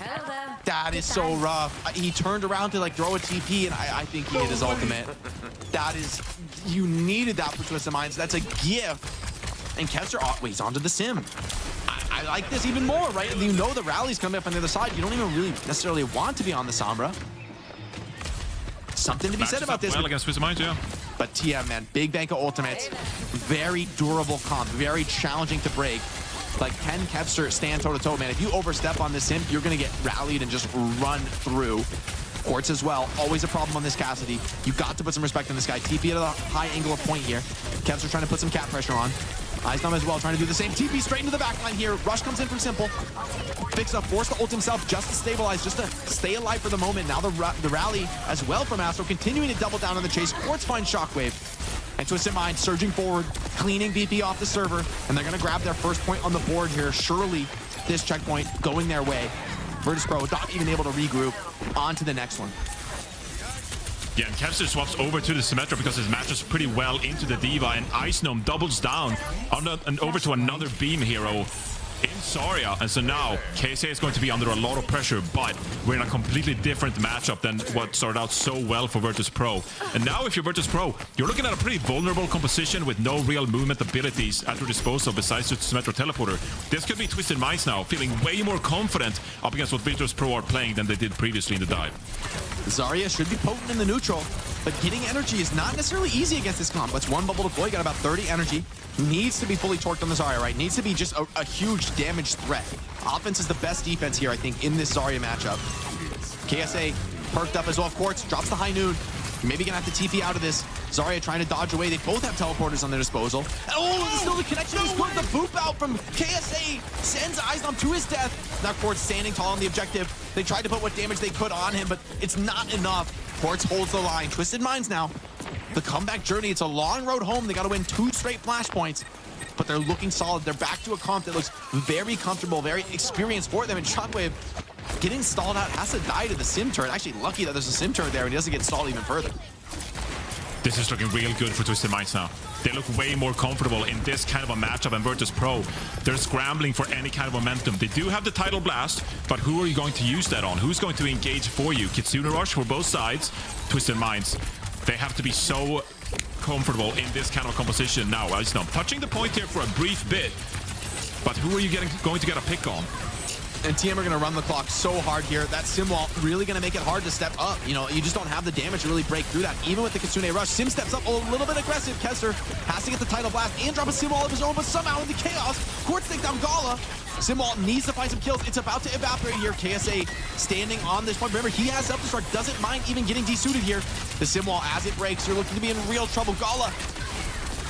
That is so rough. He turned around to like throw a TP, and I think he hit his ultimate. That is, you needed that for Twisted Minds. That's a gift. And Kepster, oh, wait, he's onto the sim. I like this even more, right? You know the rally's coming up on the other side. You don't even really necessarily want to be on the Sombra. Something to be said about this. Well against Twisted Minds, yeah. But TM, man, big bank of ultimates. Very durable comp, very challenging to break. Like, can Kepster stand toe-to-toe, man? If you overstep on this simp, you're going to get rallied and just run through. Quartz as well, always a problem on this Cassidy. You got to put some respect on this guy. TP at a high angle of point here. Kepster trying to put some cap pressure on. Eichenwalde as well, trying to do the same. TP straight into the backline here. Rush comes in from Simple. Fix up, force to ult himself just to stabilize, just to stay alive for the moment. Now the rally as well from Astro, continuing to double down on the chase. Quartz finds Shockwave. And Twisted Mind surging forward, cleaning VP off the server, and they're going to grab their first point on the board here. Surely this checkpoint going their way. Virtus.pro not even able to regroup. On to the next one. Yeah, and Kepster swaps over to the Symmetra because his matches pretty well into the Diva, and Icenome doubles down and over to another beam hero in Zarya. And so now KSA is going to be under a lot of pressure, but we're in a completely different matchup than what started out so well for Virtus.pro. And now if you're Virtus.pro, you're looking at a pretty vulnerable composition with no real movement abilities at your disposal besides the Symmetra teleporter. This could be Twisted Minds now, feeling way more confident up against what Virtus.pro are playing than they did previously in the dive. Zarya should be potent in the neutral, but getting energy is not necessarily easy against this comp. That's one bubble deploy, got about 30 energy. Needs to be fully torqued on the Zarya, right? Needs to be just a huge damage threat. Offense is the best defense here, I think, in this Zarya matchup. KSA perked up as well. Quartz drops the high noon. Maybe gonna have to TP out of this. Zarya trying to dodge away. They both have teleporters on their disposal. Oh, still the connection is good. The boop out from KSA sends Eichenwalde to his death. Now Quartz standing tall on the objective. They tried to put what damage they could on him, but it's not enough. Quartz holds the line. Twisted Minds now. The comeback journey, it's a long road home. They got to win 2 straight flashpoints, but they're looking solid. They're back to a comp that looks very comfortable, very experienced for them. And Shockwave getting stalled out, has to die to the sim turret. Actually lucky that there's a sim turret there and he doesn't get stalled even further. This is looking real good for Twisted Minds now. They look way more comfortable in this kind of a matchup, and Virtus.pro, they're scrambling for any kind of momentum. They do have the title blast, but who are you going to use that on? Who's going to engage for you? Kitsune Rush for both sides. Twisted Minds, they have to be so comfortable in this kind of composition now. Icenome touching the point here for a brief bit, but who are you going to get a pick on? And TM are going to run the clock so hard here. That Sim wall really going to make it hard to step up. You know, you just don't have the damage to really break through that. Even with the Kitsune Rush, Sim steps up a little bit aggressive. Kepster has to get the title blast and drop a Sim wall of his own, but somehow in the chaos, Quartz take down Gala. Sim wall needs to find some kills. It's about to evaporate here. KSA standing on this point. Remember, he has self-destruct, doesn't mind even getting desuited here. The Sim wall, as it breaks, you're looking to be in real trouble. Gala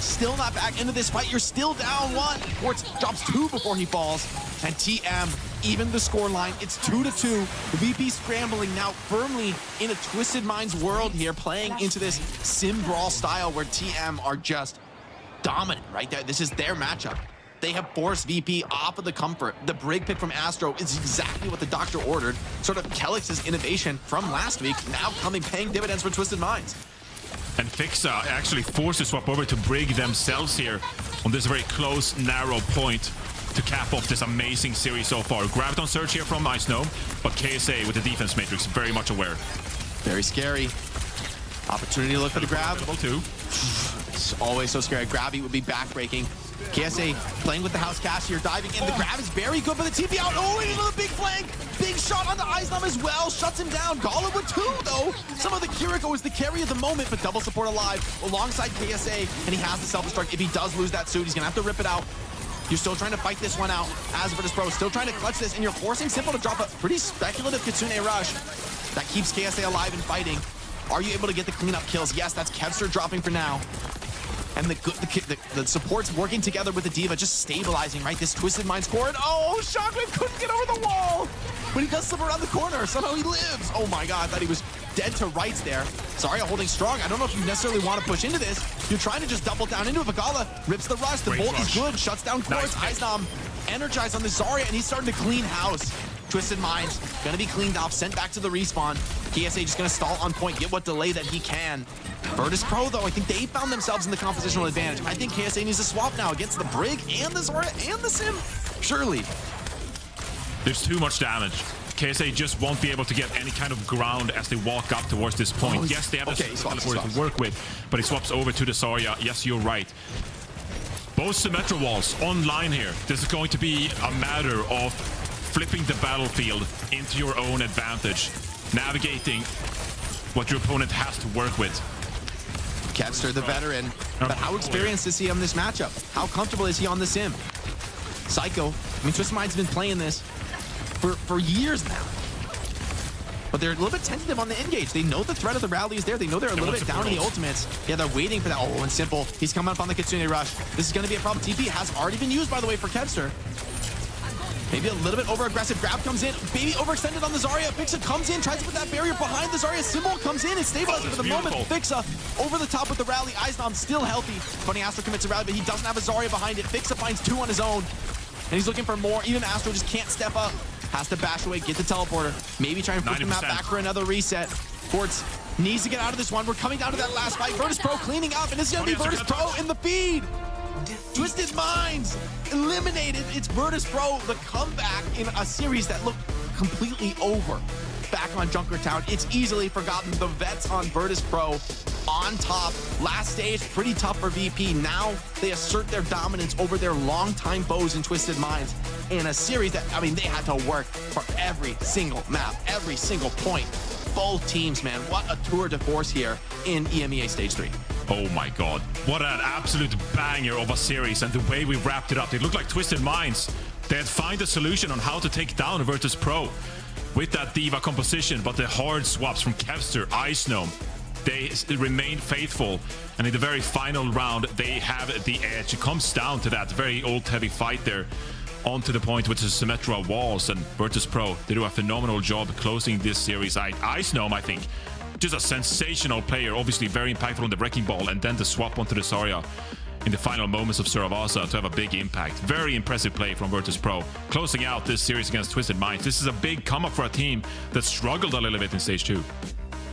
still not back into this fight. You're still down 1. Quartz drops 2 before he falls. And TM even the score line. It's 2-2. VP scrambling now firmly in a Twisted Minds world here, playing into this sim brawl style where TM are just dominant right there. This is their matchup. They have forced VP off of the comfort. The brig pick from Astro is exactly what the doctor ordered. Sort of Kelix's innovation from last week, now paying dividends for Twisted Minds. And Fixa actually forced to swap over to Brig themselves here on this very close, narrow point to cap off this amazing series so far. Graviton Surge here from Iceno, but KSA with the defense matrix very much aware. Very scary. Opportunity to look for the grab. Level 2. It's always so scary. Grabby would be backbreaking. KSA playing with the house cash here, diving in. The grab is very good, but the TP out. Oh, into the big flank. Big shot on the Eichenwalde as well. Shuts him down. Gala with 2, though. Some of the Kiriko is the carry of the moment, but double support alive alongside KSA, and he has the self-destruct. If he does lose that suit, he's going to have to rip it out. You're still trying to fight this one out as Virtus.pro, still trying to clutch this, and you're forcing Simple to drop a pretty speculative Kitsune rush that keeps KSA alive and fighting. Are you able to get the cleanup kills? Yes, that's Kevster dropping for now. And the support's working together with the D.Va, just stabilizing, right? This Twisted Minds core, and oh, Shockwave couldn't get over the wall! But he does slip around the corner, somehow he lives! Oh my god, I thought he was dead to rights there. Zarya holding strong. I don't know if you necessarily want to push into this. You're trying to just double down into it. Vagala rips the rush. The bolt is good, shuts down Quartz. Eichenwalde energized on the Zarya, and he's starting to clean house. Twisted Minds gonna be cleaned off, sent back to the respawn. KSA just gonna stall on point, get what delay that he can. Virtus.pro, though, I think they found themselves in the compositional advantage. I think KSA needs to swap now against the Brig and the Zarya and the Sim. Surely. There's too much damage. KSA just won't be able to get any kind of ground as they walk up towards this point. Oh, yes, they have okay, the teleporter to work with, but he swaps over to the Zarya. Yes, you're right. Both Symmetra walls online here. This is going to be a matter of flipping the battlefield into your own advantage, navigating what your opponent has to work with. Kevster, the veteran, but how experienced is he on this matchup? How comfortable is he on the Sim? Psycho, I mean, Twisted Minds have been playing this for years now. But they're a little bit tentative on the engage. They know the threat of the rally is there. They know they're a little bit down in the ultimates. Yeah, they're waiting for that. Oh, and Simple, he's coming up on the Kitsune rush. This is going to be a problem. TP has already been used, by the way, for Kevster. Maybe a little bit over-aggressive. Grab comes in. Baby overextended on the Zarya. Fixa comes in, tries to put that barrier behind the Zarya. Symbol comes in and stabilizes for the moment. Fixa over the top with the rally. Eichenwalde still healthy. Funny Astro commits a rally, but he doesn't have a Zarya behind it. Fixa finds 2 on his own. And he's looking for more. Even Astro just can't step up. Has to bash away, get the teleporter. Maybe try and flip the map back for another reset. Quartz needs to get out of this one. We're coming down to that last fight. Virtus.pro cleaning up, and this is going to be Virtus.pro in the feed. Twisted Minds eliminated. It's Virtus.pro, the comeback in a series that looked completely over. Back on Junkertown, it's easily forgotten. The vets on Virtus.pro on top. Last stage, pretty tough for VP. Now they assert their dominance over their longtime foes in Twisted Minds in a series that, I mean, they had to work for every single map, every single point. Both teams, man, what a tour de force here in EMEA Stage 3. Oh my god, what an absolute banger of a series, and the way we wrapped it up. It looked like Twisted Minds. They had found a solution on how to take down Virtus.pro with that D.Va composition, but the hard swaps from Kevster, Iceno, they remained faithful, and in the very final round, they have the edge. It comes down to that very old heavy fight there, onto the point with the Symmetra walls, and Virtus.pro, they do a phenomenal job closing this series. Iceno, I think, just a sensational player, obviously very impactful on the Wrecking Ball, and then the swap onto the Zarya in the final moments of Suravasa to have a big impact. Very impressive play from Virtus.pro, closing out this series against Twisted Minds. This is a big come up for a team that struggled a little bit in Stage 2.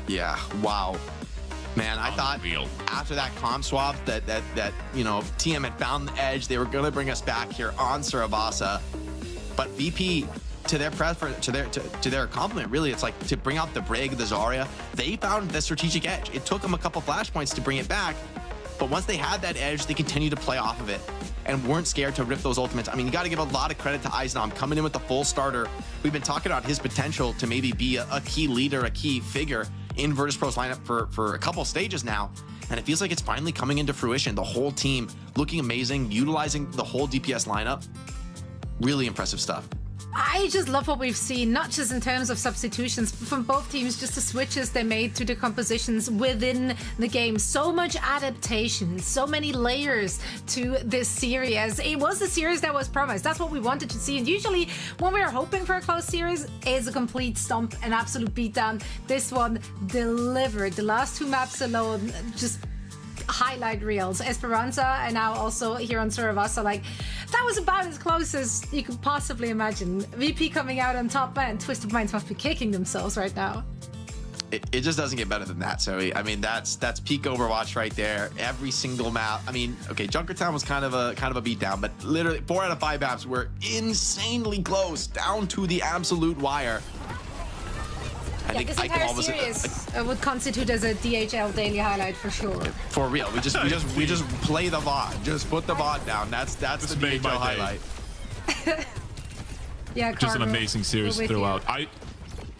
Yeah, wow. Man, I thought after that comm swap that you know, TM had found the edge. They were going to bring us back here on Suravasa, but VP, to their to their compliment, really, it's like to bring out the Brig, the Zarya. They found the strategic edge. It took them a couple flashpoints to bring it back, but once they had that edge, they continued to play off of it and weren't scared to rip those ultimates. I mean, you got to give a lot of credit to Ichenwalde coming in with the full starter. We've been talking about his potential to maybe be a key leader, a key figure in Virtus.pro's lineup for a couple stages now, and it feels like it's finally coming into fruition. The whole team looking amazing, utilizing the whole DPS lineup. Really impressive stuff. I just love what we've seen, not just in terms of substitutions from both teams, just the switches they made to the compositions within the game. So much adaptation, so many layers to this series. It was a series that was promised. That's what we wanted to see. And usually when we're hoping for a close series, it's a complete stomp, an absolute beatdown. This one delivered. The last 2 maps alone, just highlight reels. Esperanza and now also here on Suravasa, like that was about as close as you could possibly imagine. VP coming out on top, and Twisted Minds must be kicking themselves right now. It just doesn't get better than that. So I mean, that's peak Overwatch right there. Every single map. I mean, okay, Junkertown was kind of a beatdown, but literally 4 out of 5 maps were insanely close, down to the absolute wire. I think this entire series would constitute as a DHL daily highlight for sure. For real, we just play the VOD. Just put the VOD down. That's the DHL highlight. Yeah, just an amazing series throughout. You.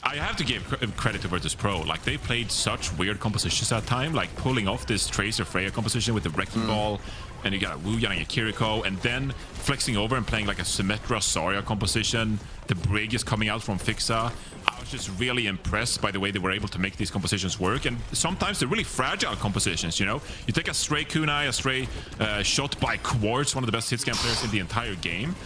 I have to give credit to Virtus.pro. Like, they played such weird compositions that time, like pulling off this Tracer Freya composition with the Wrecking Ball, and you got a Wuyan and a Kiriko, and then flexing over and playing like a Symmetra Zarya composition. The Brig is coming out from Fixa. I was just really impressed by the way they were able to make these compositions work, and sometimes they're really fragile compositions, you know? You take a stray kunai, a stray shot by Quartz, one of the best hitscan players in the entire game.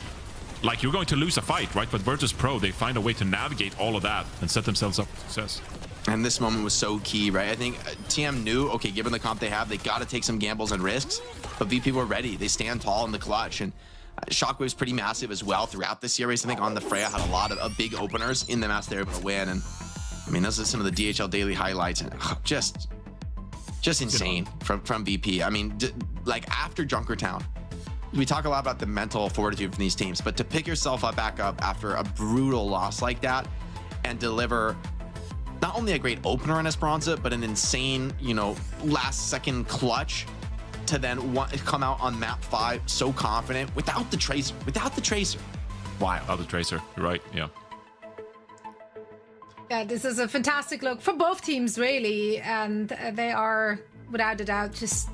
Like, you're going to lose a fight, right? But Virtus.pro, they find a way to navigate all of that and set themselves up for success. And this moment was so key, right? I think TM knew, okay, given the comp they have, they got to take some gambles and risks. But VP were ready. They stand tall in the clutch. And Shockwave's pretty massive as well throughout the series. I think on the Freya had a lot of big openers in the match they were able to win. And I mean, those are some of the DHL daily highlights. And just insane from VP. I mean, like after Junkertown, we talk a lot about the mental fortitude from these teams, but to pick yourself back up after a brutal loss like that and deliver not only a great opener in Esperanza, but an insane, you know, last second clutch to then come out on map 5 so confident without the Tracer. Wow. Without the Tracer, you're right, yeah. Yeah, this is a fantastic look for both teams, really, and they are, without a doubt, just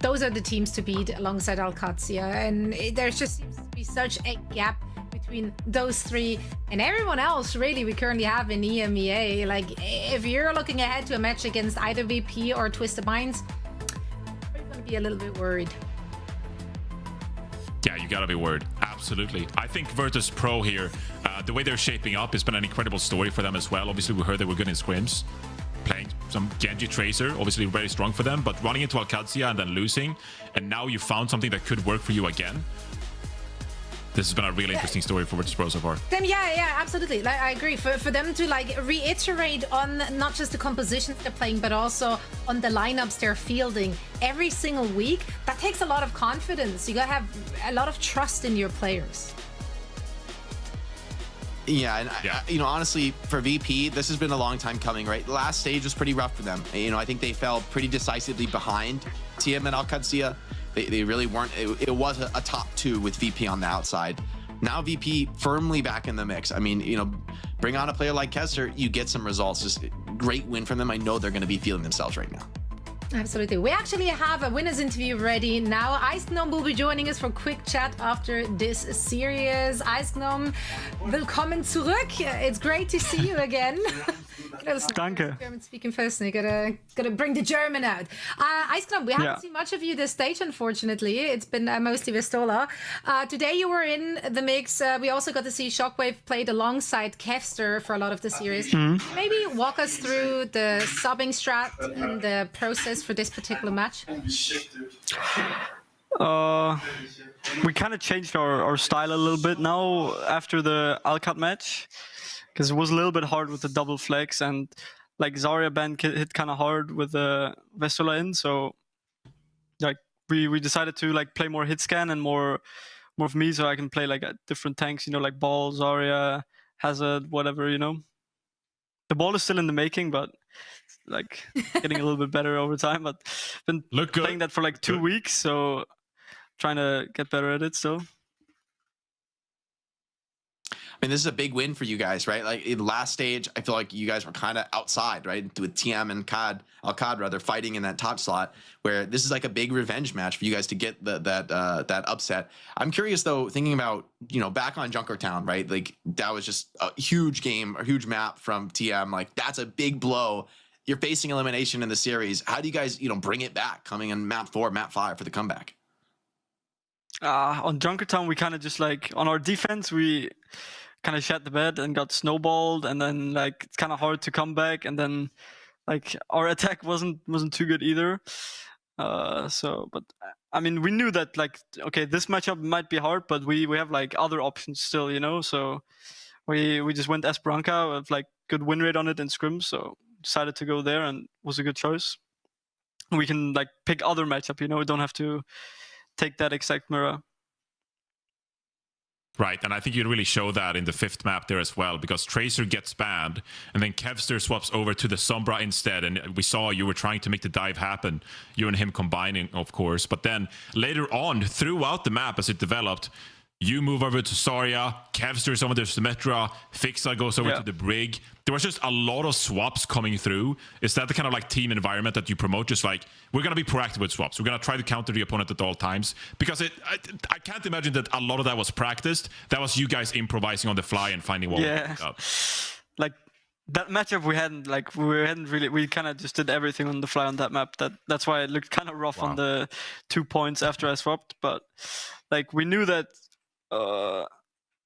those are the teams to beat alongside Alcazia, and there just seems to be such a gap between those 3 and everyone else really we currently have in EMEA. Like, if you're looking ahead to a match against either VP or Twisted Minds, you're going to be a little bit worried. Yeah, you gotta be worried. Absolutely. I think Virtus.pro here, the way they're shaping up has been an incredible story for them as well. Obviously, we heard they were good in scrims. Playing some Gen.G Tracer, obviously very strong for them, but running into Alcazia and then losing, and now you found something that could work for you again. This has been a really interesting story for Virtus.pro so far. Then yeah, absolutely. Like, I agree. For them to like reiterate on not just the compositions they're playing, but also on the lineups they're fielding every single week, that takes a lot of confidence. You gotta have a lot of trust in your players. Yeah, and you know, honestly, for VP, this has been a long time coming, right? The last stage was pretty rough for them. You know, I think they fell pretty decisively behind TM and Alcazia. They really weren't. It was a top 2 with VP on the outside. Now VP firmly back in the mix. I mean, you know, bring on a player like Kessler, you get some results. Just great win from them. I know they're going to be feeling themselves right now. Absolutely. We actually have a winners interview ready now. Eichenwalde will be joining us for a quick chat after this series. Eichenwalde, willkommen zurück. It's great to see you again. Danke. German-speaking person. Gotta bring the German out. Eichenwalde, we haven't seen much of you this stage, unfortunately. It's been mostly Vistola. Today you were in the mix. We also got to see Shockwave played alongside Kevster for a lot of the series. Maybe walk us through the subbing strat and the process for this particular match. We kind of changed our style a little bit now after the Alcat match, because it was a little bit hard with the double flex, and like Zarya ban hit kind of hard with the Vestola in, so like we decided to like play more hit scan and more of me, so I can play like different tanks, you know, like Ball, Zarya, Hazard, whatever, you know. The Ball is still in the making, but like getting a little bit better over time. But been playing that for like 2 weeks, so trying to get better at it still. I mean, this is a big win for you guys, right? Like in the last stage, I feel like you guys were kind of outside, right? With TM and Al-Kad rather fighting in that top slot, where this is like a big revenge match for you guys to get that upset. I'm curious though, thinking about, you know, back on Junkertown, right? Like that was just a huge game, a huge map from TM. Like that's a big blow. You're facing elimination in the series. How do you guys, you know, bring it back coming in map 4, map 5 for the comeback? On Junkertown, we kind of just like on our defense, we kind of shat the bed and got snowballed, and then like it's kind of hard to come back, and then like our attack wasn't too good either. But I mean, we knew that like okay, this matchup might be hard, but we have like other options still, you know. So we just went Esperanca with like good win rate on it in scrims, so decided to go there, and was a good choice. We can like pick other matchup, you know. We don't have to take that exact mirror. Right, and I think you really show that in the 5th map there as well, because Tracer gets banned, and then Kevster swaps over to the Sombra instead, and we saw you were trying to make the dive happen, you and him combining, of course, but then later on, throughout the map as it developed, you move over to Zarya, Kevster's over to Symmetra, Fixa goes over to the Brig. There was just a lot of swaps coming through. Is that the kind of like team environment that you promote? Just like, we're going to be proactive with swaps. We're going to try to counter the opponent at all times. Because I can't imagine that a lot of that was practiced. That was you guys improvising on the fly and finding what was up. Like that matchup we kind of just did everything on the fly on that map. That's why it looked kind of rough on the 2 points after I swapped. But like we knew that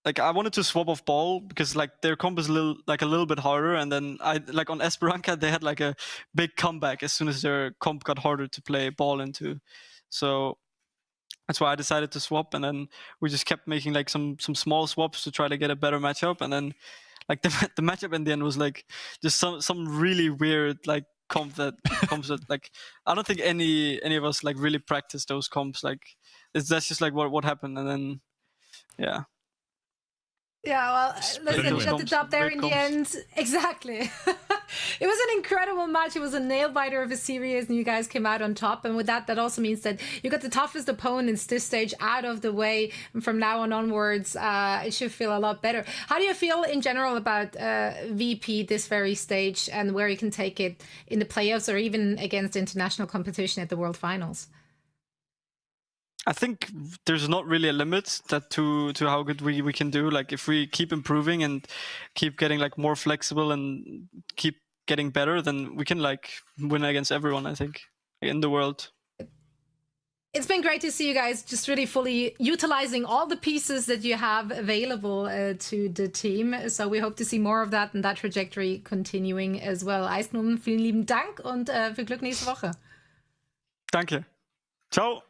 like I wanted to swap off ball because like their comp is a little bit harder, and then I like on Esperanca they had like a big comeback as soon as their comp got harder to play ball into. So that's why I decided to swap, and then we just kept making like some small swaps to try to get a better matchup, and then like the matchup in the end was like just some really weird like comps that like I don't think any of us like really practiced those comps. Like that's just like what happened, and then yeah. Yeah, well, listen, we got the top there in the end. Exactly. It was an incredible match. It was a nail-biter of a series, and you guys came out on top. And with that, that also means that you got the toughest opponents this stage out of the way. And from now on onwards, it should feel a lot better. How do you feel in general about VP this very stage and where you can take it in the playoffs or even against international competition at the World Finals? I think there's not really a limit to how good we can do. Like if we keep improving and keep getting like more flexible and keep getting better, then we can like win against everyone, I think, in the world. It's been great to see you guys just really fully utilizing all the pieces that you have available to the team. So we hope to see more of that and that trajectory continuing as well. Eisnum, vielen lieben Dank und viel Glück nächste Woche. Danke. Ciao.